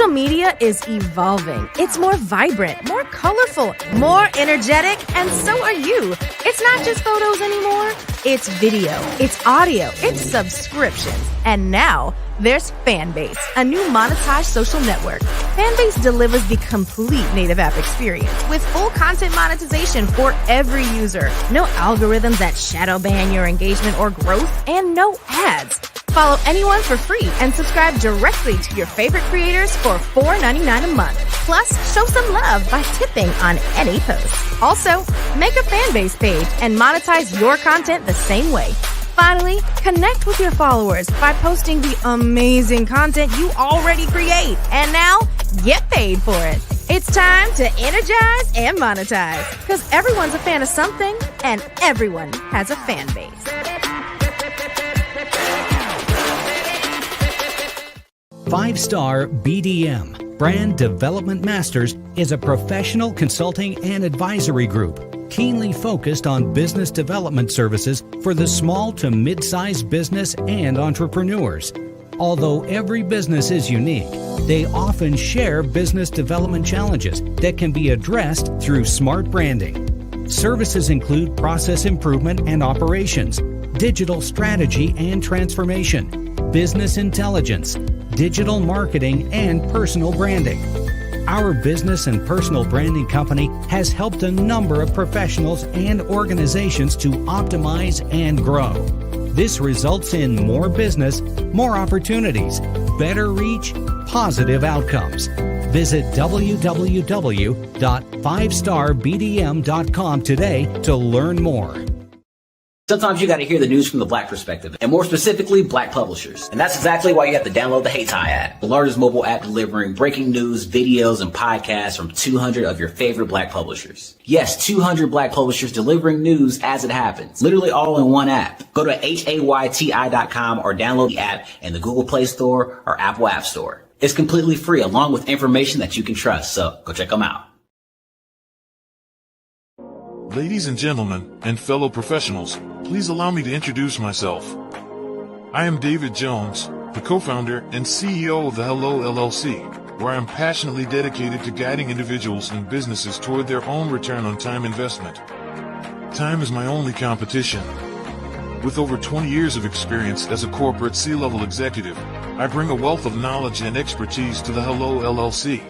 Social media is evolving. It's more vibrant, more colorful, more energetic, and so are you. It's not just photos anymore. It's video, it's audio, it's subscriptions. And now there's Fanbase, a new monetized social network. Fanbase delivers the complete native app experience with full content monetization for every user. No algorithms that shadow ban your engagement or growth, and no ads. Follow anyone for free and subscribe directly to your favorite creators for $4.99 a month. Plus, show some love by tipping on any post. Also, make a Fanbase page and monetize your content the same way. Finally, connect with your followers by posting the amazing content you already create. And now, get paid for it. It's time to energize and monetize, because everyone's a fan of something, and everyone has a fan base. 5-Star BDM, Brand Development Masters, is a professional consulting and advisory group keenly focused on business development services for the small to mid-sized business and entrepreneurs. Although every business is unique, they often share business development challenges that can be addressed through smart branding. Services include process improvement and operations, digital strategy and transformation, business intelligence, digital marketing, and personal branding. Our business and personal branding company has helped a number of professionals and organizations to optimize and grow. This results in more business, more opportunities, better reach, positive outcomes. Visit www.5starbdm.com today to learn more. Sometimes you got to hear the news from the Black perspective, and more specifically, Black publishers. And that's exactly why you have to download the HeyTie app, the largest mobile app delivering breaking news, videos, and podcasts from 200 of your favorite Black publishers. Yes, 200 Black publishers delivering news as it happens, literally all in one app. Go to HAYTI.com or download the app in the Google Play Store or Apple App Store. It's completely free, along with information that you can trust, so go check them out. Ladies and gentlemen, and fellow professionals, please allow me to introduce myself. I am David Jones, the co-founder and CEO of the Hello LLC, where I am passionately dedicated to guiding individuals and businesses toward their own return on time investment. Time is my only competition. With over 20 years of experience as a corporate C-level executive, I bring a wealth of knowledge and expertise to the Hello LLC.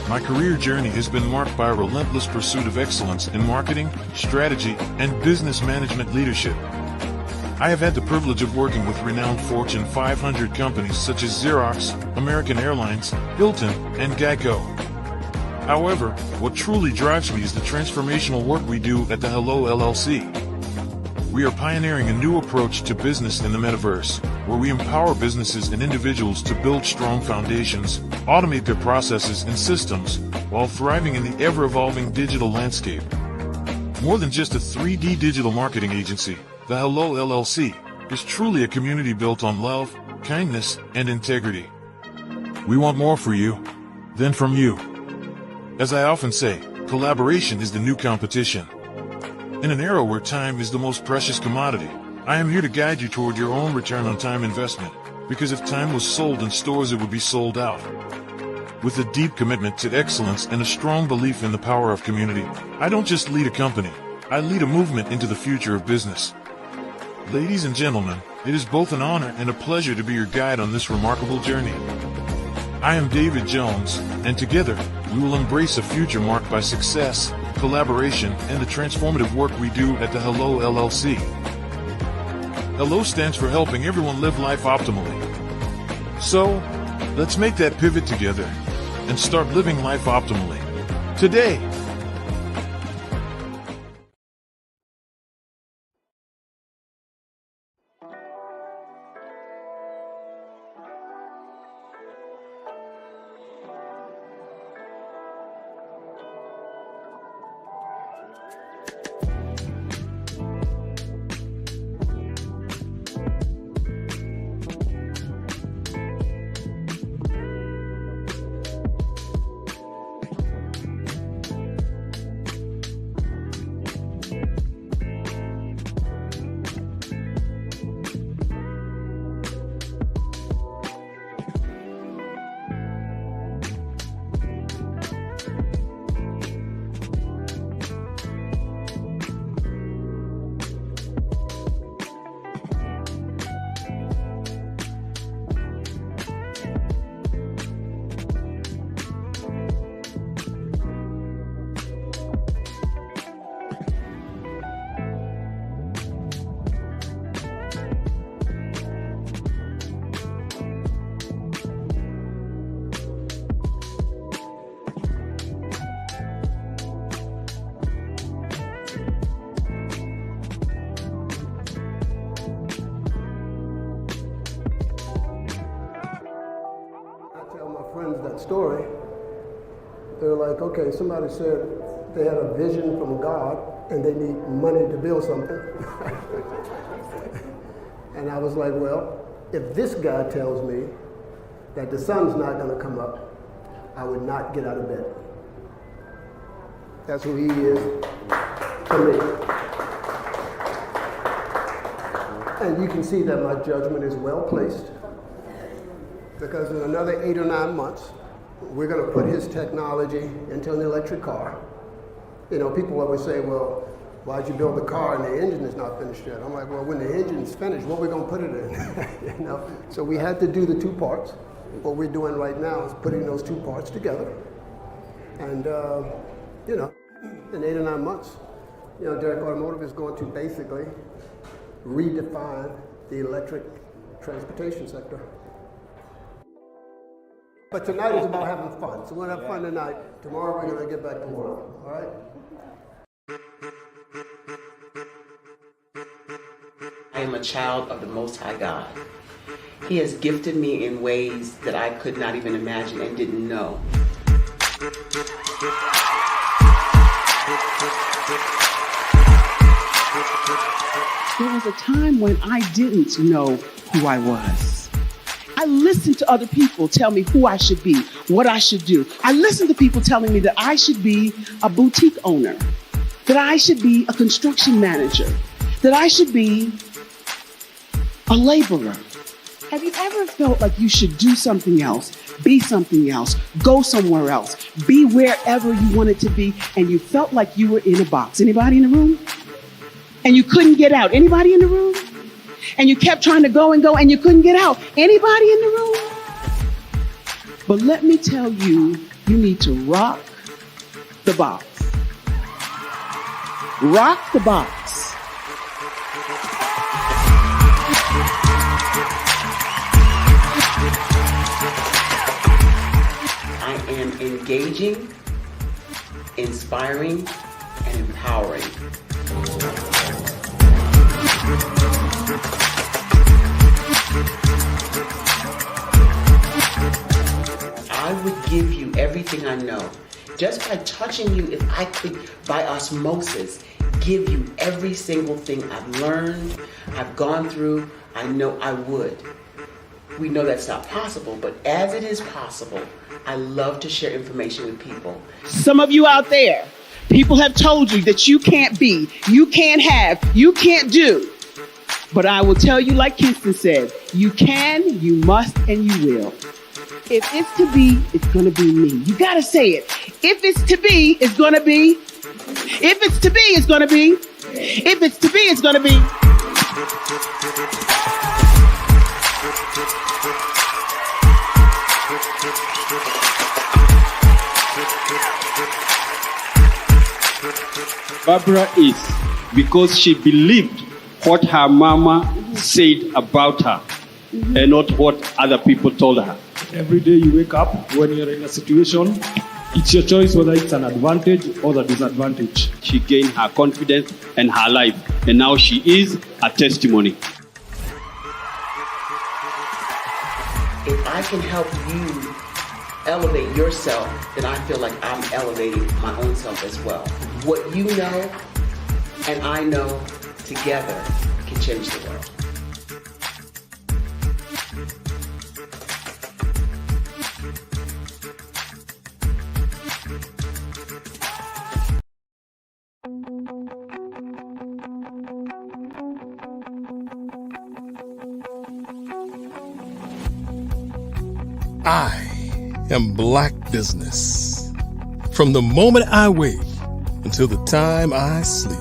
My career journey has been marked by a relentless pursuit of excellence in marketing, strategy, and business management leadership. I have had the privilege of working with renowned Fortune 500 companies such as Xerox, American Airlines, Hilton, and Geico. However, what truly drives me is the transformational work we do at the Hello LLC. We are pioneering a new approach to business in the metaverse, where we empower businesses and individuals to build strong foundations, automate their processes and systems, while thriving in the ever-evolving digital landscape. More than just a 3D digital marketing agency, the Hello LLC is truly a community built on love, kindness, and integrity. We want more for you than from you. As I often say, collaboration is the new competition. In an era where time is the most precious commodity, I am here to guide you toward your own return on time investment, because if time was sold in stores, it would be sold out. With a deep commitment to excellence and a strong belief in the power of community, I don't just lead a company, I lead a movement into the future of business. Ladies and gentlemen, it is both an honor and a pleasure to be your guide on this remarkable journey. I am David Jones, and together, we will embrace a future marked by success, collaboration, and the transformative work we do at the Hello LLC. Hello stands for helping everyone live life optimally. So, let's make that pivot together and start living life optimally today. story, they're like, okay, somebody said they had a vision from God and they need money to build something. And I was like, well, if this guy tells me that the sun's not going to come up, I would not get out of bed. That's who he is to me. And you can see that my judgment is well placed, because in another 8 or 9 months, we're going to put his technology into an electric car. You know, people always say, well, why'd you build the car and the engine is not finished yet? I'm like, well, when the engine's finished, what are we going to put it in? You know? So we had to do the 2 parts. What we're doing right now is putting those 2 parts together. And, you know, in 8 or 9 months, you know, Derek Automotive is going to basically redefine the electric transportation sector. But tonight is about having fun. So we're going to have fun tonight. Tomorrow we're going to get back to work. All right? I am a child of the Most High God. He has gifted me in ways that I could not even imagine and didn't know. There was a time when I didn't know who I was. I listened to other people tell me who I should be, what I should do. I listened to people telling me that I should be a boutique owner, that I should be a construction manager, that I should be a laborer. Have you ever felt like you should do something else, be something else, go somewhere else, be wherever you wanted to be, and you felt like you were in a box? Anybody in the room? And you couldn't get out? Anybody in the room? And you kept trying to go and go and you couldn't get out? Anybody in the room? But let me tell you, you need to rock the box. Rock the box. I am engaging, inspiring, and empowering. I would give you everything I know. Just by touching you, if I could, by osmosis, give you every single thing I've learned, I've gone through, I know I would. We know that's not possible, but as it is possible, I love to share information with people. Some of you out there, people have told you that you can't be, you can't have, you can't do. But I will tell you, like Kingston said, you can, you must, and you will. If it's to be, it's going to be me. You got to say it. If it's to be, it's going to be. If it's to be, it's going to be. If it's to be, it's going to be. Barbara is because she believed what her mama said about her and not what other people told her. Every day you wake up, when you're in a situation, it's your choice whether it's an advantage or the disadvantage. She gained her confidence and her life, and now she is a testimony. If I can help you elevate yourself, then I feel like I'm elevating my own self as well. What you know and I know together can change the world. I am Black business. From the moment I wake until the time I sleep.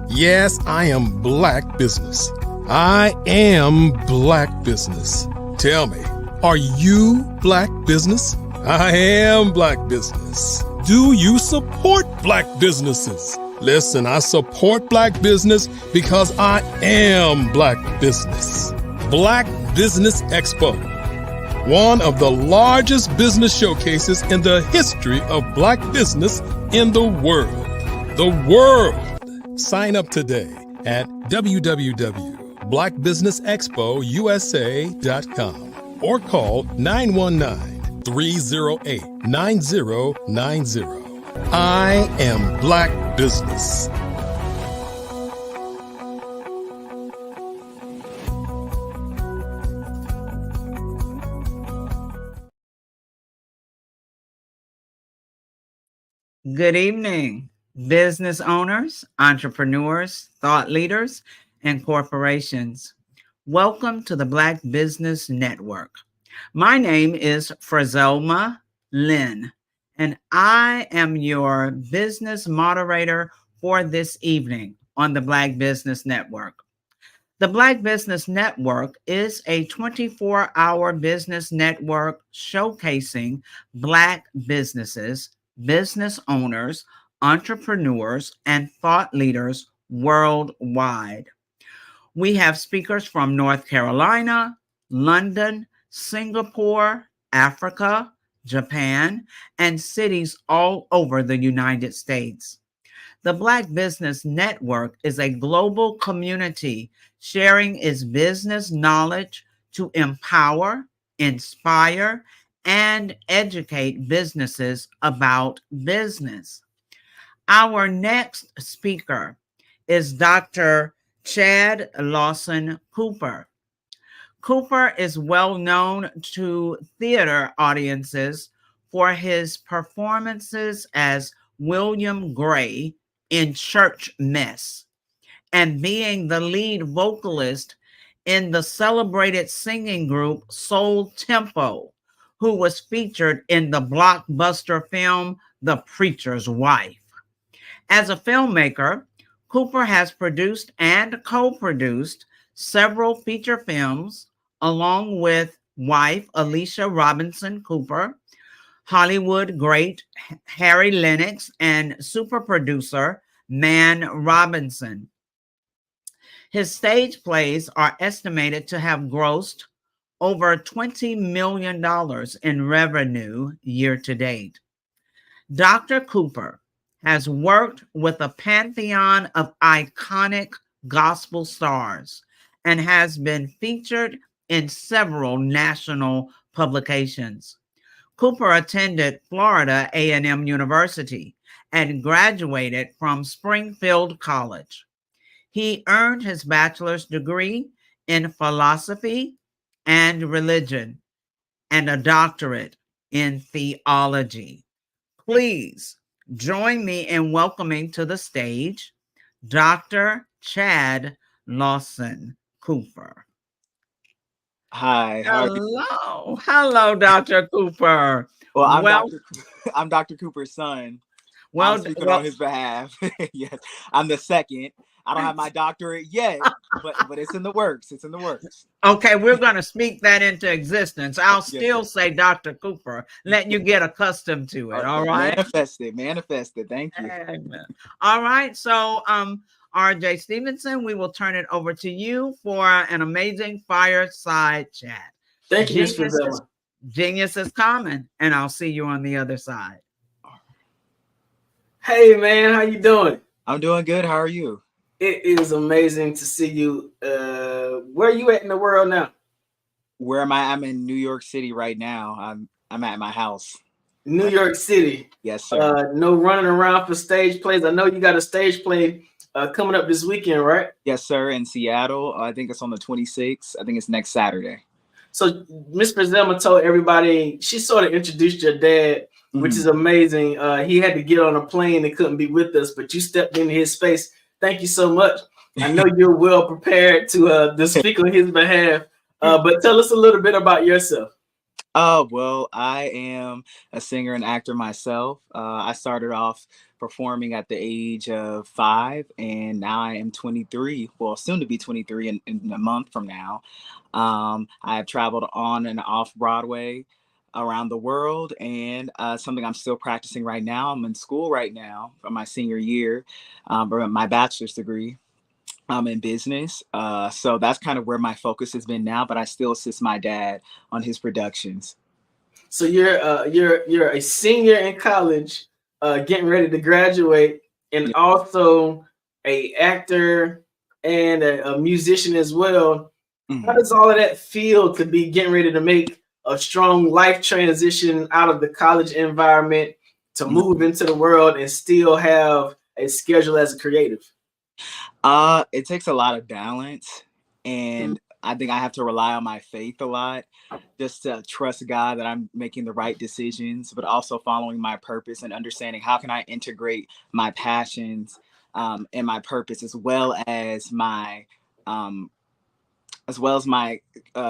Yes, I am Black business. I am Black business. Tell me, are you Black business? I am Black business. Do you support Black businesses? Listen, I support Black business because I am Black business. Black Business Expo, one of the largest business showcases in the history of Black business in the world. The world! Sign up today at www.blackbusinessexpousa.com or call 308-9090. I am Black Business. Good evening, business owners, entrepreneurs, thought leaders, and corporations. Welcome to the Black Business Network. My name is Frazelma Lynn, and I am your business moderator for this evening on the Black Business Network. The Black Business Network is a 24-hour business network showcasing Black businesses, business owners, entrepreneurs, and thought leaders worldwide. We have speakers from North Carolina, London, Singapore, Africa, Japan, and cities all over the United States. The Black Business Network is a global community sharing its business knowledge to empower, inspire, and educate businesses about business. Our next speaker is Dr. Chad Lawson Cooper. Cooper is well known to theater audiences for his performances as William Gray in Church Mess and being the lead vocalist in the celebrated singing group Soul Tempo, who was featured in the blockbuster film The Preacher's Wife. As a filmmaker, Cooper has produced and co-produced several feature films along with wife Alicia Robinson Cooper, Hollywood great Harry Lennox, and super producer Man Robinson. His stage plays are estimated to have grossed over $20 million in revenue year to date. Dr. Cooper has worked with a pantheon of iconic gospel stars and has been featured in several national publications. Cooper attended Florida A&M University and graduated from Springfield College. He earned his bachelor's degree in philosophy and religion and a doctorate in theology. Please join me in welcoming to the stage Dr. Chad Lawson Cooper. Hi. Hello, Dr. Cooper. Well, I'm Dr. Cooper's son. Well, I'm speaking on his behalf. Yes, I'm the second. I don't have my doctorate yet, but it's in the works. It's in the works. Okay, we're going to speak that into existence. I'll still say Dr. Cooper, let you get accustomed to it. All right. Manifest it. Thank you. Amen. All right. So, RJ Stevenson, we will turn it over to you for an amazing fireside chat. Thank you, Ms. Frazelma. Genius is coming, and I'll see you on the other side. Hey, man, how you doing? I'm doing good. How are you? It is amazing to see you. Where are you at in the world now? Where am I? I'm in New York City right now. I'm at my house. New York City. Yes, sir. No running around for stage plays. I know you got a stage play coming up this weekend, right? Yes, sir. In Seattle. I think it's on the 26th. I think it's next Saturday. So Miss Frazelma told everybody, she sort of introduced your dad, which is amazing. He had to get on a plane and couldn't be with us, but you stepped into his space. Thank you so much. I know you're well prepared to speak on his behalf, but tell us a little bit about yourself. Well, I am a singer and actor myself. I started off performing at the age of 5, and now I am 23. Well, soon to be 23 in a month from now. I have traveled on and off Broadway around the world, and something I'm still practicing right now. I'm in school right now for my senior year, for my bachelor's degree. I'm in business, so that's kind of where my focus has been now. But I still assist my dad on his productions. So you're a senior in college, getting ready to graduate, and also a actor and a musician as well. How does all of that feel to be getting ready to make a strong life transition out of the college environment to move into the world and still have a schedule as a creative? It takes a lot of balance, and I think I have to rely on my faith a lot, just to trust God that I'm making the right decisions, but also following my purpose and understanding how can I integrate my passions and my purpose as well as my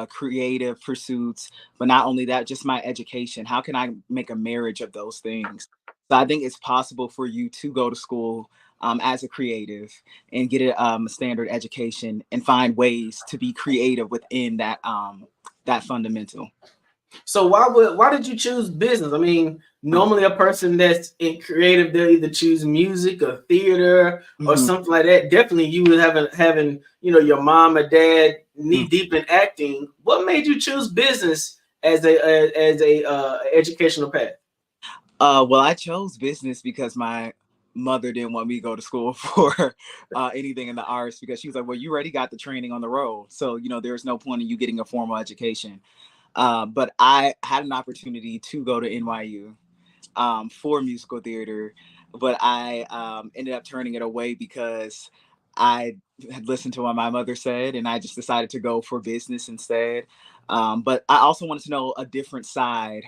creative pursuits, but not only that, just my education. How can I make a marriage of those things? So I think it's possible for you to go to school as a creative and get a standard education and find ways to be creative within that that fundamental. So why did you choose business? I mean, normally a person that's in creative, they'll either choose music or theater or something like that. Definitely you would having your mom or dad knee deep in acting. What made you choose business as a educational path? Well, I chose business because my mother didn't want me to go to school for anything in the arts, because she was like, well, you already got the training on the road, so there's no point in you getting a formal education. But I had an opportunity to go to NYU for musical theater, but I ended up turning it away because I had listened to what my mother said, and I just decided to go for business instead. But I also wanted to know a different side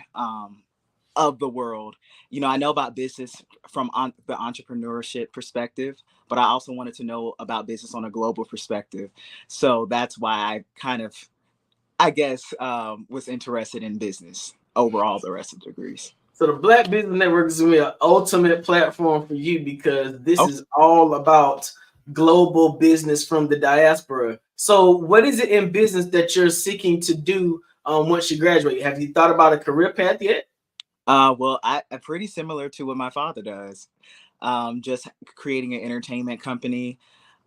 of the world. I know about business from the entrepreneurship perspective, but I also wanted to know about business on a global perspective. So that's why I kind of, I guess, was interested in business over all the rest of the degrees. So the Black Business Network is going to be an ultimate platform for you, because this is all about global business from the diaspora. So what is it in business that you're seeking to do once you graduate? Have you thought about a career path yet? Well, I'm pretty similar to what my father does, just creating an entertainment company,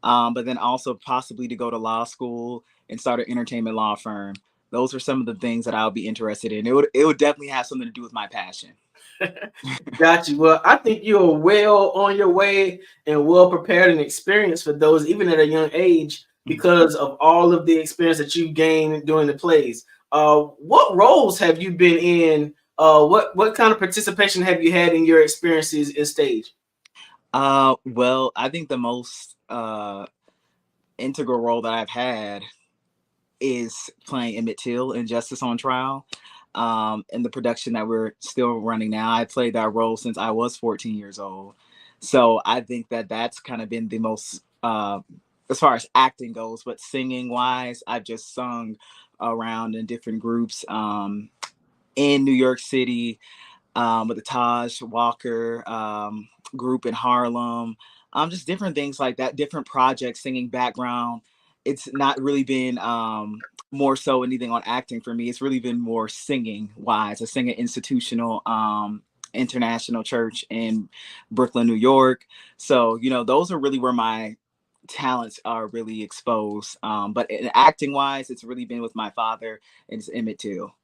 but then also possibly to go to law school and start an entertainment law firm. Those are some of the things that I'll be interested in. It would definitely have something to do with my passion. Got you. Well, I think you're well on your way and well prepared and experienced for those, even at a young age, because of all of the experience that you gained during the plays. What roles have you been in? What kind of participation have you had in your experiences in stage? Well, I think the most integral role that I've had is playing Emmett Till in Justice on Trial. In the production that we're still running now, I played that role since I was 14 years old. So I think that that's kind of been the most, as far as acting goes, but singing wise, I've just sung around in different groups in New York City with the Taj Walker group in Harlem, just different things like that, different projects, singing background. It's not really been more so anything on acting for me. It's really been more singing wise. I sing at Institutional International Church in Brooklyn, New York. So, those are really where my talents are really exposed. But in acting wise, it's really been with my father, and it's Emmett Till.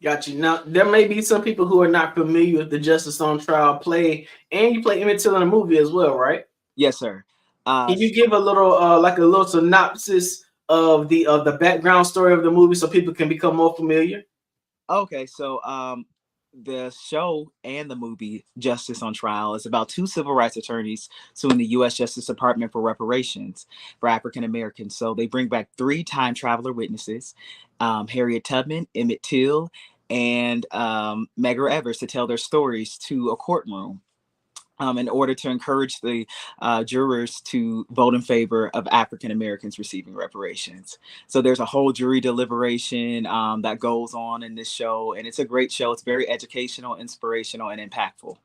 Got you. Now, there may be some people who are not familiar with the Justice on Trial play, and you play Emmett Till in a movie as well, right? Yes, sir. Can you give a little synopsis of the background story of the movie so people can become more familiar? Okay, so the show and the movie Justice on Trial is about two civil rights attorneys suing the U.S. Justice Department for reparations for African Americans. So they bring back 3 time traveler witnesses, Harriet Tubman, Emmett Till, and Medgar Evers, to tell their stories to a courtroom in order to encourage the jurors to vote in favor of African Americans receiving reparations. So there's a whole jury deliberation that goes on in this show, and it's a great show. It's very educational, inspirational, and impactful.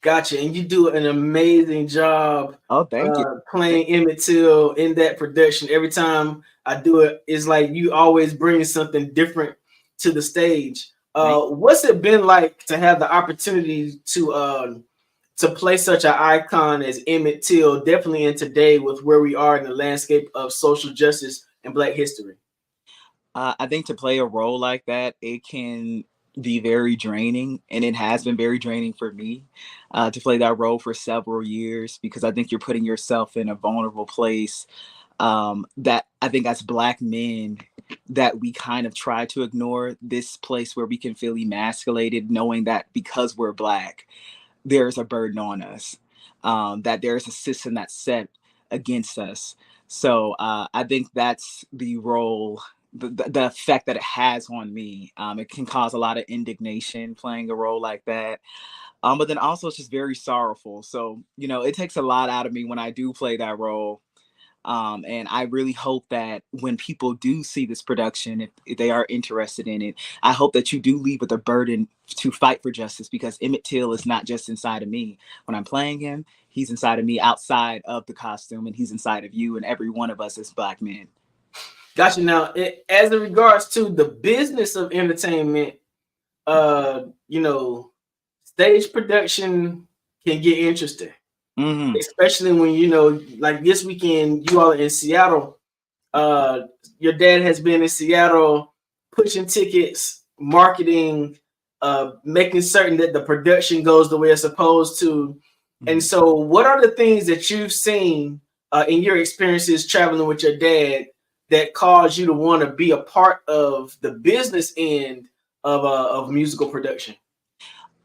Gotcha. And you do an amazing job. Oh, thank you. Playing Emmett Till in that production. Every time I do it, it's like you always bring something different to the stage. What's it been like to have the opportunity to play such an icon as Emmett Till, definitely in today with where we are in the landscape of social justice and Black history? I think to play a role like that, it can be very draining, and it has been very draining for me to play that role for several years, because I think you're putting yourself in a vulnerable place that I think as Black men, that we kind of try to ignore this place where we can feel emasculated, knowing that because we're Black, there's a burden on us, that there's a system that's set against us. So I think that's the role, the effect that it has on me. It can cause a lot of indignation playing a role like that. But then also it's just very sorrowful. So, it takes a lot out of me when I do play that role. And I really hope that when people do see this production, if they are interested in it, I hope that you do leave with a burden to fight for justice, because Emmett Till is not just inside of me. When I'm playing him, he's inside of me outside of the costume, and he's inside of you and every one of us as Black men. Gotcha. Now, as in regards to the business of entertainment, stage production can get interesting. Mm-hmm. Especially when, like this weekend, you all are in Seattle. Your dad has been in Seattle pushing tickets, marketing, making certain that the production goes the way it's supposed to. Mm-hmm. And so what are the things that you've seen in your experiences traveling with your dad that caused you to want to be a part of the business end of musical production?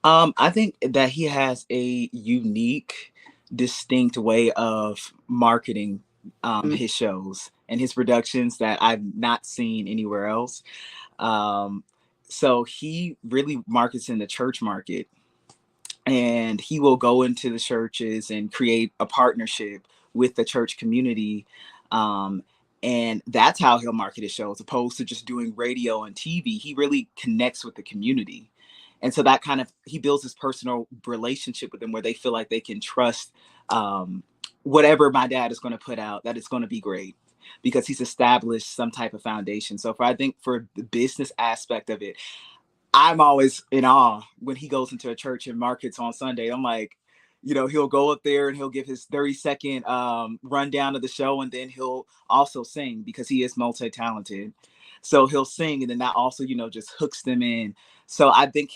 I think that he has a unique, distinct way of marketing his shows and his productions that I've not seen anywhere else. So he really markets in the church market, and he will go into the churches and create a partnership with the church community. And that's how he'll market his shows, opposed to just doing radio and TV. He really connects with the community. And so that he builds this personal relationship with them where they feel like they can trust whatever my dad is going to put out, that it's going to be great, because he's established some type of foundation. So I think for the business aspect of it, I'm always in awe when he goes into a church and markets on Sunday. I'm like, he'll go up there and he'll give his 30-second rundown of the show, and then he'll also sing, because he is multi-talented. So he'll sing, and then that also, just hooks them in. So I think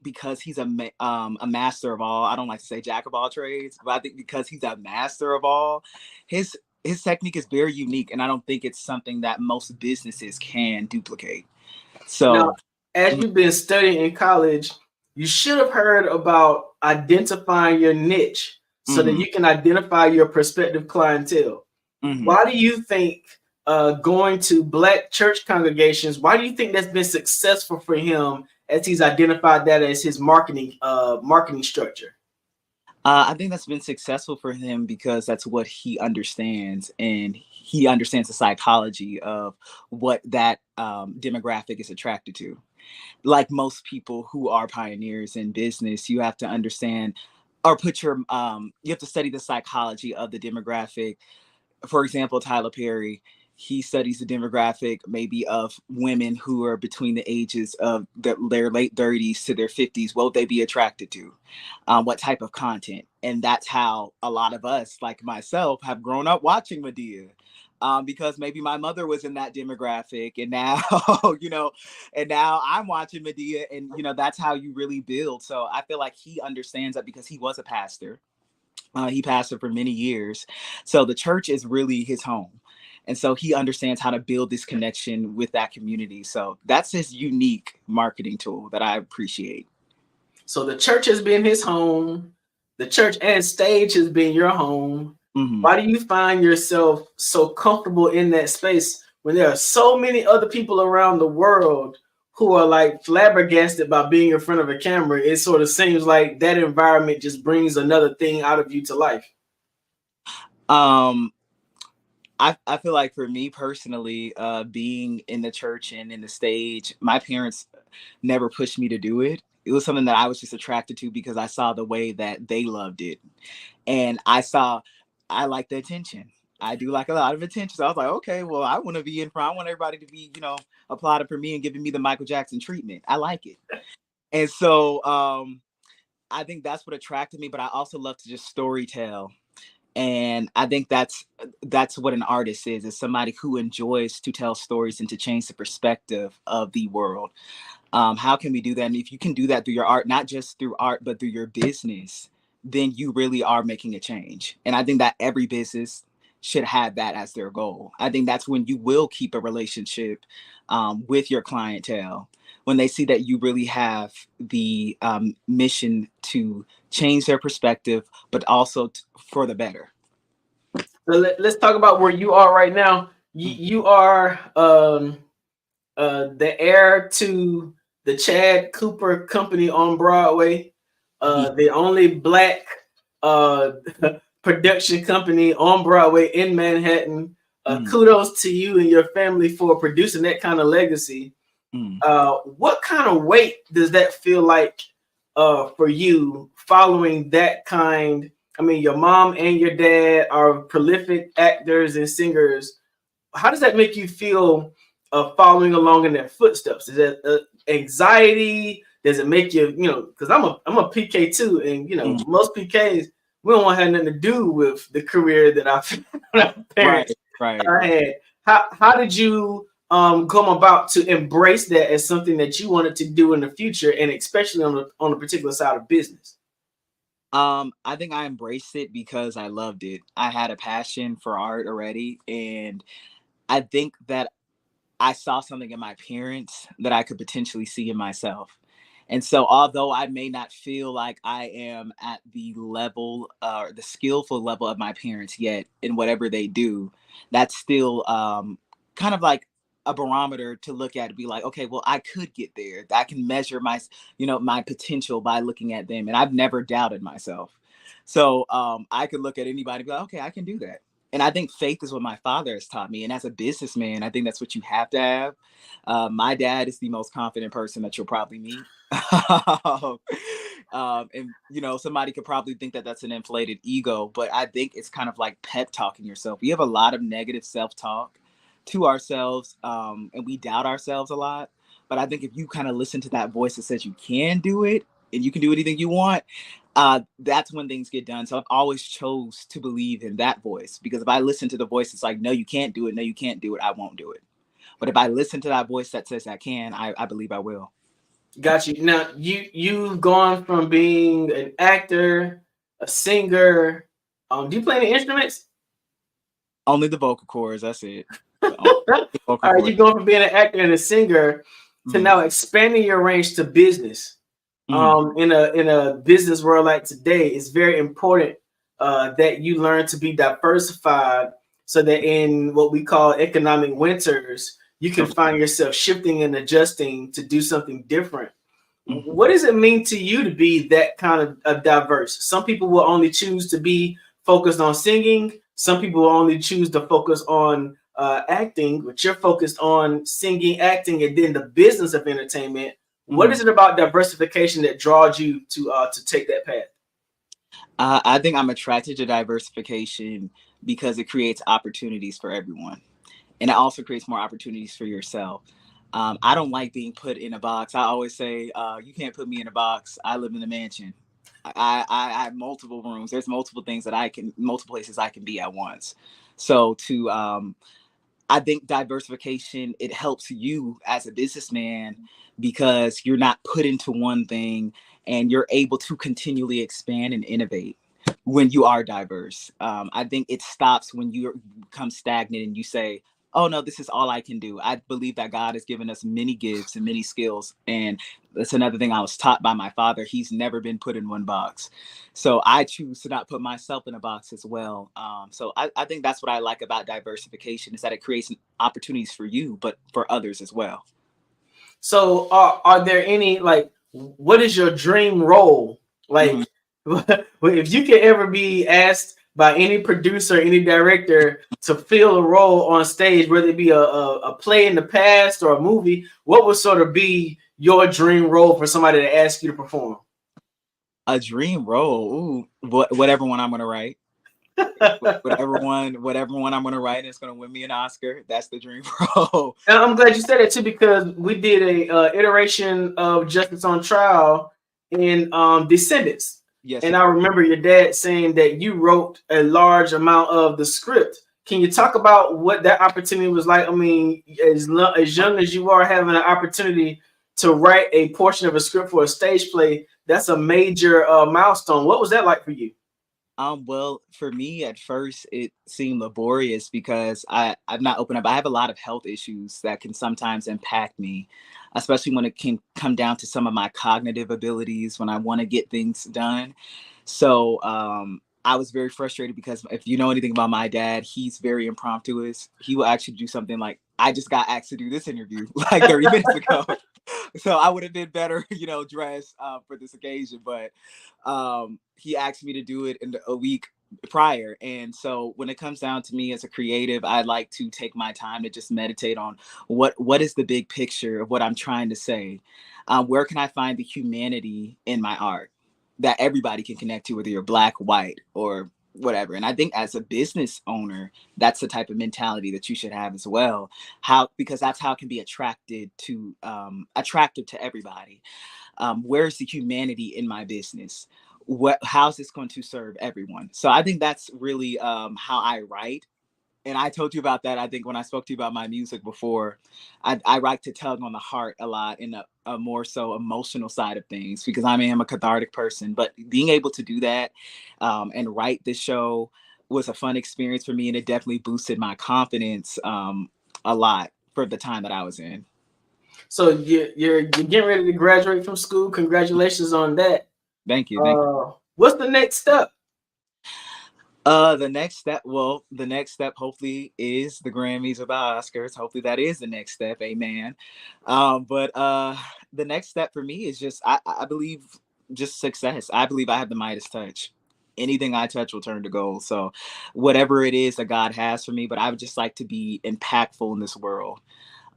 because he's a master of all, I don't like to say jack of all trades, but I think because he's a master of all, his technique is very unique, and I don't think it's something that most businesses can duplicate. So now, as you've been studying in college, you should have heard about identifying your niche so that you can identify your prospective clientele. Mm-hmm. Why do you think going to Black church congregations, why do you think that's been successful for him as he's identified that as his marketing structure? I think that's been successful for him because that's what he understands, and he understands the psychology of what that demographic is attracted to. Like most people who are pioneers in business, you have to understand or you have to study the psychology of the demographic. For example, Tyler Perry, he studies the demographic maybe of women who are between the ages of their late 30s to their 50s. What would they be attracted to? What type of content? And that's how a lot of us, like myself, have grown up watching Madea. Because maybe my mother was in that demographic, and now, and now I'm watching Madea, and, that's how you really build. So I feel like he understands that because he was a pastor. He pastored for many years. So the church is really his home. And so he understands how to build this connection with that community. So that's his unique marketing tool that I appreciate. So the church has been his home. The church and stage has been your home. Mm-hmm. Why do you find yourself so comfortable in that space when there are so many other people around the world who are like flabbergasted by being in front of a camera? It sort of seems like that environment just brings another thing out of you to life. I feel like for me personally, being in the church and in the stage, my parents never pushed me to do it. It was something that I was just attracted to because I saw the way that they loved it. And I like the attention. I do like a lot of attention. So I was like, okay, well, I want to be in front. I want everybody to be, applauding for me and giving me the Michael Jackson treatment. I like it. And so I think that's what attracted me, but I also love to just storytell. And I think that's what an artist is somebody who enjoys to tell stories and to change the perspective of the world. How can we do that? And if you can do that through your art, not just through art, but through your business, then you really are making a change. And I think that every business should have that as their goal. I think that's when you will keep a relationship with your clientele, when they see that you really have the mission to change their perspective, but also for the better. So let's talk about where you are right now. You are the heir to the Chad Cooper Company on Broadway, the only Black production company on Broadway in Manhattan. Kudos to you and your family for producing that kind of legacy. What kind of weight does that feel like for you following that kind? I mean, your mom and your dad are prolific actors and singers. How does that make you feel following along in their footsteps? Is that anxiety? Does it make you, because I'm a PK too, and most PKs, we don't want to have nothing to do with the career that our parents had. How did you come about to embrace that as something that you wanted to do in the future, and especially on a particular side of business? I think I embraced it because I loved it. I had a passion for art already, and I think that I saw something in my parents that I could potentially see in myself. And so although I may not feel like I am at the level or the skillful level of my parents yet in whatever they do, that's still kind of like a barometer to look at and be like, okay, well, I could get there. I can measure my, my potential by looking at them. And I've never doubted myself. So I could look at anybody and be like, okay, I can do that. And I think faith is what my father has taught me. And as a businessman, I think that's what you have to have. My dad is the most confident person that you'll probably meet. And, somebody could probably think that that's an inflated ego, but I think it's kind of like pep talking yourself. We have a lot of negative self-talk to ourselves, and we doubt ourselves a lot. But I think if you kind of listen to that voice that says you can do it and you can do anything you want, that's when things get done. So I've always chose to believe in that voice, because if I listen to the voice that's like, no, you can't do it, no, you can't do it, I won't do it. But if I listen to that voice that says I can, I believe I will. Got you. Now you've gone from being an actor, a singer. Do you play any instruments? Only the vocal cords. That's it. All right, you're going from being an actor and a singer to now expanding your range to business. In a business world like today, it's very important that you learn to be diversified, so that in what we call economic winters, you can find yourself shifting and adjusting to do something different. What does it mean to you to be that kind of diverse? Some people will only choose to be focused on singing. Some people will only choose to focus on acting, but you're focused on singing, acting, and then the business of entertainment. What is it about diversification that draws you to take that path? I think I'm attracted to diversification because it creates opportunities for everyone. And it also creates more opportunities for yourself. I don't like being put in a box. I always say, you can't put me in a box. I live in a mansion. I have multiple rooms. There's multiple places I can be at once. So I think diversification, it helps you as a businessman because you're not put into one thing, and you're able to continually expand and innovate when you are diverse. I think it stops when you become stagnant and you say, oh no, this is all I can do. I believe that God has given us many gifts and many skills. And that's another thing I was taught by my father. He's never been put in one box. So I choose to not put myself in a box as well. So I think that's what I like about diversification, is that it creates opportunities for you, but for others as well. So are there any, what is your dream role? If you could ever be asked by any producer, any director to fill a role on stage, whether it be a play in the past or a movie, what would sort of be your dream role for somebody to ask you to perform? A dream role? Ooh, whatever one I'm going to write. whatever one I'm going to write, it's going to win me an Oscar. That's the dream role. And I'm glad you said that too, because we did a iteration of Justice on Trial in Descendants. Yes, and I remember your dad saying that you wrote a large amount of the script. Can you talk about what that opportunity was like? I mean, as young as you are, having an opportunity to write a portion of a script for a stage play, that's a major milestone. What was that like for you? Well, for me at first it seemed laborious because I'm not open up. I have a lot of health issues that can sometimes impact me, especially when it can come down to some of my cognitive abilities when I want to get things done. So I was very frustrated because if you know anything about my dad, he's very impromptuous. He will actually do something like, I just got asked to do this interview like 30 minutes ago. So I would have been better, dressed for this occasion. But he asked me to do it in a week prior. And so when it comes down to me as a creative, I like to take my time to just meditate on what is the big picture of what I'm trying to say. Where can I find the humanity in my art that everybody can connect to, whether you're black, white, or whatever. And I think as a business owner, that's the type of mentality that you should have as well. Because that's how it can be attractive to everybody. Where's the humanity in my business? How's this going to serve everyone? So I think that's really how I write. And I told you about that, I think, when I spoke to you about my music before. I like to tug on the heart a lot in a more so emotional side of things, because I am a cathartic person. But being able to do that and write this show was a fun experience for me. And it definitely boosted my confidence a lot for the time that I was in. So you're getting ready to graduate from school. Congratulations on that. Thank you. Thank you. What's the next step? The next step hopefully is the Grammys or the Oscars. Hopefully that is the next step. Amen. But the next step for me is just, I believe, just success. I believe I have the Midas touch. Anything I touch will turn to gold. So whatever it is that God has for me, but I would just like to be impactful in this world.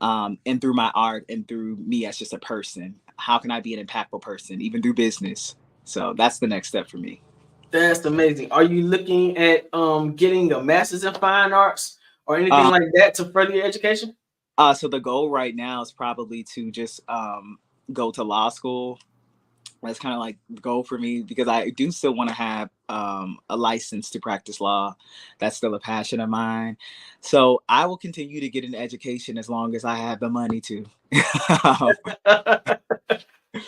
And through my art and through me as just a person, how can I be an impactful person, even through business? So that's the next step for me. That's amazing. Are you looking at getting a master's in fine arts or anything like that to further your education? So the goal right now is probably to just go to law school. That's kind of like the goal for me, because I do still want to have a license to practice law. That's still a passion of mine. So I will continue to get an education as long as I have the money to.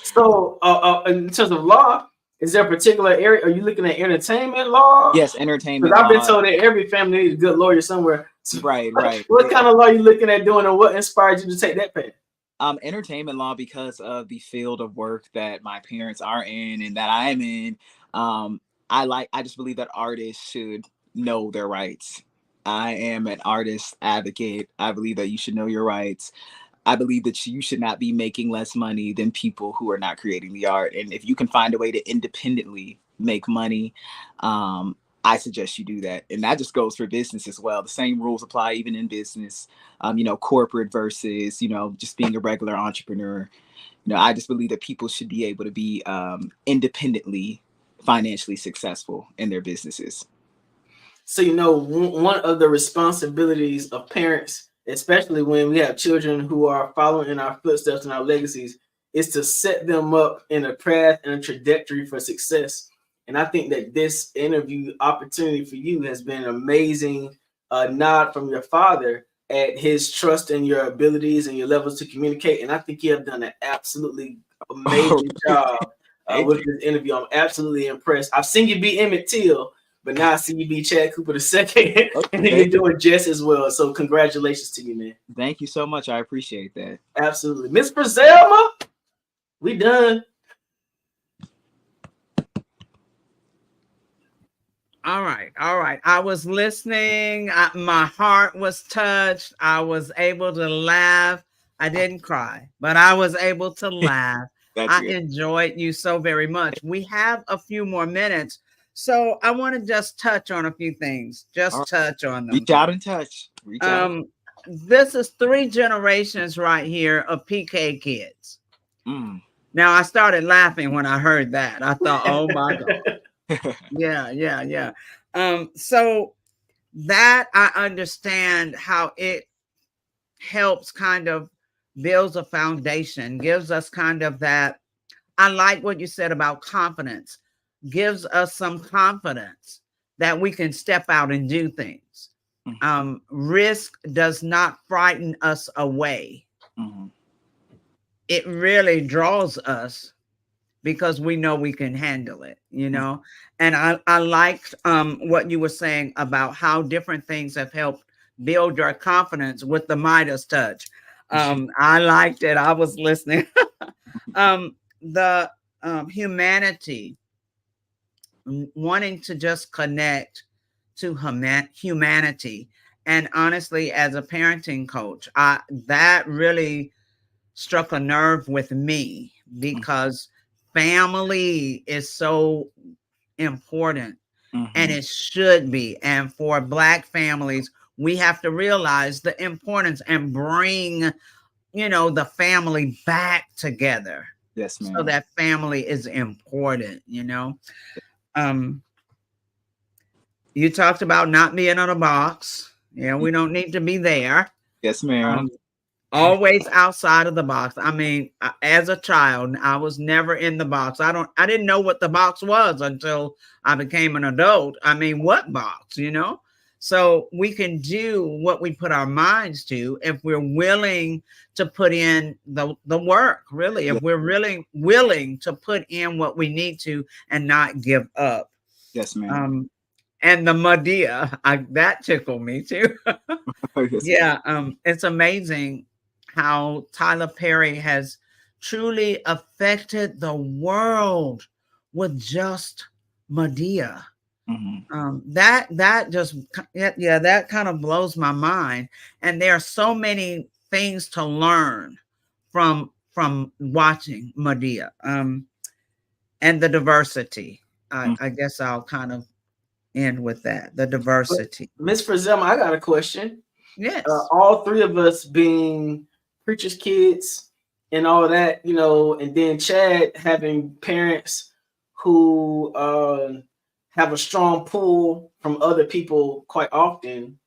So in terms of law, is there a particular area? Are you looking at entertainment law? Yes, entertainment law. I've been law. told that every family needs a good lawyer somewhere. Right. What kind of law are you looking at doing, and what inspired you to take that path? Entertainment law, because of the field of work that my parents are in and that I am in. I just believe that artists should know their rights. I am an artist advocate. I believe that you should know your rights. I believe that you should not be making less money than people who are not creating the art. And if you can find a way to independently make money, I suggest you do that. And that just goes for business as well. The same rules apply even in business, corporate versus, just being a regular entrepreneur. I just believe that people should be able to be independently financially successful in their businesses. So, one of the responsibilities of parents, especially when we have children who are following in our footsteps and our legacies, is to set them up in a path and a trajectory for success. And I think that this interview opportunity for you has been an amazing nod from your father at his trust in your abilities and your levels to communicate. And I think you have done an absolutely amazing job with this interview. I'm absolutely impressed. I've seen you be Emmett Till, but now I see you be Chad Cooper II, and you're doing just as well. So congratulations to you, man. Thank you so much. I appreciate that. Absolutely. Miss Brizelma, we done. All right. I was listening. My heart was touched. I was able to laugh. I didn't cry, but I was able to laugh. I enjoyed you so very much. We have a few more minutes, so I want to just touch on a few things. Touch on them. Reach out and touch. This is 3 generations right here of PK kids. Now, I started laughing when I heard that. I thought, oh my God. Yeah. So that I understand how it helps kind of builds a foundation, gives us kind of that. I like what you said about confidence, gives us some confidence that we can step out and do things. Risk does not frighten us away. It really draws us because we know we can handle it, you know. And I liked what you were saying about how different things have helped build your confidence with the Midas touch. I liked it. I was listening. The humanity, wanting to just connect to humanity. And honestly, as a parenting coach, that really struck a nerve with me, because family is so important, and it should be. And for Black families, we have to realize the importance and bring, you know, the family back together. Yes, ma'am. So that family is important, you know. You talked about not being on a box. Yeah, we don't need to be there. Yes, ma'am. Always outside of the box. I mean, as a child, I was never in the box. I didn't know what the box was until I became an adult. I mean, what box, you know? So we can do what we put our minds to if we're willing to put in the work, really. If we're really willing to put in what we need to and not give up. Yes, ma'am. And the Madea, that tickled me too. Yes, yeah, it's amazing how Tyler Perry has truly affected the world with just Madea. That just, yeah, that kind of blows my mind. And there are so many things to learn from watching Madea, and the diversity. I guess I'll kind of end with that, the diversity. Miss Frazema, I got a question. Yes. All three of us being preachers' kids and all that, you know, and then Chad having parents who have a strong pull from other people quite often.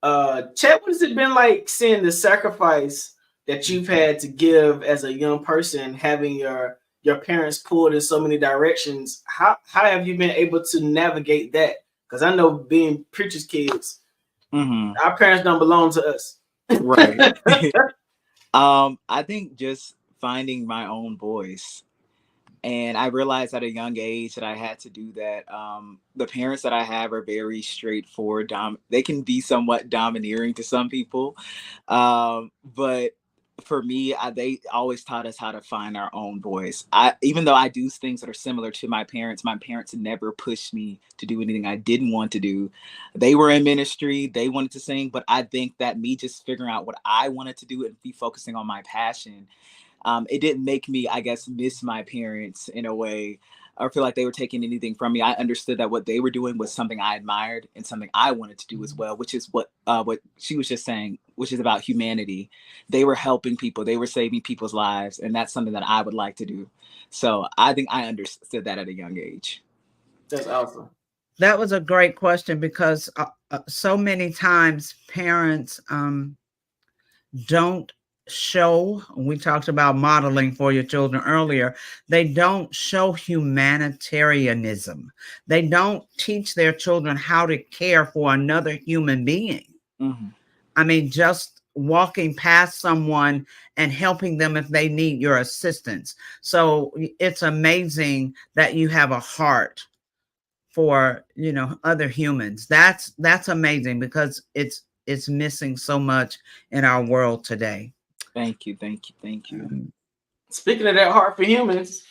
Chad, what has it been like seeing the sacrifice that you've had to give as a young person, having your parents pulled in so many directions? How have you been able to navigate that? Because I know being preachers' kids, our parents don't belong to us. Right. I think just finding my own voice. And I realized at a young age that I had to do that. The parents that I have are very straightforward. They can be somewhat domineering to some people. But for me, they always taught us how to find our own voice. Even though I do things that are similar to my parents never pushed me to do anything I didn't want to do. They were in ministry, they wanted to sing, but I think that me just figuring out what I wanted to do and be focusing on my passion, it didn't make me, I guess, miss my parents in a way or feel like they were taking anything from me. I understood that what they were doing was something I admired and something I wanted to do as well, which is what she was just saying, which is about humanity. They were helping people. They were saving people's lives. And that's something that I would like to do. So I think I understood that at a young age. That's awesome. That was a great question, because so many times parents don't show, we talked about modeling for your children earlier, they don't show humanitarianism. They don't teach their children how to care for another human being. I mean, just walking past someone and helping them if they need your assistance. So it's amazing that you have a heart for, you know, other humans. That's amazing, because it's missing so much in our world today. Thank you. Speaking of that heart for humans,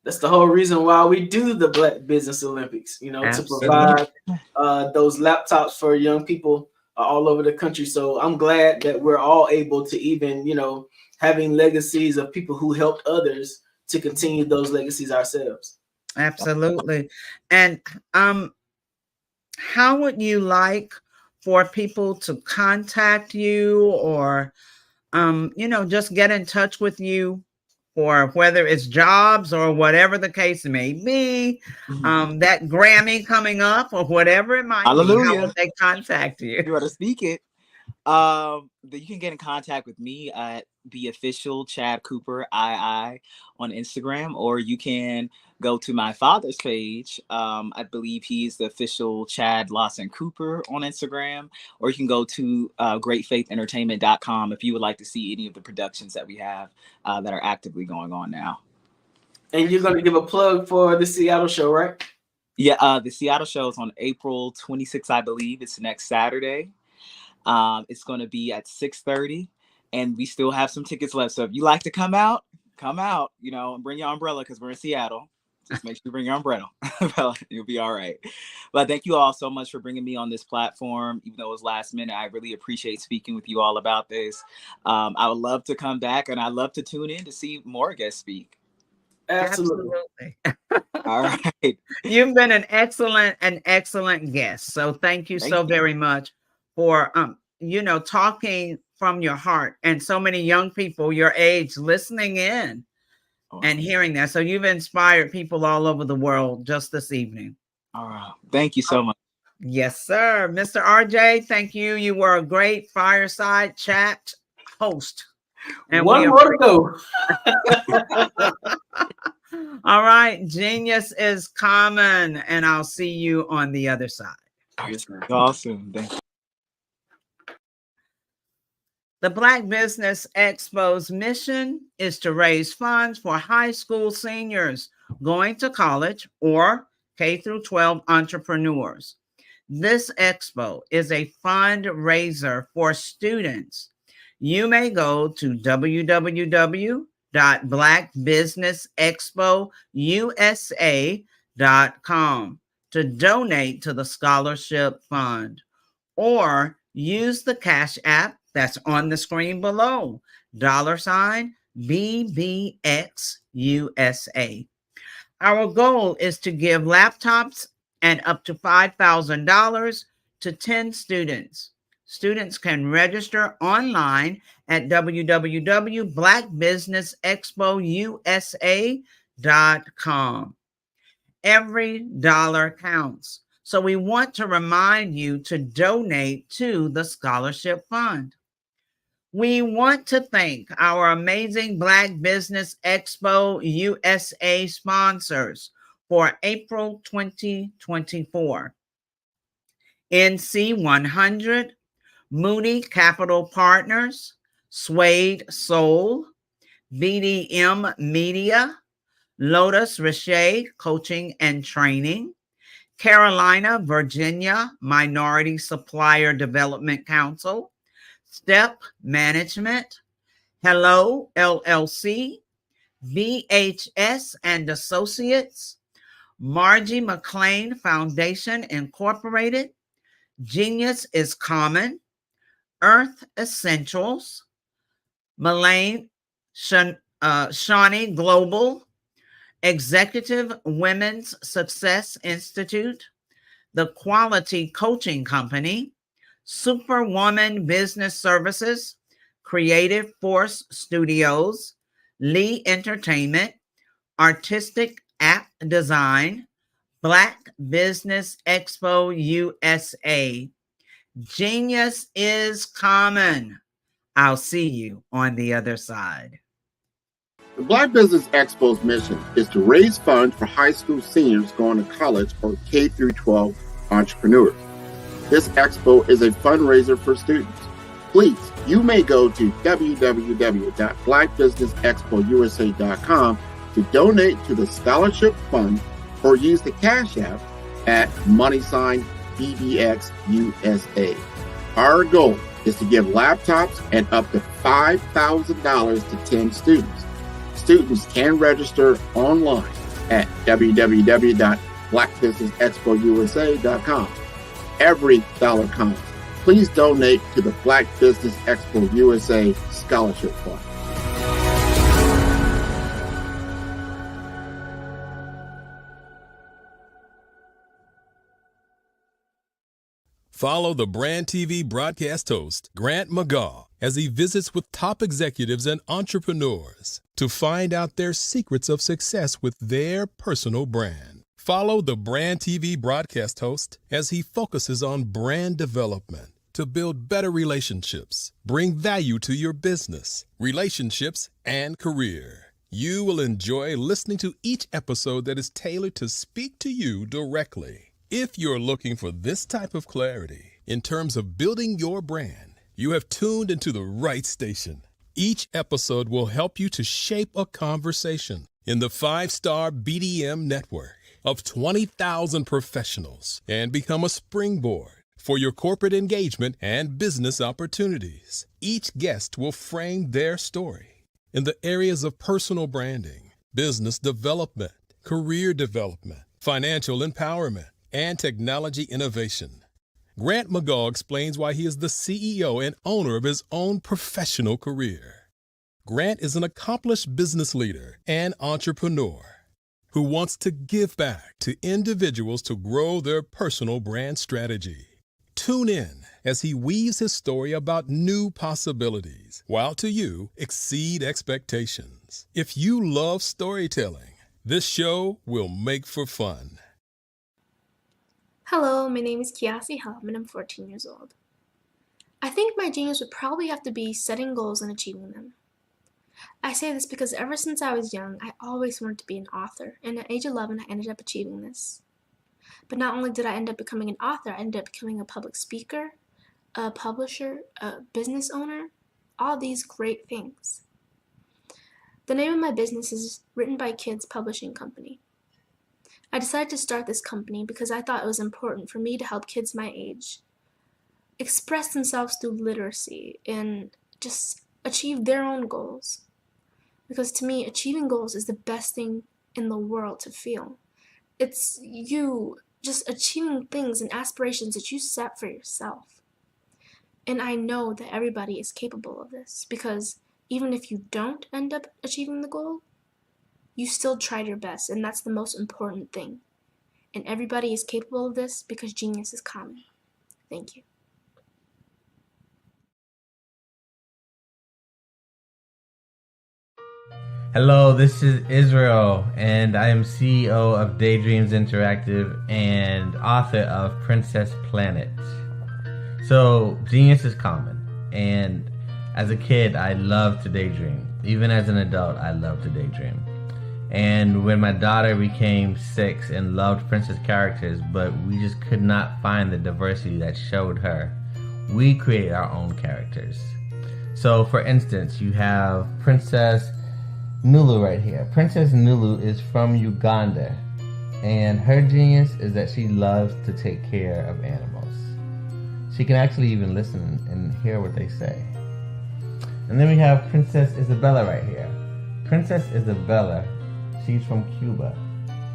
that's the whole reason why we do the Black Business Olympics, you know, Absolutely. to provide those laptops for young people all over the country. So I'm glad that we're all able to even, you know, having legacies of people who helped others to continue those legacies ourselves. Absolutely. And how would you like for people to contact you, or you know, just get in touch with you for whether it's jobs or whatever the case may be, that Grammy coming up or whatever it might be? How would they contact you? You want to speak it? You can get in contact with me at the official Chad Cooper II on Instagram, or you can go to my father's page. I believe he's the official Chad Lawson Cooper on Instagram, or you can go to greatfaithentertainment.com if you would like to see any of the productions that we have that are actively going on now. And you're going to give a plug for the Seattle show, right? Yeah, the Seattle show is on April 26th, I believe. It's next Saturday. It's going to be at 6:30, and we still have some tickets left. So if you like to come out, and bring your umbrella because we're in Seattle. Just make sure you bring your umbrella. You'll be all right. But thank you all so much for bringing me on this platform. Even though it was last minute, I really appreciate speaking with you all about this. I would love to come back, and I'd love to tune in to see more guests speak. Absolutely. All right. You've been an excellent guest. So thank you so very much for talking from your heart, and so many young people your age listening in and hearing that. So you've inspired people all over the world just this evening. All right. Thank you so much. Yes, sir. Mr. RJ, thank you. You were a great fireside chat host. And one more to go. All right. Genius is common, and I'll see you on the other side. Awesome. Thank you. The Black Business Expo's mission is to raise funds for high school seniors going to college or K-12 entrepreneurs. This expo is a fundraiser for students. You may go to www.blackbusinessexpousa.com to donate to the scholarship fund, or use the Cash App that's on the screen below, $BBXUSA. Our goal is to give laptops and up to $5,000 to 10 students. Students can register online at www.blackbusinessexpousa.com. Every dollar counts. So we want to remind you to donate to the scholarship fund. We want to thank our amazing Black Business Expo USA sponsors for April 2024. NC100, Moody Capital Partners, Suede Soul, BDM Media, Lotus Richer Coaching and Training, Carolina, Virginia Minority Supplier Development Council, Step Management, Hello LLC, VHS and Associates, Margie McLean Foundation Incorporated, Genius is Common, Earth Essentials, Malaine Shawnee Global, Executive Women's Success Institute, The Quality Coaching Company, Superwoman Business Services, Creative Force Studios, Lee Entertainment, Artistic App Design, Black Business Expo USA. Genius is common. I'll see you on the other side. The Black Business Expo's mission is to raise funds for high school seniors going to college or K-12 entrepreneurs. This expo is a fundraiser for students. Please, you may go to www.blackbusinessexpousa.com to donate to the scholarship fund or use the Cash App at $BBXUSA. Our goal is to give laptops and up to $5,000 to 10 students. Students can register online at www.blackbusinessexpousa.com. Every dollar counts. Please donate to the Black Business Expo USA Scholarship Fund. Follow the Brand TV broadcast host, Grant McGaw, as he visits with top executives and entrepreneurs to find out their secrets of success with their personal brand. Follow the Brand TV broadcast host as he focuses on brand development to build better relationships, bring value to your business, relationships, and career. You will enjoy listening to each episode that is tailored to speak to you directly. If you're looking for this type of clarity in terms of building your brand, you have tuned into the right station. Each episode will help you to shape a conversation, in the 5-star BDM network of 20,000 professionals and become a springboard for your corporate engagement and business opportunities. Each guest will frame their story in the areas of personal branding, business development, career development, financial empowerment, and technology innovation. Grant McGaugh explains why he is the CEO and owner of his own professional career. Grant is an accomplished business leader and entrepreneur who wants to give back to individuals to grow their personal brand strategy. Tune in as he weaves his story about new possibilities, while to you exceed expectations. If you love storytelling, this show will make for fun. Hello, my name is Kiasi Helm and I'm 14 years old. I think my genius would probably have to be setting goals and achieving them. I say this because ever since I was young, I always wanted to be an author, and at age 11 I ended up achieving this. But not only did I end up becoming an author, I ended up becoming a public speaker, a publisher, a business owner, all these great things. The name of my business is Written by Kids Publishing Company. I decided to start this company because I thought it was important for me to help kids my age express themselves through literacy and just achieve their own goals. Because to me, achieving goals is the best thing in the world to feel. It's you just achieving things and aspirations that you set for yourself. And I know that everybody is capable of this, because even if you don't end up achieving the goal, you still tried your best, and that's the most important thing. And everybody is capable of this because genius is common. Thank you. Hello, this is Israel, and I am CEO of Daydreams Interactive and author of Princess Planet. So, genius is common, and as a kid, I loved to daydream. Even as an adult, I love to daydream. And when my daughter became 6 and loved princess characters, but we just could not find the diversity that showed her, we created our own characters. So, for instance, you have Princess Nulu right here. Princess Nulu is from Uganda, and her genius is that she loves to take care of animals. She can actually even listen and hear what they say. And then we have Princess Isabella right here. Princess Isabella, she's from Cuba,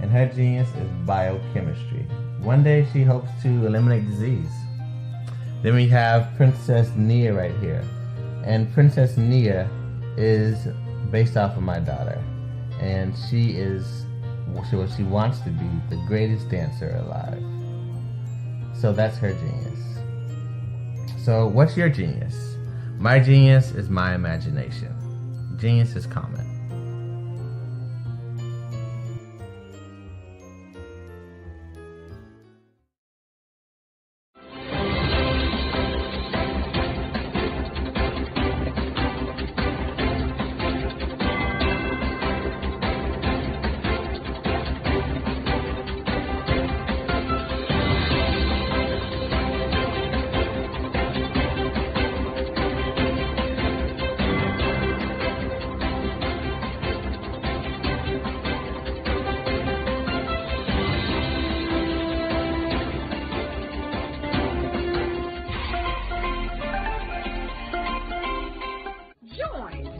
and her genius is biochemistry. One day she hopes to eliminate disease. Then we have Princess Nia right here, and Princess Nia is based off of my daughter, and she is what she wants to be, the greatest dancer alive. So that's her genius. So what's your genius? My genius is my imagination. Genius is common.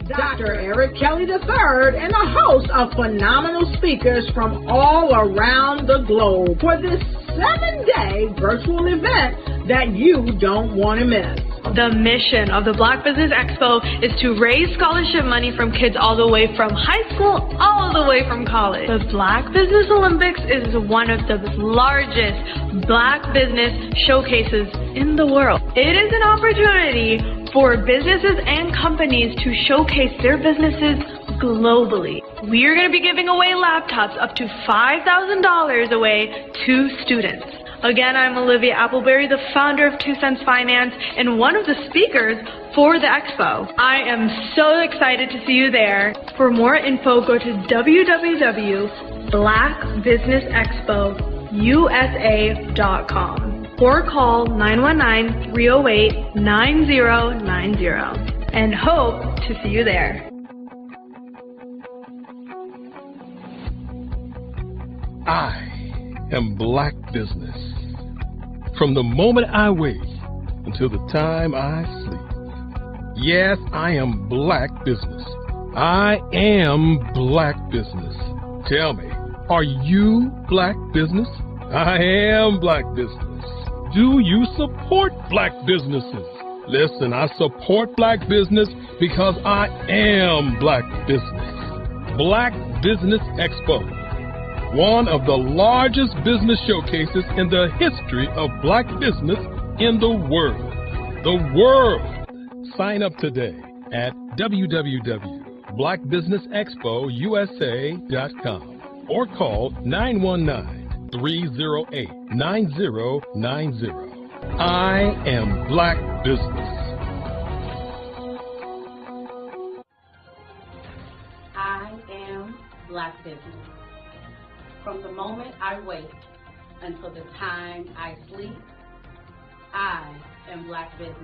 Dr. Eric Kelly III and a host of phenomenal speakers from all around the globe for this 7-day virtual event that you don't want to miss. The mission of the Black Business Expo is to raise scholarship money from kids all the way from high school all the way from college. The Black Business Olympics is one of the largest Black business showcases in the world. It is an opportunity for businesses and companies to showcase their businesses globally. We are going to be giving away laptops up to $5,000 away to students. Again, I'm Olivia Appleberry, the founder of 2 Cents Finance and one of the speakers for the expo. I am so excited to see you there. For more info, go to www.blackbusinessexpousa.com or call 919-308-9090 and hope to see you there. I am black business. From the moment I wake until the time I sleep. Yes, I am black business. I am black business. Tell me, are you black business? I am black business. Do you support black businesses? Listen, I support black business because I am black business. Black Business Expo, one of the largest business showcases in the history of black business in the world. The world! Sign up today at www.blackbusinessexpousa.com or call 919-308-9090. I am black business. I am black business. From the moment I wake until the time I sleep, I am black business.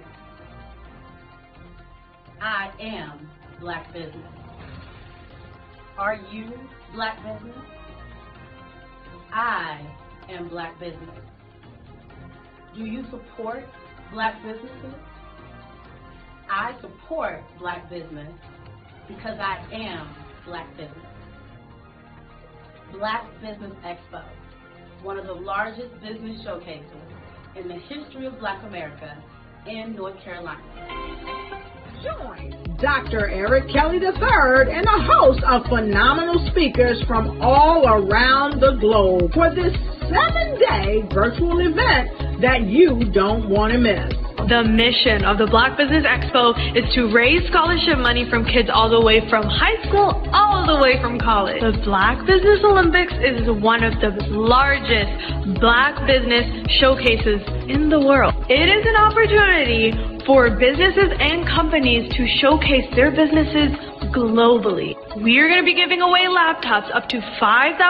I am black business. Are you black business? I am black business. Do you support black businesses? I support black business because I am black business. Black Business Expo, one of the largest business showcases in the history of Black America in North Carolina. Join Dr. Eric Kelly III and a host of phenomenal speakers from all around the globe for this 7-day virtual event that you don't want to miss. The mission of the Black Business Expo is to raise scholarship money from kids all the way from high school, all the way from college. The Black Business Olympics is one of the largest black business showcases in the world. It is an opportunity for businesses and companies to showcase their businesses globally. We are going to be giving away laptops up to $5,000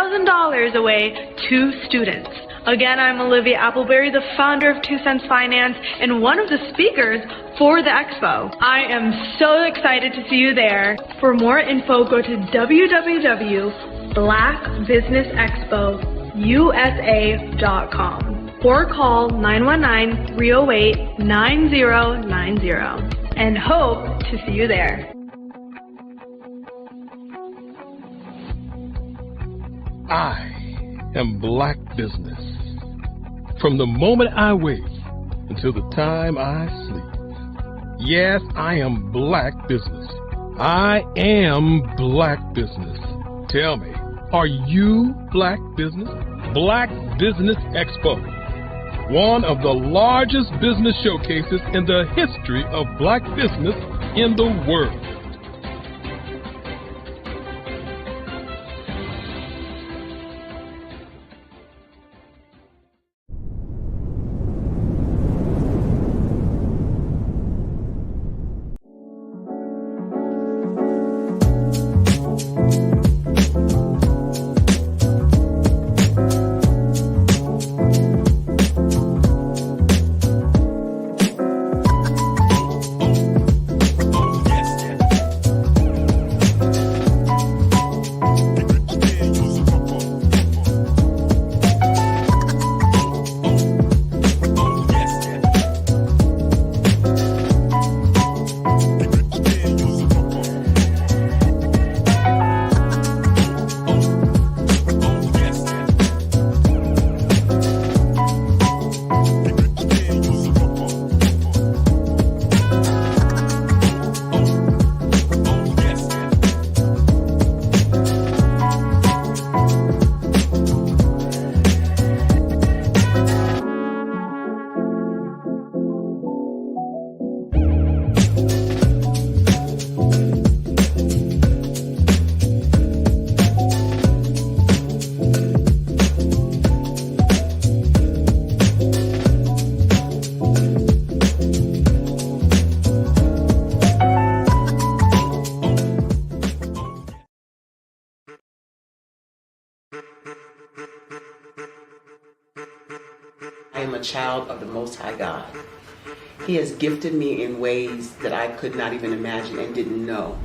away to students. Again, I'm Olivia Appleberry, the founder of 2 Cents Finance and one of the speakers for the expo. I am so excited to see you there. For more info, go to www.blackbusinessexpousa.com or call 919-308-9090 and hope to see you there. I am black business. From the moment I wake until the time I sleep. Yes, I am black business. I am black business. Tell me, are you black business? Black Business Expo, one of the largest business showcases in the history of black business in the world. I am a child of the Most High God. He has gifted me in ways that I could not even imagine and didn't know.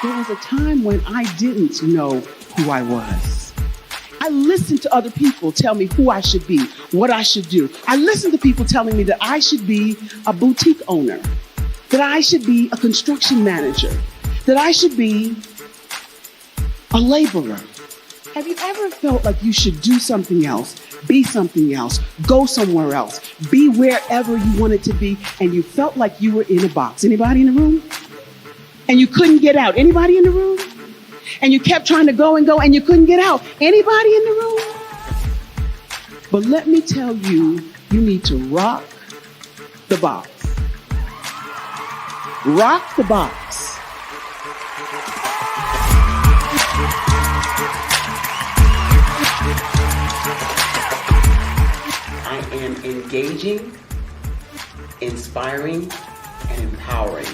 There was a time when I didn't know who I was. I listened to other people tell me who I should be, what I should do. I listened to people telling me that I should be a boutique owner, that I should be a construction manager, that I should be a laborer. Have you ever felt like you should do something else, be something else, go somewhere else, be wherever you wanted to be, and you felt like you were in a box? Anybody in the room? And you couldn't get out? Anybody in the room? And you kept trying to go and you couldn't get out? Anybody in the room? But let me tell you, you need to rock the box. Rock the box. I am engaging, inspiring, and empowering.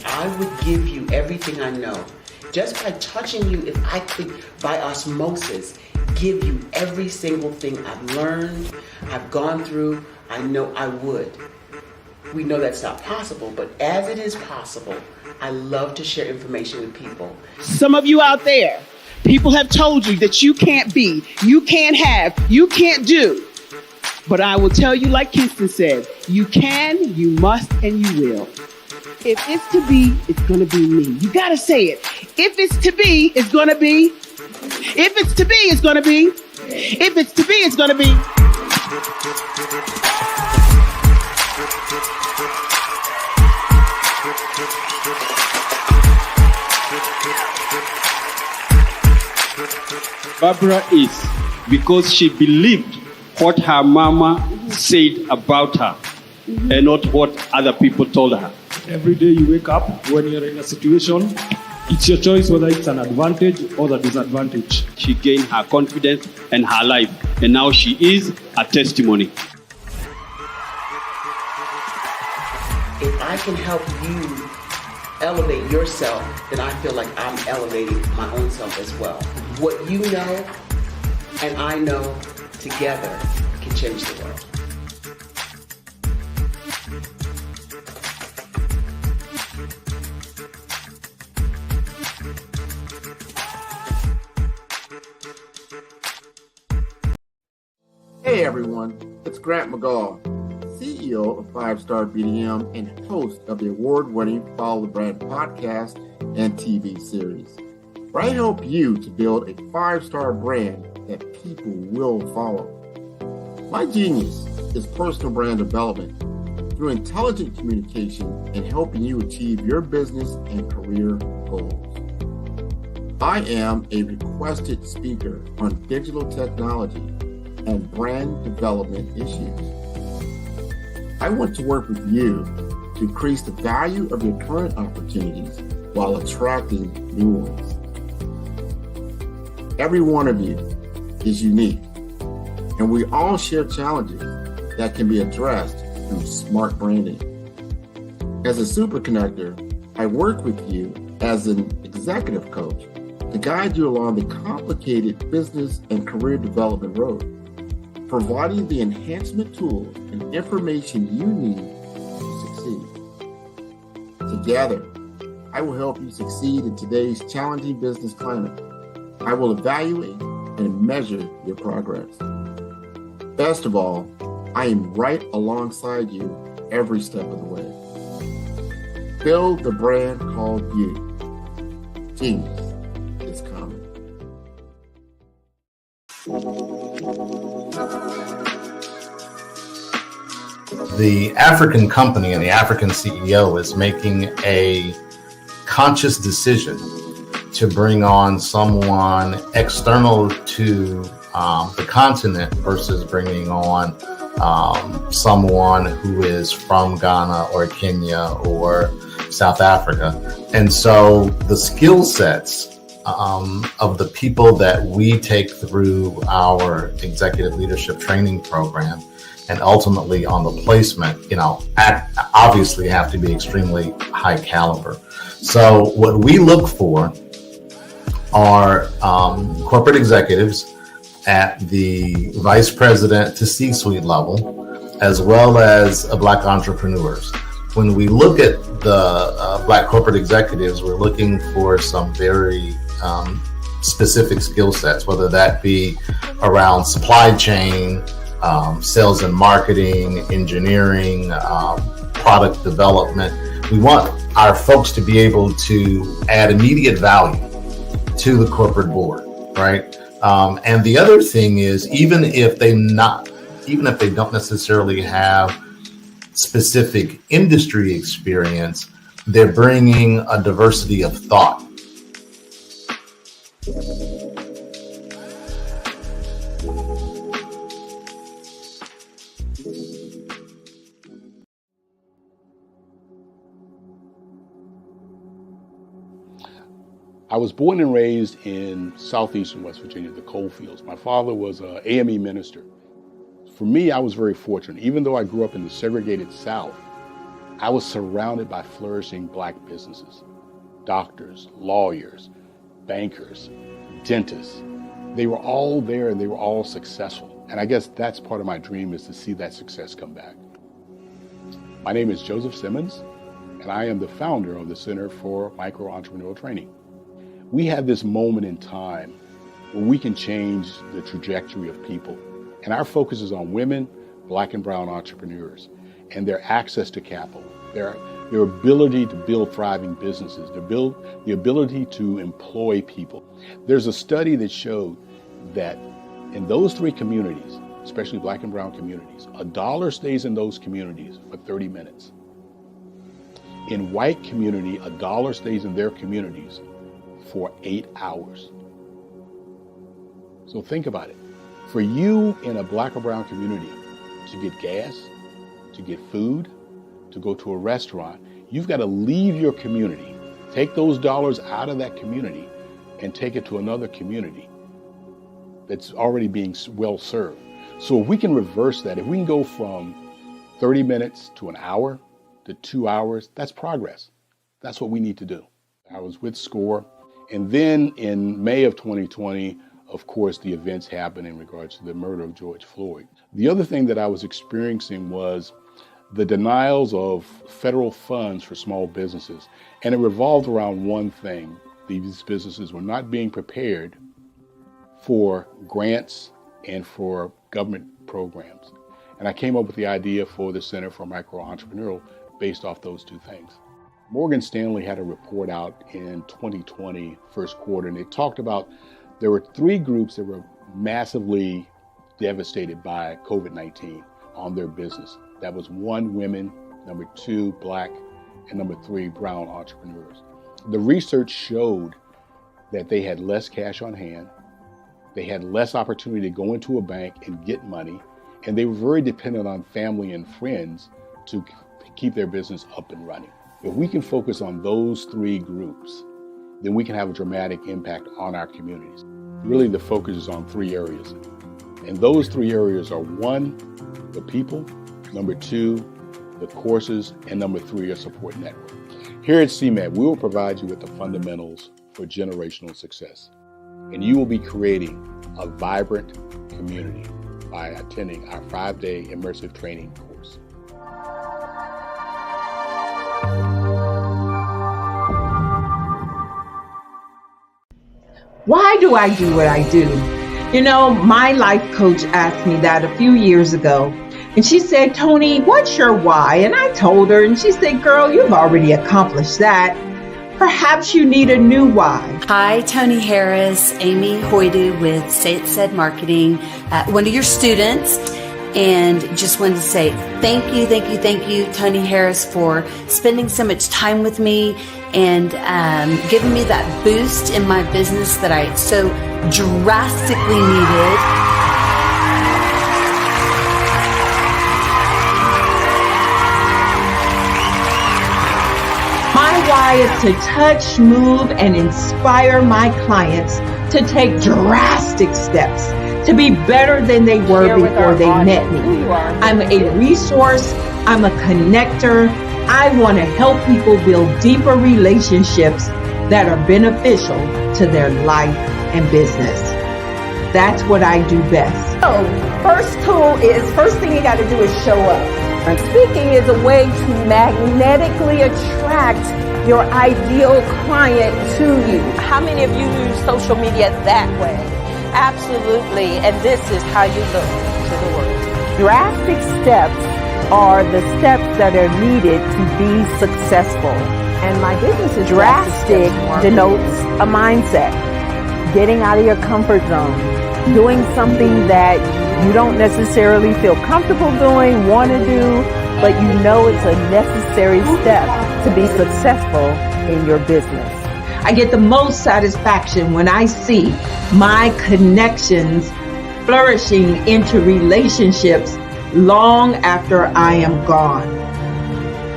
I would give you everything I know. Just by touching you, if I could, by osmosis, give you every single thing I've learned, I've gone through, I know I would. We know that's not possible, but as it is possible, I love to share information with people. Some of you out there, people have told you that you can't be, you can't have, you can't do. But I will tell you, like Kingston said, you can, you must, and you will. If it's to be, it's gonna be me. You gotta say it. If it's to be, it's gonna be. If it's to be, it's gonna be. If it's to be, it's gonna be. Barbara is because she believed what her mama said about her and not what other people told her. Every day you wake up, when you're in a situation, it's your choice whether it's an advantage or the disadvantage. She gained her confidence and her life, and now she is a testimony. If I can help you elevate yourself, then I feel like I'm elevating my own self as well. What you know and I know together can change the world. Hey everyone, it's Grant McGaw, CEO of 5-Star BDM and host of the award-winning Follow the Brand podcast and TV series, where I help you to build a 5-star brand that people will follow. My genius is personal brand development through intelligent communication and helping you achieve your business and career goals. I am a requested speaker on digital technology and brand development issues. I want to work with you to increase the value of your current opportunities while attracting new ones. Every one of you is unique, and we all share challenges that can be addressed through smart branding. As a super connector, I work with you as an executive coach to guide you along the complicated business and career development road, providing the enhancement tools and information you need to succeed. Together, I will help you succeed in today's challenging business climate. I will evaluate and measure your progress. Best of all, I am right alongside you every step of the way. Build the brand called you. Genius is coming. The African company and the African CEO is making a conscious decision to bring on someone external to the continent versus bringing on someone who is from Ghana or Kenya or South Africa. And so the skill sets of the people that we take through our executive leadership training program and ultimately on the placement, obviously have to be extremely high caliber. So what we look for are corporate executives at the vice president to C-suite level, as well as Black entrepreneurs. When we look at the Black corporate executives, we're looking for some very specific skill sets, whether that be around supply chain, sales and marketing, engineering, product development. We want our folks to be able to add immediate value to the corporate board, right? And the other thing is, even if they don't necessarily have specific industry experience, they're bringing a diversity of thought. I was born and raised in southeastern West Virginia, the coal fields. My father was an AME minister. For me, I was very fortunate. Even though I grew up in the segregated South, I was surrounded by flourishing Black businesses, doctors, lawyers, bankers, dentists. They were all there and they were all successful. And I guess that's part of my dream, is to see that success come back. My name is Joseph Simmons, and I am the founder of the Center for Micro-Entrepreneurial Training. We have this moment in time where we can change the trajectory of people. And our focus is on women, Black and brown entrepreneurs, and their access to capital, their ability to build thriving businesses, the ability to employ people. There's a study that showed that in those three communities, especially Black and brown communities, $1 stays in those communities for 30 minutes. In white community, $1 stays in their communities for 8 hours. So think about it. For you in a Black or brown community to get gas, to get food, to go to a restaurant, you've got to leave your community, take those dollars out of that community and take it to another community that's already being well served. So if we can reverse that, if we can go from 30 minutes to an hour to 2 hours, that's progress. That's what we need to do. I was with SCORE. And then in May of 2020, of course, the events happened in regards to the murder of George Floyd. The other thing that I was experiencing was the denials of federal funds for small businesses. And it revolved around one thing. These businesses were not being prepared for grants and for government programs. And I came up with the idea for the Center for Micro-Entrepreneurial based off those two things. Morgan Stanley had a report out in 2020, first quarter, and it talked about there were 3 groups that were massively devastated by COVID-19 on their business. That was 1, women, number 2, Black, and number 3, brown entrepreneurs. The research showed that they had less cash on hand, they had less opportunity to go into a bank and get money, and they were very dependent on family and friends to keep their business up and running. If we can focus on those 3 groups, then we can have a dramatic impact on our communities. Really, the focus is on 3 areas. And those 3 areas are 1, the people, number 2, the courses, and number 3, a support network. Here at CMAT, we will provide you with the fundamentals for generational success. And you will be creating a vibrant community by attending our 5-day immersive training course. Why do I do what I do? You know, my life coach asked me that a few years ago. And she said, Tony, what's your why? And I told her, and she said, girl, you've already accomplished that. Perhaps you need a new why. Hi, Tony Harris, Amy Hoydu with Say It Said Marketing, one of your students. And just wanted to say thank you, Tony Harris, for spending so much time with me and giving me that boost in my business that I so drastically needed. My why is to touch, move, and inspire my clients to take drastic steps to be better than they were before they met me. I'm a resource, I'm a connector. I want to help people build deeper relationships that are beneficial to their life and business. That's what I do best. So, first thing you got to do is show up. And speaking is a way to magnetically attract your ideal client to you. How many of you use social media that way? Absolutely. And this is how you look to the world. Drastic steps are the steps that are needed to be successful. And my business is drastic denotes a mindset. Getting out of your comfort zone. Doing something that you don't necessarily feel comfortable doing, want to do, but you know it's a necessary step to be successful in your business. I get the most satisfaction when I see my connections flourishing into relationships long after I am gone.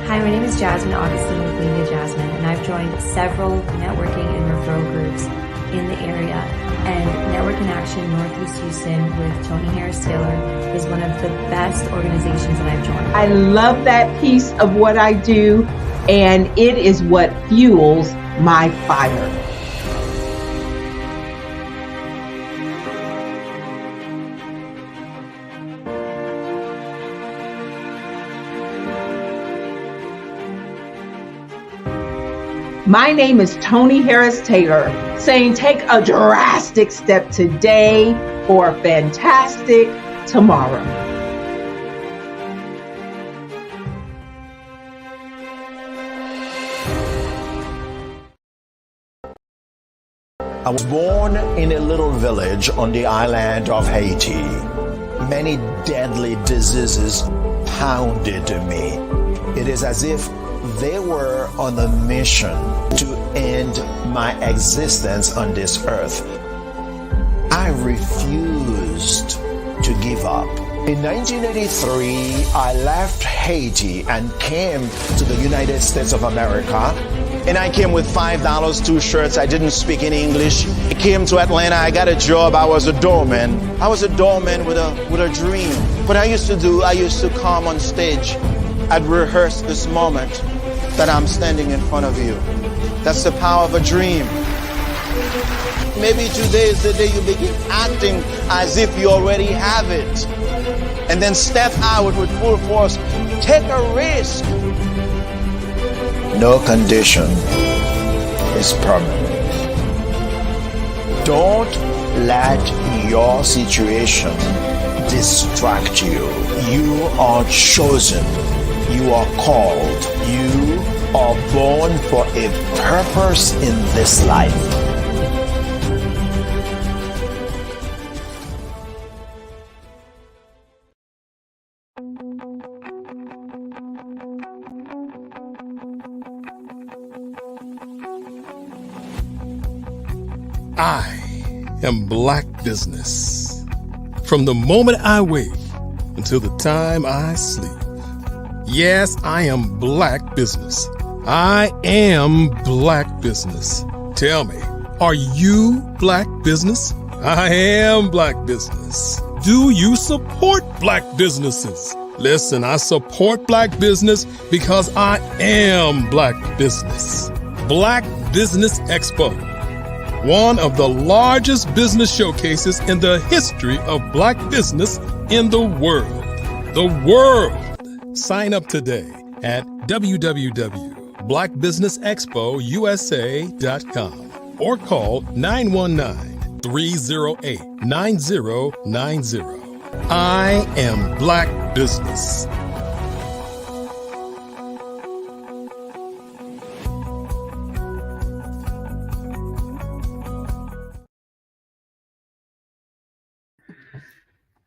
Hi, my name is Jasmine Augustine with Media Jasmine, and I've joined several networking and referral groups in the area. And Network in Action Northeast Houston with Tony Harris Taylor is one of the best organizations that I've joined. I love that piece of what I do, and it is what fuels my fire. My name is Tony Harris Taylor, saying take a drastic step today for a fantastic tomorrow. I was born in a little village on the island of Haiti. Many deadly diseases pounded me. It is as if they were on a mission to end my existence on this earth. I refused to give up. In 1983, I left Haiti and came to the United States of America. And I came with $5, 2 shirts. I didn't speak any English. I came to Atlanta. I got a job. I was a doorman. I was a doorman with a dream. What I used to come on stage. I'd rehearse this moment that I'm standing in front of you. That's the power of a dream. Maybe today is the day you begin acting as if you already have it. And then step out with full force. Take a risk. No condition is permanent. Don't let your situation distract you. You are chosen. You are called. You are born for a purpose in this life. I am Black Business. From the moment I wake until the time I sleep. Yes, I am Black Business. I am Black Business. Tell me, are you Black Business? I am Black Business. Do you support Black businesses? Listen, I support Black business because I am Black Business. Black Business Expo. One of the largest business showcases in the history of Black business in the world. The world. Sign up today at www.blackbusinessexpousa.com or call 919-308-9090. I am Black Business.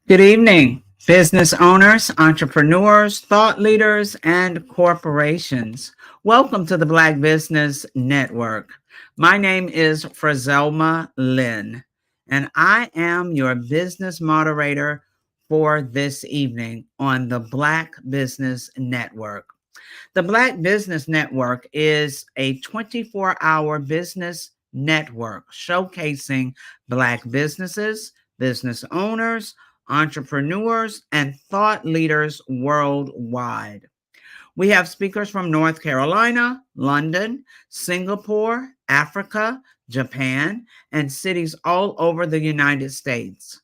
Good evening, business owners, entrepreneurs, thought leaders, and corporations. Welcome to the Black Business Network. My name is Frazelma Lynn, and I am your business moderator for this evening on the Black Business Network. The Black Business Network is a 24-hour business network showcasing Black businesses, business owners, entrepreneurs, and thought leaders worldwide. We have speakers from North Carolina, London, Singapore, Africa, Japan, and cities all over the United States.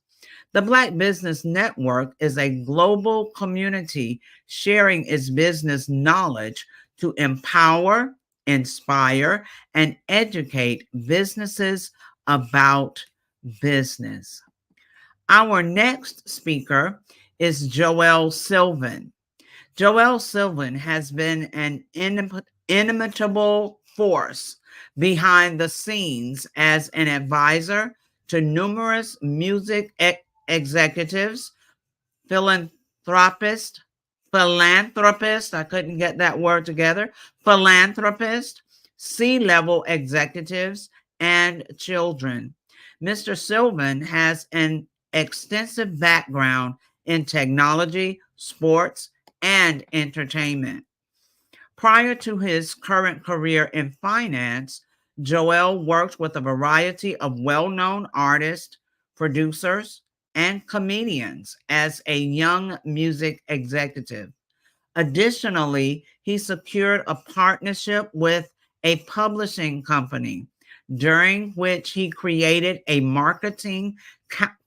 The Black Business Network is a global community sharing its business knowledge to empower, inspire, and educate businesses about business. Our next speaker is Joelle Sylvan. Joelle Sylvan has been an inimitable force behind the scenes as an advisor to numerous music executives, philanthropists, I couldn't get that word together, philanthropists, C-level executives, and children. Mr. Sylvan has an extensive background in technology, sports, and entertainment. Prior to his current career in finance, Joelle worked with a variety of well-known artists, producers, and comedians as a young music executive. Additionally, he secured a partnership with a publishing company, during which he created a marketing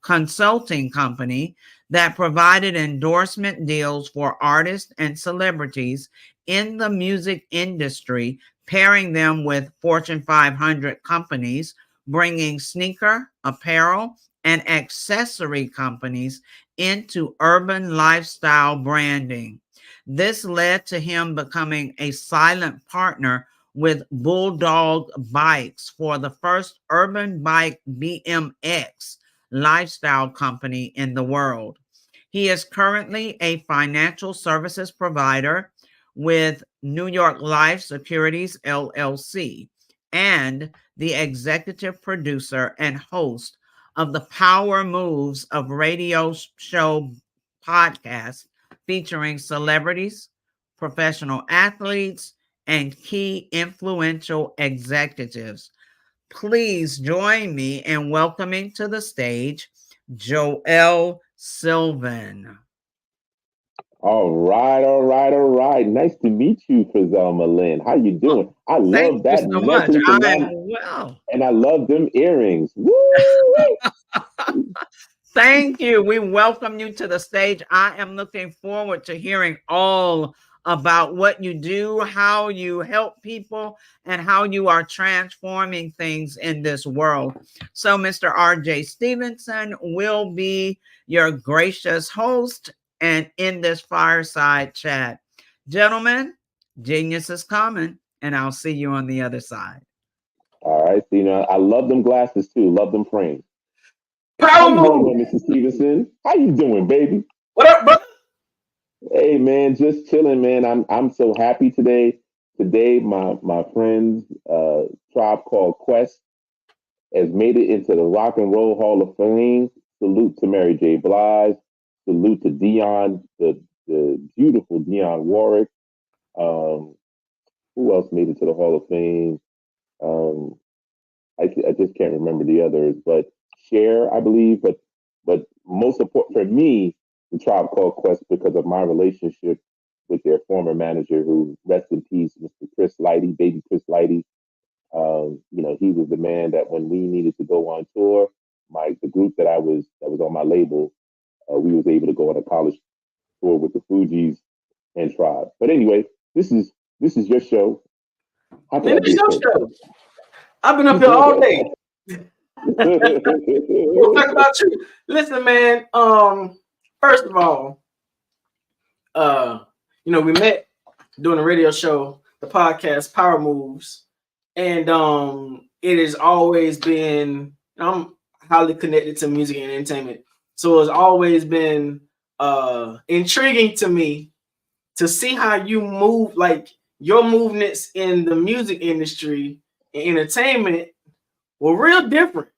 consulting company that provided endorsement deals for artists and celebrities in the music industry, pairing them with Fortune 500 companies, bringing sneaker, apparel, and accessory companies into urban lifestyle branding. This led to him becoming a silent partner with Bulldog Bikes for the first urban bike BMX lifestyle company in the world. He is currently a financial services provider with New York Life Securities LLC and the executive producer and host of the Power Moves of radio show podcast featuring celebrities, professional athletes, and key influential executives. Please join me in welcoming to the stage Joelle Sylvan. All right. Nice to meet you, Frizelma Lynn. How you doing? I love that so much. and I love them earrings. Woo! Thank you. We welcome you to the stage. I am looking forward to hearing all about what you do, how you help people, and how you are transforming things in this world. So Mr. R.J. Stevenson will be your gracious host and in this fireside chat. Gentlemen, genius is coming, and I'll see you on the other side. All right. So, I love them glasses too. Love them frames. Power move, Mr. Stevenson. How you doing, baby? What up, brother? Hey, man, just chilling, man. I'm so happy today. Today, my friends, Tribe Called Quest has made it into the Rock and Roll Hall of Fame. Salute to Mary J. Blige. Salute to Dionne, the beautiful Dionne Warwick. Who else made it to the Hall of Fame? I just can't remember the others, but Cher, I believe. But most important for me, the Tribe Called Quest, because of my relationship with their former manager, who rest in peace, Mr. Chris Lighty, baby Chris Lighty. He was the man that when we needed to go on tour, the group that was on my label, we was able to go on a college tour with the Fugees and Tribe. But anyway, this is your show. Man, it's your show. I've been up here all day. We'll talk about you. Listen, man. First of all, we met doing a radio show, the podcast Power Moves, and it has always been. I'm highly connected to music and entertainment, so it's always been intriguing to me to see how you move, like your movements in the music industry and entertainment were real different.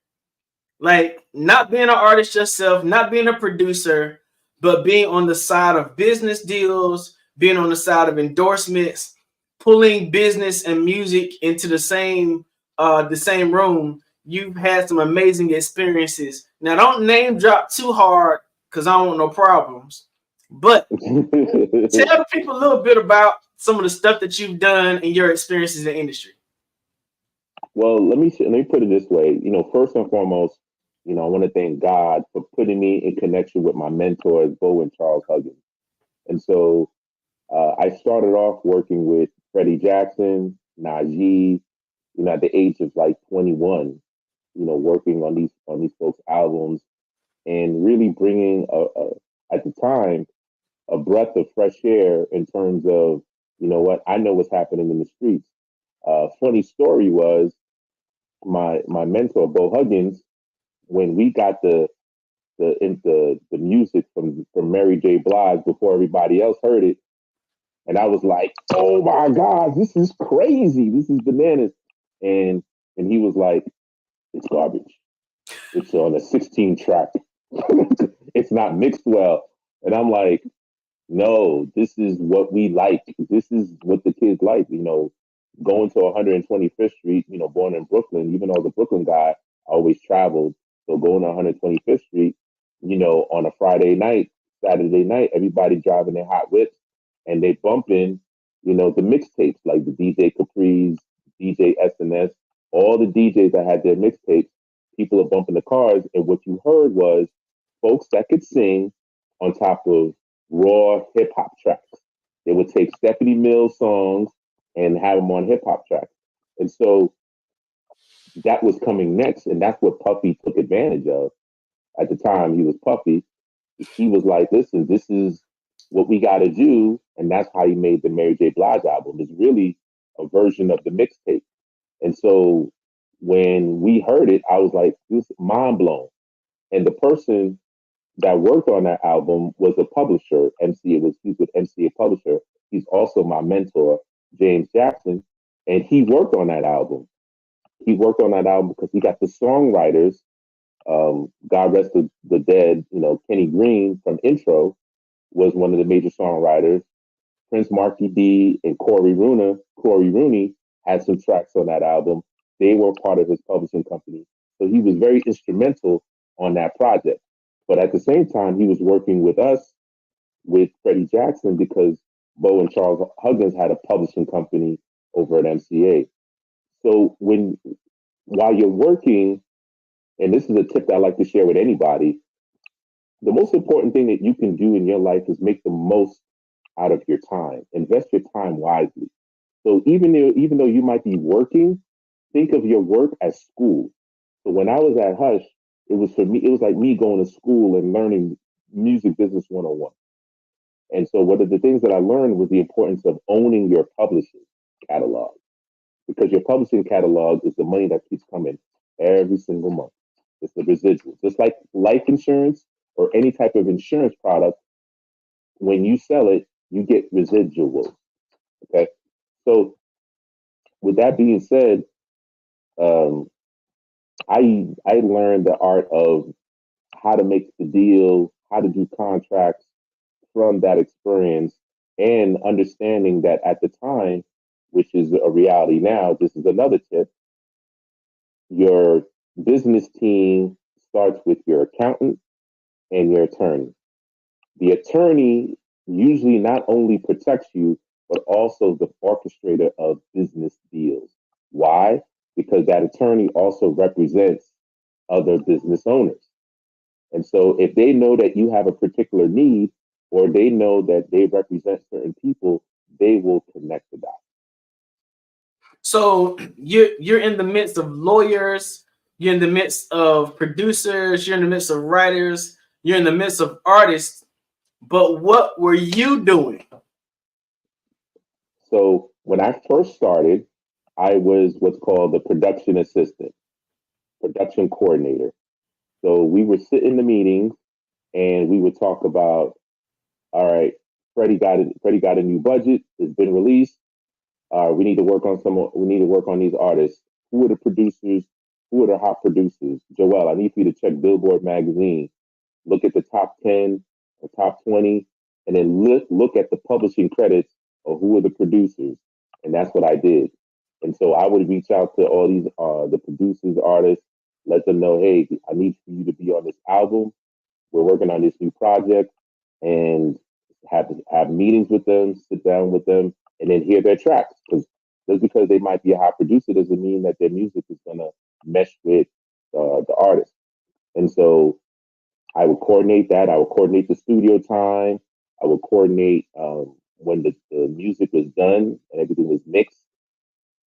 Like not being an artist yourself, not being a producer, but being on the side of business deals, being on the side of endorsements, pulling business and music into the same room. You've had some amazing experiences. Now, don't name drop too hard because I don't want no problems. But tell the people a little bit about some of the stuff that you've done and your experiences in the industry. Well, let me put it this way. First and foremost, I want to thank God for putting me in connection with my mentors, Bo and Charles Huggins. And so I started off working with Freddie Jackson, Najee, at the age of like 21, working on these folks' albums and really bringing at the time a breath of fresh air in terms of, what I know what's happening in the streets. Funny story was my mentor, Bo Huggins, when we got the music from Mary J. Blige before everybody else heard it, and I was like, "Oh my God, this is crazy! This is bananas!" And he was like, "It's garbage. It's on a 16 track. It's not mixed well." And I'm like, "No, this is what we like. This is what the kids like." Going to 125th Street. Born in Brooklyn, even though the Brooklyn guy, always traveled. So going to 125th Street, on a Friday night, Saturday night, everybody driving their hot whips and they bumping, the mixtapes like the DJ Capri's, DJ SNS, all the DJs that had their mixtapes, people are bumping the cars. And what you heard was folks that could sing on top of raw hip hop tracks. They would take Stephanie Mills songs and have them on hip hop tracks. And so that was coming next. And that's what Puffy took advantage of. At the time, he was Puffy. He was like, "Listen, this is what we got to do." And that's how he made the Mary J. Blige album. It's really a version of the mixtape. And so when we heard it, I was like, this is mind blown. And the person that worked on that album was a publisher, he's with MCA Publisher. He's also my mentor, James Jackson. And he worked on that album. He worked on that album because he got the songwriters, God rest the dead, Kenny Green from Intro was one of the major songwriters. Prince Marky D and Corey Rooney had some tracks on that album. They were part of his publishing company. So he was very instrumental on that project. But at the same time, he was working with us, with Freddie Jackson, because Bo and Charles Huggins had a publishing company over at MCA. So while you're working, and this is a tip that I like to share with anybody, the most important thing that you can do in your life is make the most out of your time. Invest your time wisely. So even though you might be working, think of your work as school. So when I was at Hush, it was like me going to school and learning music business 101. And so one of the things that I learned was the importance of owning your publishing catalog, because your publishing catalog is the money that keeps coming every single month. It's the residual. Just like life insurance or any type of insurance product, when you sell it, you get residuals. Okay. So with that being said, I learned the art of how to make the deal, how to do contracts from that experience, and understanding that at the time, which is a reality now, this is another tip. Your business team starts with your accountant and your attorney. The attorney usually not only protects you, but also the orchestrator of business deals. Why? Because that attorney also represents other business owners. And so if they know that you have a particular need, or they know that they represent certain people, they will connect the dots. So you're in the midst of lawyers, you're in the midst of producers, you're in the midst of writers, you're in the midst of artists, but what were you doing? So when I first started, I was what's called the production assistant, production coordinator. So we would sit in the meetings and we would talk about, all right, Freddie got a new budget, it's been released. We need to work on these artists. Who are the producers? Who are the hot producers? Joel, I need for you to check Billboard magazine. Look at the top 10 or top 20, and then look at the publishing credits of who are the producers. And that's what I did. And so I would reach out to all these the producers, artists, let them know, hey, I need for you to be on this album. We're working on this new project, and have meetings with them, sit down with them, and then hear their tracks. Because just because they might be a high producer doesn't mean that their music is gonna mesh with the artist. And so I would coordinate that. I would coordinate the studio time. I would coordinate when the music was done and everything was mixed.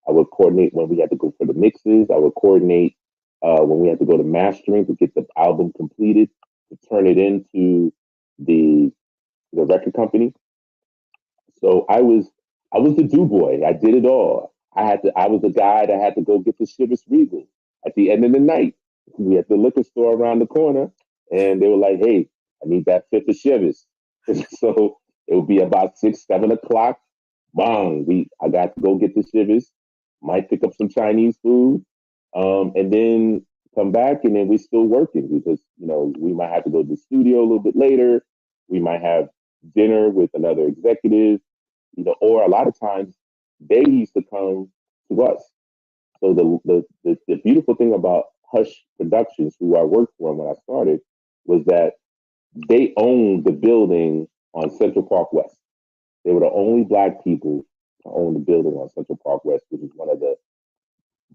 I would coordinate when we had to go for the mixes. I would coordinate when we had to go to mastering to get the album completed, to turn it into the record company. So I was the do boy. I did it all. I was the guy that had to go get the Chivas Regal at the end of the night. We had the liquor store around the corner, and they were like, "Hey, I need that fifth of Chivas." So it would be about 6, 7 o'clock. Bang! I got to go get the Chivas. Might pick up some Chinese food, and then come back, and then we're still working because we might have to go to the studio a little bit later. We might have dinner with another executive, or a lot of times they used to come to us. So the beautiful thing about Hush Productions, who I worked for when I started, was that they owned the building on Central Park West. They were the only Black people to own the building on Central Park West, which is one of the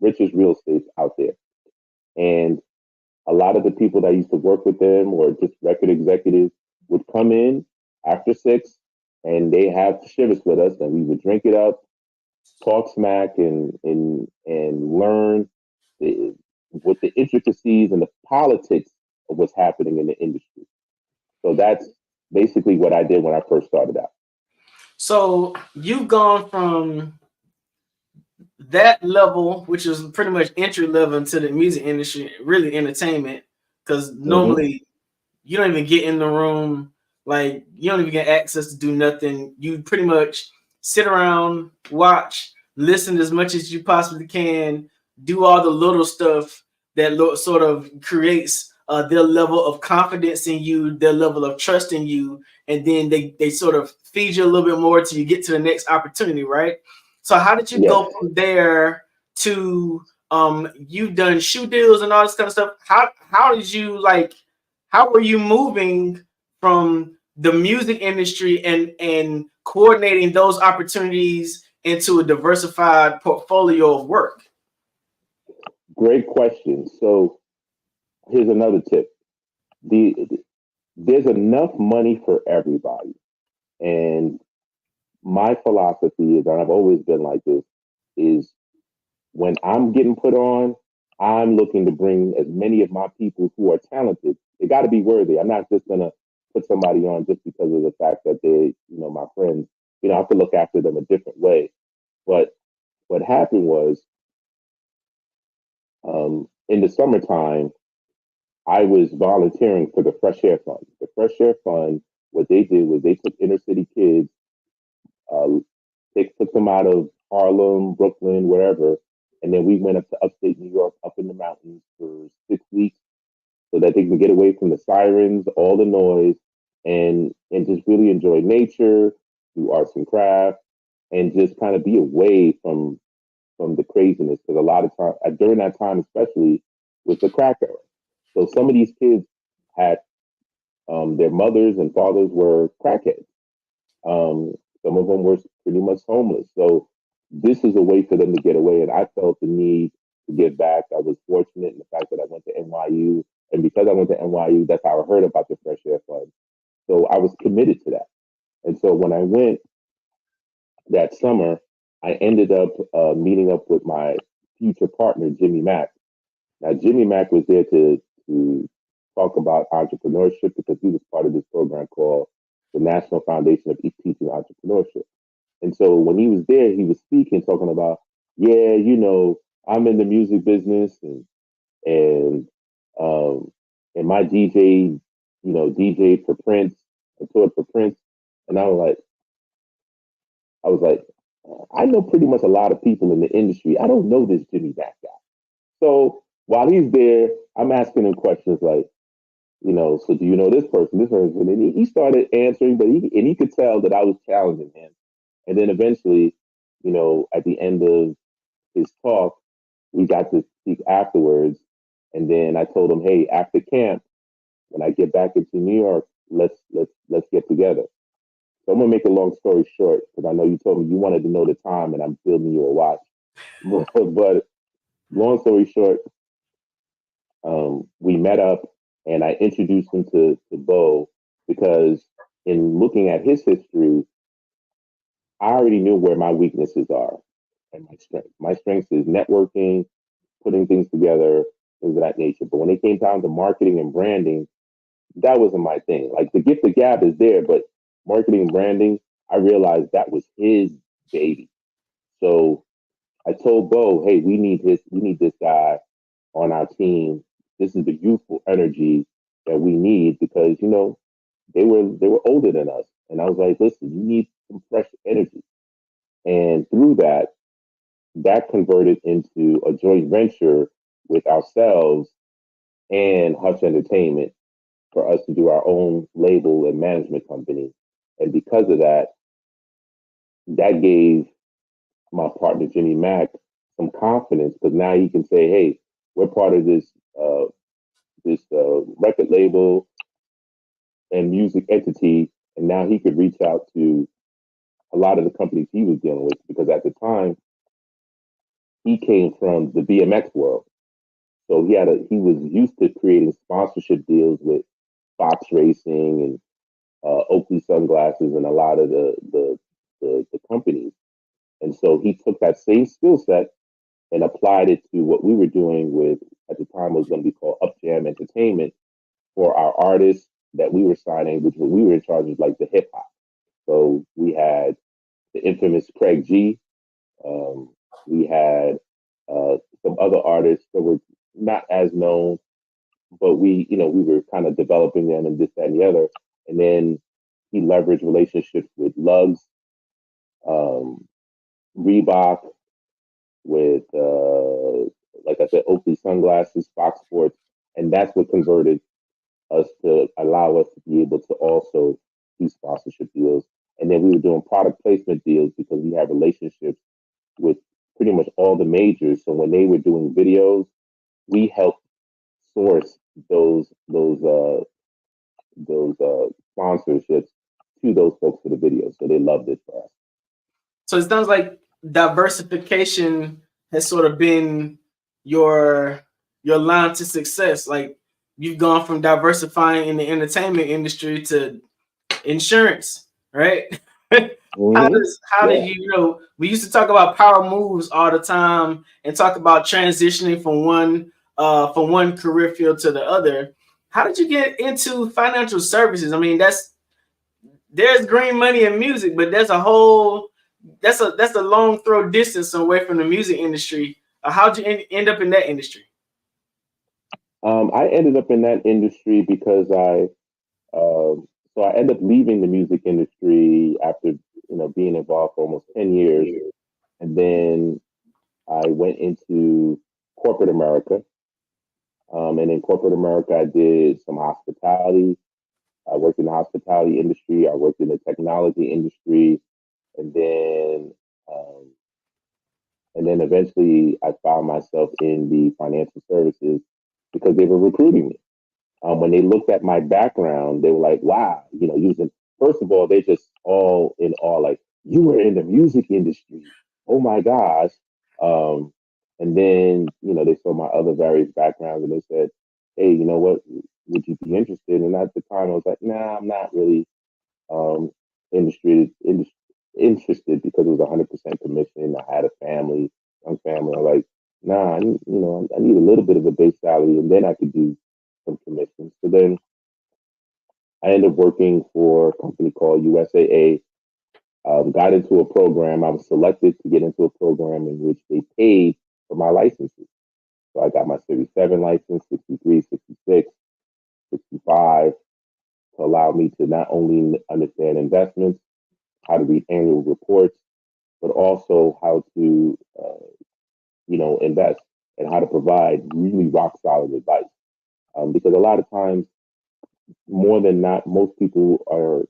richest real estates out there. And a lot of the people that used to work with them or just record executives would come in after 6 and they have Chivas with us, and we would drink it up, talk smack, and learn what the intricacies and the politics of what's happening in the industry. So that's basically what I did when I first started out. So you've gone from that level, which is pretty much entry level into the music industry, really entertainment, because normally you don't even get in the room, like you don't even get access to do nothing. You pretty much sit around, watch, listen as much as you possibly can, do all the little stuff that sort of creates their level of confidence in you, their level of trust in you, and then they sort of feed you a little bit more till you get to the next opportunity, right? So how did you go from there to you've done shoe deals and all this kind of stuff? How did you how were you moving from the music industry and coordinating those opportunities into a diversified portfolio of work? Great question. So here's another tip. There's enough money for everybody. And my philosophy is, and I've always been like this, is when I'm getting put on, I'm looking to bring as many of my people who are talented. They got to be worthy. I'm not just going to put somebody on just because of the fact that they're, my friends. I have to look after them a different way. But what happened was, in the summertime, I was volunteering for the Fresh Air Fund. The Fresh Air Fund, what they did was they took inner city kids, they took them out of Harlem, Brooklyn, wherever, and then we went up to upstate New York, up in the mountains for 6 weeks, so that they can get away from the sirens, all the noise, and just really enjoy nature, do arts and crafts, and just kind of be away from the craziness. Because a lot of time during that time, especially, was the crack era. So some of these kids had their mothers and fathers were crackheads. Some of them were pretty much homeless. So this is a way for them to get away. And I felt the need to give back. I was fortunate in the fact that I went to NYU. And because I went to NYU, that's how I heard about the Fresh Air Fund. So I was committed to that. And so when I went that summer, I ended up meeting up with my future partner, Jimmy Mack. Now, Jimmy Mack was there to talk about entrepreneurship because he was part of this program called the National Foundation of Teaching Entrepreneurship. And so when he was there, he was speaking, talking about, I'm in the music business and my DJ, DJ for Prince and toured for Prince. And I was like, I know pretty much a lot of people in the industry. I don't know this Jimmy Mack guy. So while he's there, I'm asking him questions like, so do you know this person, this person? And he started answering, but he could tell that I was challenging him. And then eventually, at the end of his talk, we got to speak afterwards. And then I told him, hey, after camp, when I get back into New York, let's get together. So I'm gonna make a long story short because I know you told me you wanted to know the time, and I'm building you a watch. But long story short, we met up, and I introduced him to Bo because in looking at his history, I already knew where my weaknesses are and my strengths. My strengths is networking, putting things together, things of that nature. But when it came down to marketing and branding, that wasn't my thing. Like the gift of gab is there, but marketing and branding, I realized that was his baby. So I told Bo, hey, we need this guy on our team. This is the youthful energy that we need because, you know, they were older than us. And I was like, listen, you need some fresh energy. And through that converted into a joint venture with ourselves and Hush Entertainment for us to do our own label and management company. And because of that, that gave my partner Jimmy Mack some confidence because now he can say, hey, we're part of this record label and music entity. And now he could reach out to a lot of the companies he was dealing with because at the time he came from the BMX world. So he was used to creating sponsorship deals with Fox Racing and Oakley Sunglasses and a lot of the companies. And so he took that same skill set and applied it to what we were doing with, at the time, it was going to be called Up Jam Entertainment for our artists that we were signing, which we were in charge of like the hip hop. So we had the infamous Craig G. We had some other artists that were not as known, but we were kind of developing them and this, that, and the other. And then he leveraged relationships with Lugs, Reebok, with, like I said, Oakley Sunglasses, Fox Sports. And that's what converted us to allow us to be able to also do sponsorship deals. And then we were doing product placement deals because we had relationships with pretty much all the majors. So when they were doing videos, we helped source those sponsorships to those folks for the videos. So they loved it for us. So it sounds like diversification has sort of been your line to success. Like you've gone from diversifying in the entertainment industry to insurance, right? How did you we used to talk about power moves all the time and talk about transitioning from one career field to the other. How did you get into financial services? I mean, there's green money in music, but that's a long throw distance away from the music industry. How'd you end up in that industry? I ended up in that industry because I ended up leaving the music industry after being involved for almost 10 years, and then I went into corporate America. And in corporate America, I did some hospitality. I worked in the hospitality industry. I worked in the technology industry, and then eventually I found myself in the financial services because they were recruiting me. When they looked at my background, they were like, "Wow, first of all, they're just all in awe, like you were in the music industry. Oh my gosh!" And then they saw my other various backgrounds, and they said, "Hey, you know what? Would you be interested?" And at the time, I was like, "Nah, I'm not really interested because it was 100% commission. I had a family, young family. I'm like, nah, I need a little bit of a base salary, and then I could do some commissions." So then I ended up working for a company called USAA. Got into a program. I was selected to get into a program in which they paid for my licenses. So I got my Series 7 license, 63, 66, 65, to allow me to not only understand investments, how to read annual reports, but also how to, invest and how to provide really rock solid advice. Because a lot of times, more than not, most people are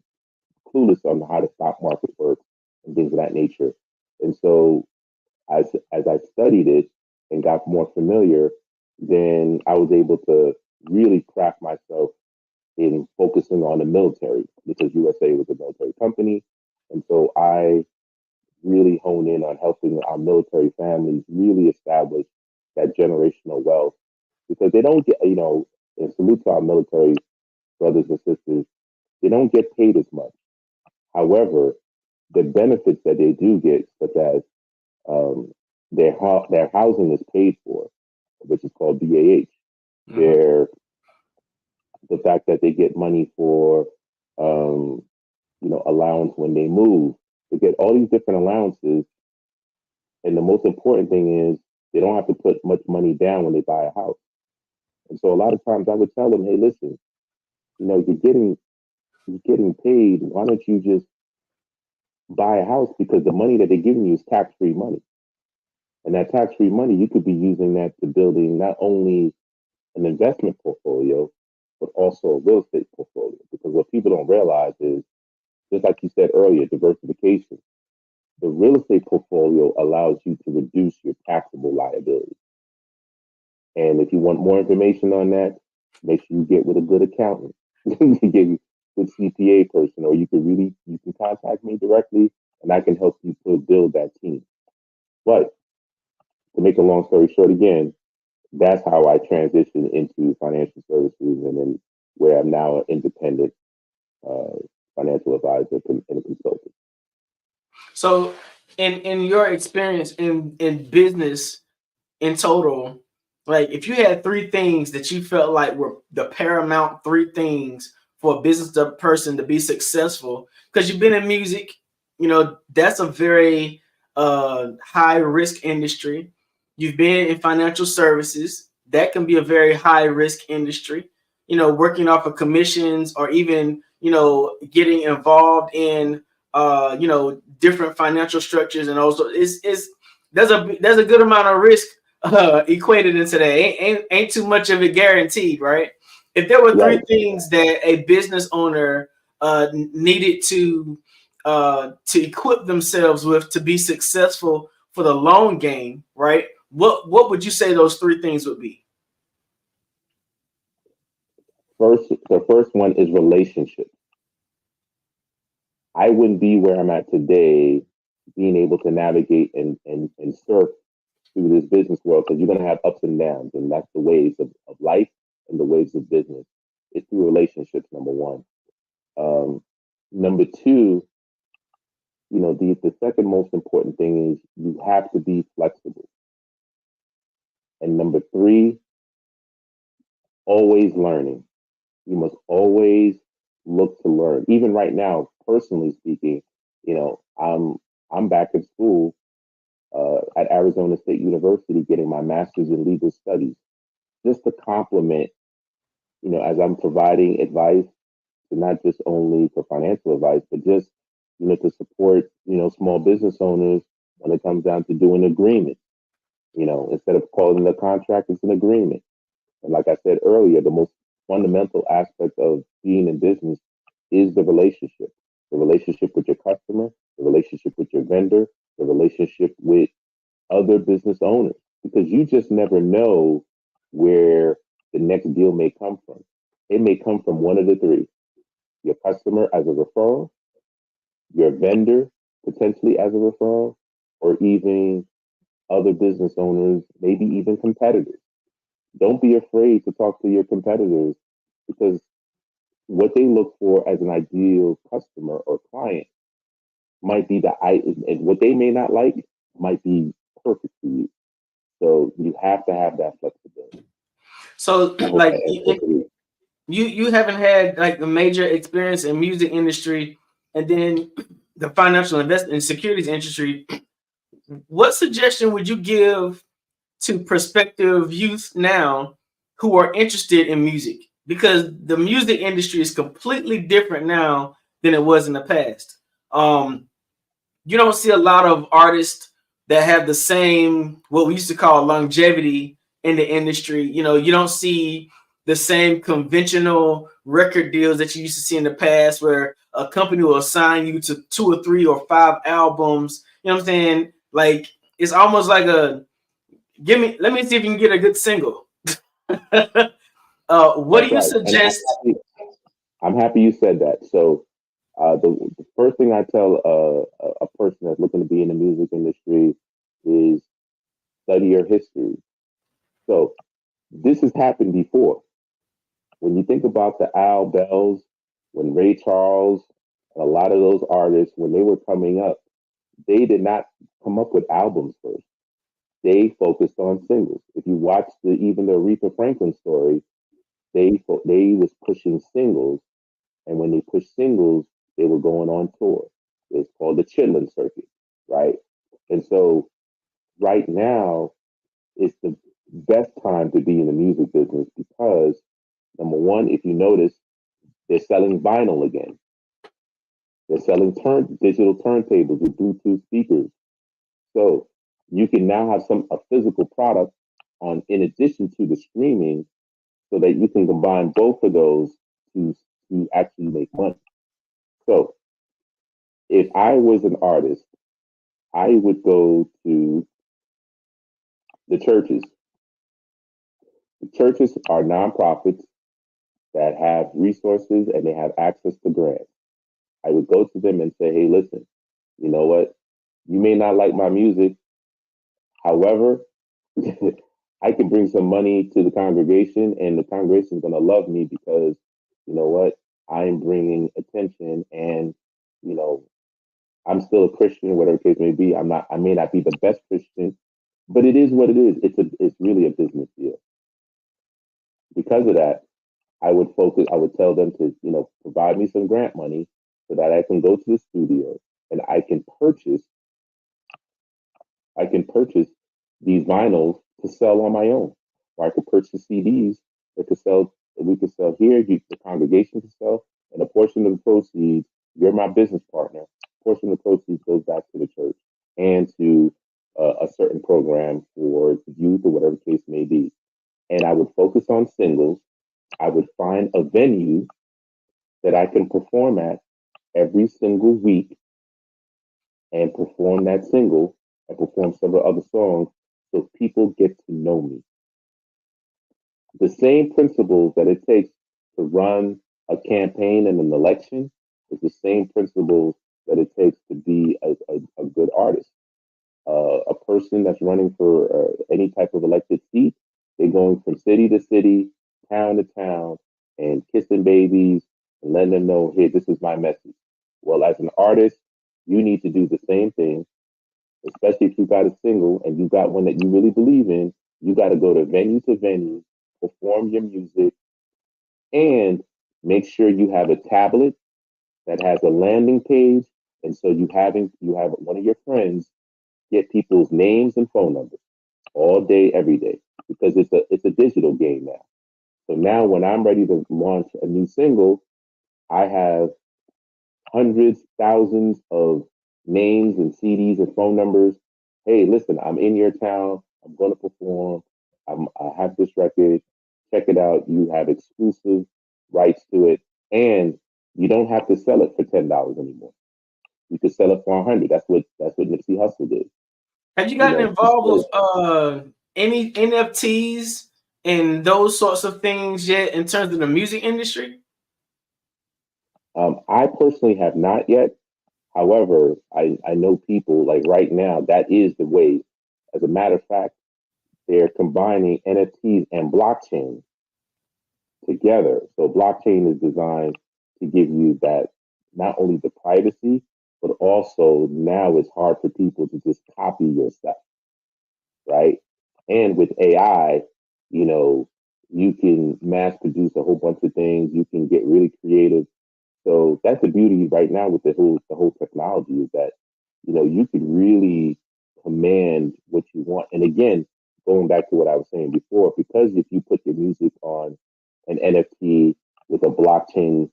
clueless on how the stock market works and things of that nature. And so as I studied it and got more familiar, then I was able to really craft myself in focusing on the military because USA was a military company. And so I really hone in on helping our military families really establish that generational wealth because they don't get, and salute to our military brothers and sisters, they don't get paid as much. However, the benefits that they do get, such as their housing is paid for, which is called BAH. The fact that they get money for, allowance when they move. They get all these different allowances. And the most important thing is they don't have to put much money down when they buy a house. And so a lot of times I would tell them, hey, listen, you're getting paid. Why don't you just buy a house? Because the money that they're giving you is tax-free money. And that tax-free money, you could be using that to building not only an investment portfolio, but also a real estate portfolio. Because what people don't realize is, just like you said earlier, diversification. The real estate portfolio allows you to reduce your taxable liability. And if you want more information on that, make sure you get with a good accountant. You get a good CPA person, or you can contact me directly and I can help you build that team. But to make a long story short again, that's how I transitioned into financial services and then where I'm now an independent financial advisor and a consultant. So in your experience in business in total, like if you had three things that you felt like were the paramount three things for a business person to be successful, because you've been in music, that's a very high risk industry. You've been in financial services, that can be a very high risk industry, working off of commissions or even, getting involved in, different financial structures. And also there's a good amount of risk equated into that. Ain't too much of it guaranteed, right? If there were three things that a business owner needed to equip themselves with to be successful for the long game, right? What would you say those three things would be? The first one is relationships. I wouldn't be where I'm at today being able to navigate and surf through this business world, because you're going to have ups and downs, and that's the waves of life and the waves of business. It's through relationships, number one. Number two, the second most important thing is you have to be flexible. And number three, always learning. You must always look to learn. Even right now, personally speaking, I'm back in school at Arizona State University getting my master's in legal studies, just to complement, as I'm providing advice, to not just only for financial advice, but just, to support, small business owners when it comes down to doing agreements. Instead of calling it a contract, it's an agreement. And like I said earlier, the most fundamental aspect of being in business is the relationship with your customer, the relationship with your vendor, the relationship with other business owners, because you just never know where the next deal may come from. It may come from one of the three: your customer as a referral, your vendor potentially as a referral, or even other business owners, maybe even competitors. Don't be afraid to talk to your competitors, because what they look for as an ideal customer or client might be and what they may not like might be perfect for you. So you have to have that flexibility. So like you haven't had like the major experience in music industry and then the financial investment and securities industry. What suggestion would you give to prospective youth now who are interested in music? Because the music industry is completely different now than it was in the past. You don't see a lot of artists that have the same, what we used to call longevity in the industry. You don't see the same conventional record deals that you used to see in the past, where a company will assign you to 2 or 3 or 5 albums. You know what I'm saying? Like, it's almost like let me see if you can get a good single. What do you suggest? I'm happy you said that. So the first thing I tell a person that's looking to be in the music industry is study your history. So this has happened before. When you think about the Al Bells, when Ray Charles, and a lot of those artists, when they were coming up, they did not come up with albums first. They focused on singles. If you watch even the Aretha Franklin story, they was pushing singles, and when they pushed singles, they were going on tour. It's called the Chitlin Circuit, right? And so right now, it's the best time to be in the music business because number one, if you notice, they're selling vinyl again. They're selling digital turntables with Bluetooth speakers. So you can now have a physical product on in addition to the streaming, so that you can combine both of those to actually make money. So if I was an artist, I would go to the churches. The churches are nonprofits that have resources and they have access to grants. I would go to them and say, hey, listen, you know what? You may not like my music. However, I can bring some money to the congregation and the congregation is going to love me because, you know what? I'm bringing attention and, you know, I'm still a Christian, whatever the case may be. I may not be the best Christian, but it is what it is. It's really a business deal. Because of that, I would tell them to, you know, provide me some grant money so that I can go to the studio and I can purchase these vinyls to sell on my own. Or I could purchase CDs that we could sell here, the congregation can sell, and a portion of the proceeds, you're my business partner, a portion of the proceeds goes back to the church and to a certain program for youth or whatever the case may be. And I would focus on singles. I would find a venue that I can perform at every single week and perform that single and perform several other songs so people get to know me. The same principles that it takes to run a campaign and an election is the same principles that it takes to be a good artist. A person that's running for any type of elected seat, they're going from city to city, town to town, and kissing babies and letting them know, hey, this is my message. Well, as an artist, you need to do the same thing, especially if you got a single and you got one that you really believe in. You got to go to venue, perform your music, and make sure you have a tablet that has a landing page. And so you have one of your friends get people's names and phone numbers all day, every day, because it's a digital game now. So now when I'm ready to launch a new single, I have hundreds, thousands of names and CDs and phone numbers. Hey, listen, I'm in your town. I'm going to perform. I have this record. Check it out. You have exclusive rights to it. And you don't have to sell it for $10 anymore. You could sell it for $100. That's what Nipsey Hussle did. Have you gotten involved with any NFTs and those sorts of things yet in terms of the music industry? I personally have not yet. However, I know people like right now, that is the way. As a matter of fact, they're combining NFTs and blockchain together. So blockchain is designed to give you that, not only the privacy, but also now it's hard for people to just copy your stuff, right? And with AI, you know, you can mass produce a whole bunch of things. You can get really creative. So that's the beauty right now with the whole technology is that, you know, you can really command what you want. And again, going back to what I was saying before, because if you put your music on an NFT with a blockchain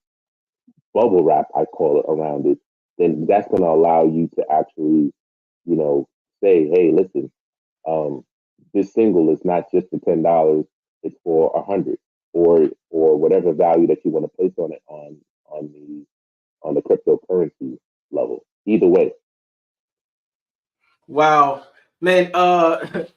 bubble wrap, I call it, around it, then that's going to allow you to actually, you know, say, hey, listen, this single is not just for $10, it's for $100 or whatever value that you want to place on it on the cryptocurrency level. Either way. Wow, man,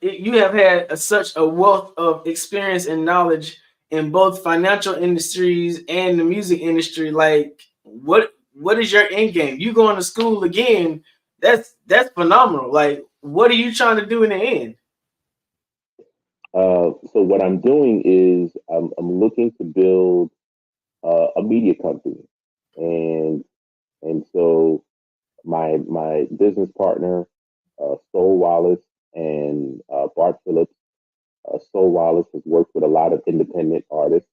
you have had such a wealth of experience and knowledge in both financial industries and the music industry. Like, what is your end game? You going to school again? That's phenomenal. Like, what are you trying to do in the end? So what I'm doing is I'm looking to build a media company, and so my business partner, Sol Wallace and Bart Phillips. Sol Wallace has worked with a lot of independent artists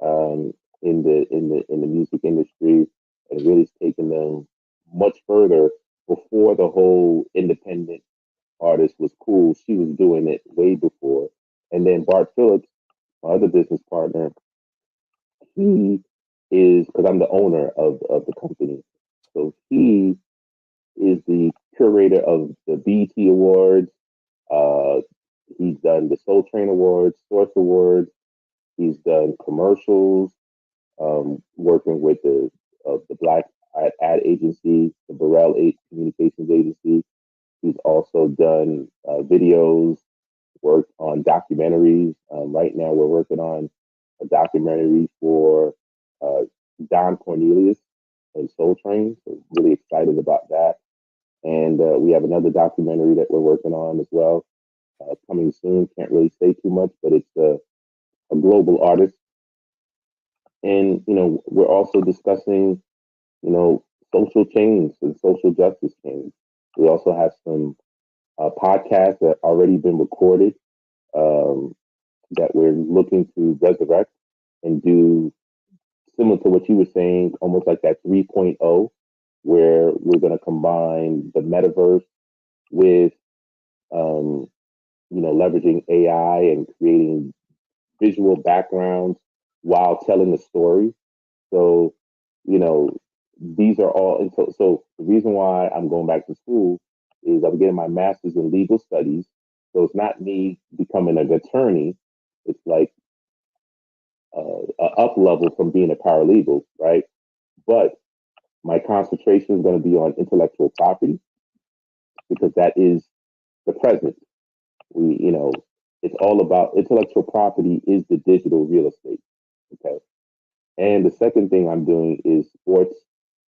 in the music industry, and really taken them much further. Before the whole independent artist was cool, she was doing it way before. And then Bart Phillips, my other business partner, he is, because I'm the owner of the company, so he is the curator of the BET Awards. He's done the Soul Train Awards, Source Awards. He's done commercials, working with the Black ad agency, the Burrell Communications Agency. He's also done videos, worked on documentaries. Right now, we're working on a documentary for Don Cornelius and Soul Train. So really excited about that. And we have another documentary that we're working on as well, coming soon. Can't really say too much, but it's a global artist. And, we're also discussing, social change and social justice change. We also have some podcasts that already been recorded that we're looking to resurrect and do similar to what you were saying, almost like that 3.0, where we're going to combine the metaverse with, leveraging AI and creating visual backgrounds while telling a story. So, these are all, and so the reason why I'm going back to school is I'm getting my master's in legal studies. So it's not me becoming an attorney. It's like a up level from being a paralegal, right? But my concentration is going to be on intellectual property, because that is the present. It's all about intellectual property is the digital real estate. Okay. And the second thing I'm doing is sports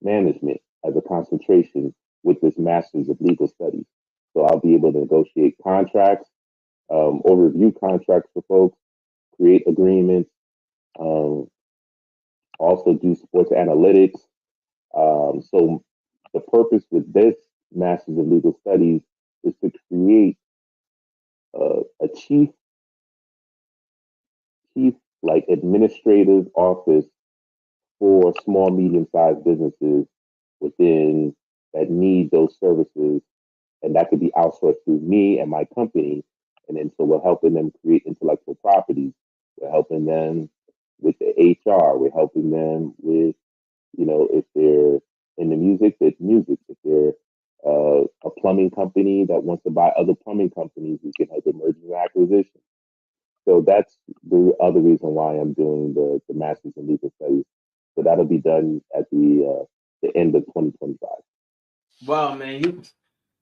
management as a concentration with this master's of legal studies. So I'll be able to negotiate contracts, or review contracts for folks, create agreements, also do sports analytics. So the purpose with this master's of legal studies is to create a chief like administrative office for small, medium-sized businesses within that need those services, and that could be outsourced through me and my company. And then so we're helping them create intellectual properties. We're helping them with the HR. We're helping them with, if they're in the music, it's music. If they're a plumbing company that wants to buy other plumbing companies, we can help with mergers and acquisition. So that's the other reason why I'm doing the master's in legal studies. So that'll be done at the end of 2025. Wow, man,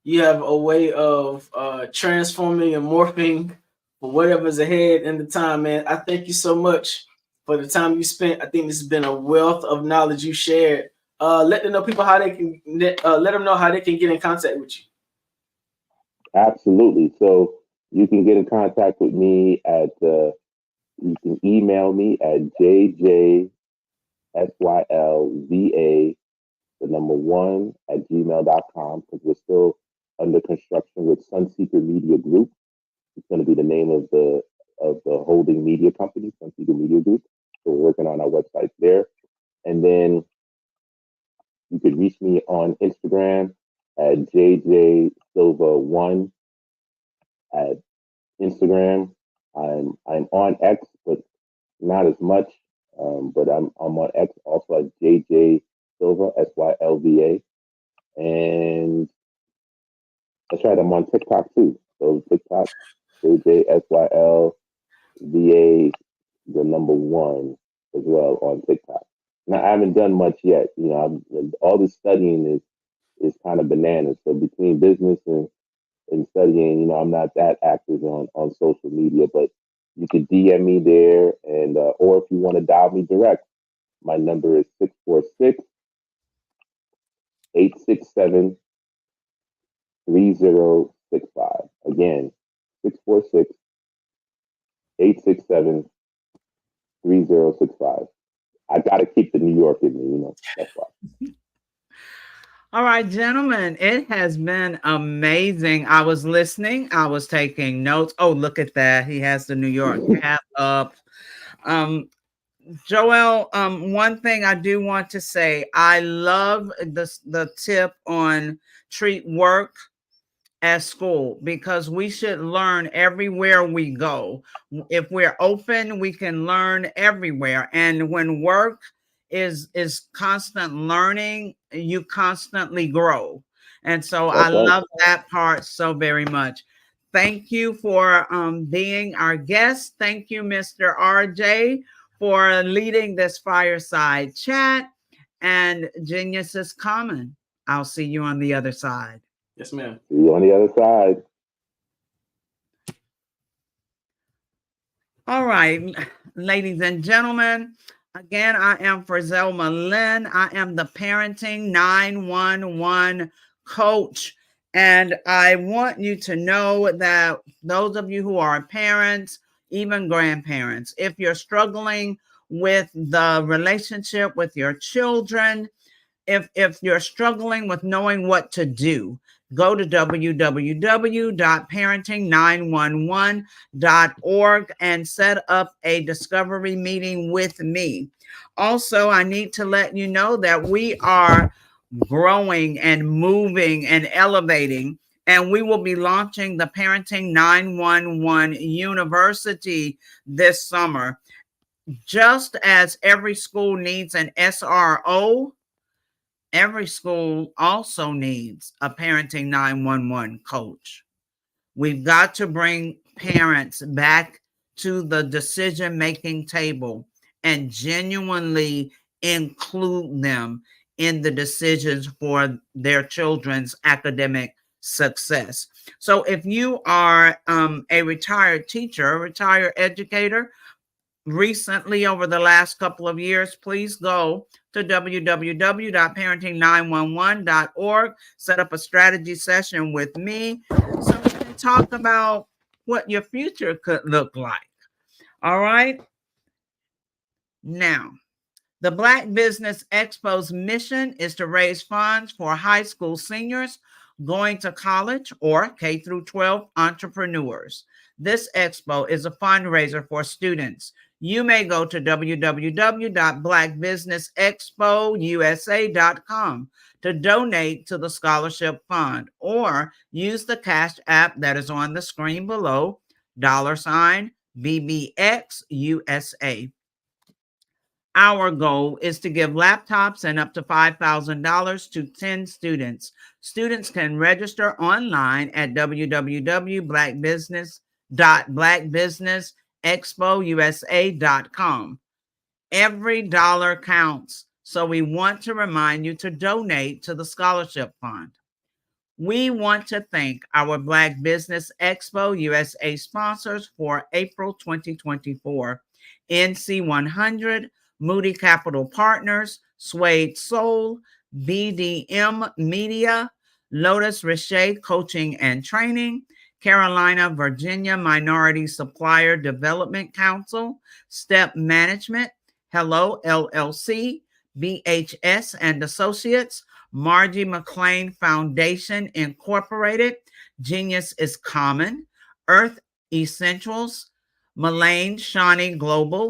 you have a way of transforming and morphing for whatever's ahead in the time, man. I thank you so much for the time you spent. I think this has been a wealth of knowledge you shared. Let them know people how they can let them know how they can get in contact with you. Absolutely. So you can get in contact with me at you can email me at jjsylva1@gmail.com, because we're still under construction with Sunseeker Media Group. It's going to be the name of the holding media company, Sunseeker Media Group. So we're working on our website there. And then you could reach me on Instagram at jjsilva1 at Instagram. I'm on X, but not as much. But I'm on X also at JJ Silva, SYLVA. And that's right, I'm on TikTok too. So TikTok, JJSYLVA, the number 1 as well on TikTok. Now, I haven't done much yet. All this studying is kind of bananas. So between business and studying, I'm not that active on social media, but You can DM me there, and or if you want to dial me direct, my number is 646-867-3065. Again, 646-867-3065. I got to keep the New York in me, that's why. All right, gentlemen, it has been amazing. I was listening. I was taking notes. Oh, look at that. He has the New York hat up. Joel, one thing I do want to say, I love the tip on treat work as school, because we should learn everywhere we go. If we're open, we can learn everywhere. And when work is constant learning, you constantly grow. And so I love that part so very much. Thank you for being our guest. Thank you, Mr. RJ, for leading this fireside chat. And Genius is Common. I'll see you on the other side. Yes, ma'am. See you on the other side. All right, ladies and gentlemen, again, I am Frizelma Lynn. I am the Parenting 911 coach. And I want you to know that those of you who are parents, even grandparents, if you're struggling with the relationship with your children, if you're struggling with knowing what to do, go to www.parenting911.org and set up a discovery meeting with me. Also, I need to let you know that we are growing and moving and elevating, and we will be launching the Parenting 911 University this summer. Just as every school needs an SRO, every school also needs a Parenting 911 coach. We've got to bring parents back to the decision-making table and genuinely include them in the decisions for their children's academic success. So if you are a retired teacher, a retired educator, recently over the last couple of years, please go to www.parenting911.org, set up a strategy session with me so we can talk about what your future could look like. All right. Now, the Black Business Expo's mission is to raise funds for high school seniors going to college or K through 12 entrepreneurs. This expo is a fundraiser for students. You may go to www.blackbusinessexpousa.com to donate to the scholarship fund, or use the Cash App that is on the screen below, $BBXUSA. Our goal is to give laptops and up to $5,000 to 10 students. Students can register online at www.blackbusiness.expousa.com. Every dollar counts, so we want to remind you to donate to the scholarship fund. We want to thank our Black Business Expo USA sponsors for April 2024. NC100, Moody Capital Partners, Suede Soul, BDM Media, Lotus Richer Coaching and Training, Carolina, Virginia Minority Supplier Development Council, Step Management, Hello LLC, BHS and Associates, Margie McLean Foundation Incorporated, Genius is Common, Earth Essentials, Mullane Shawnee Global,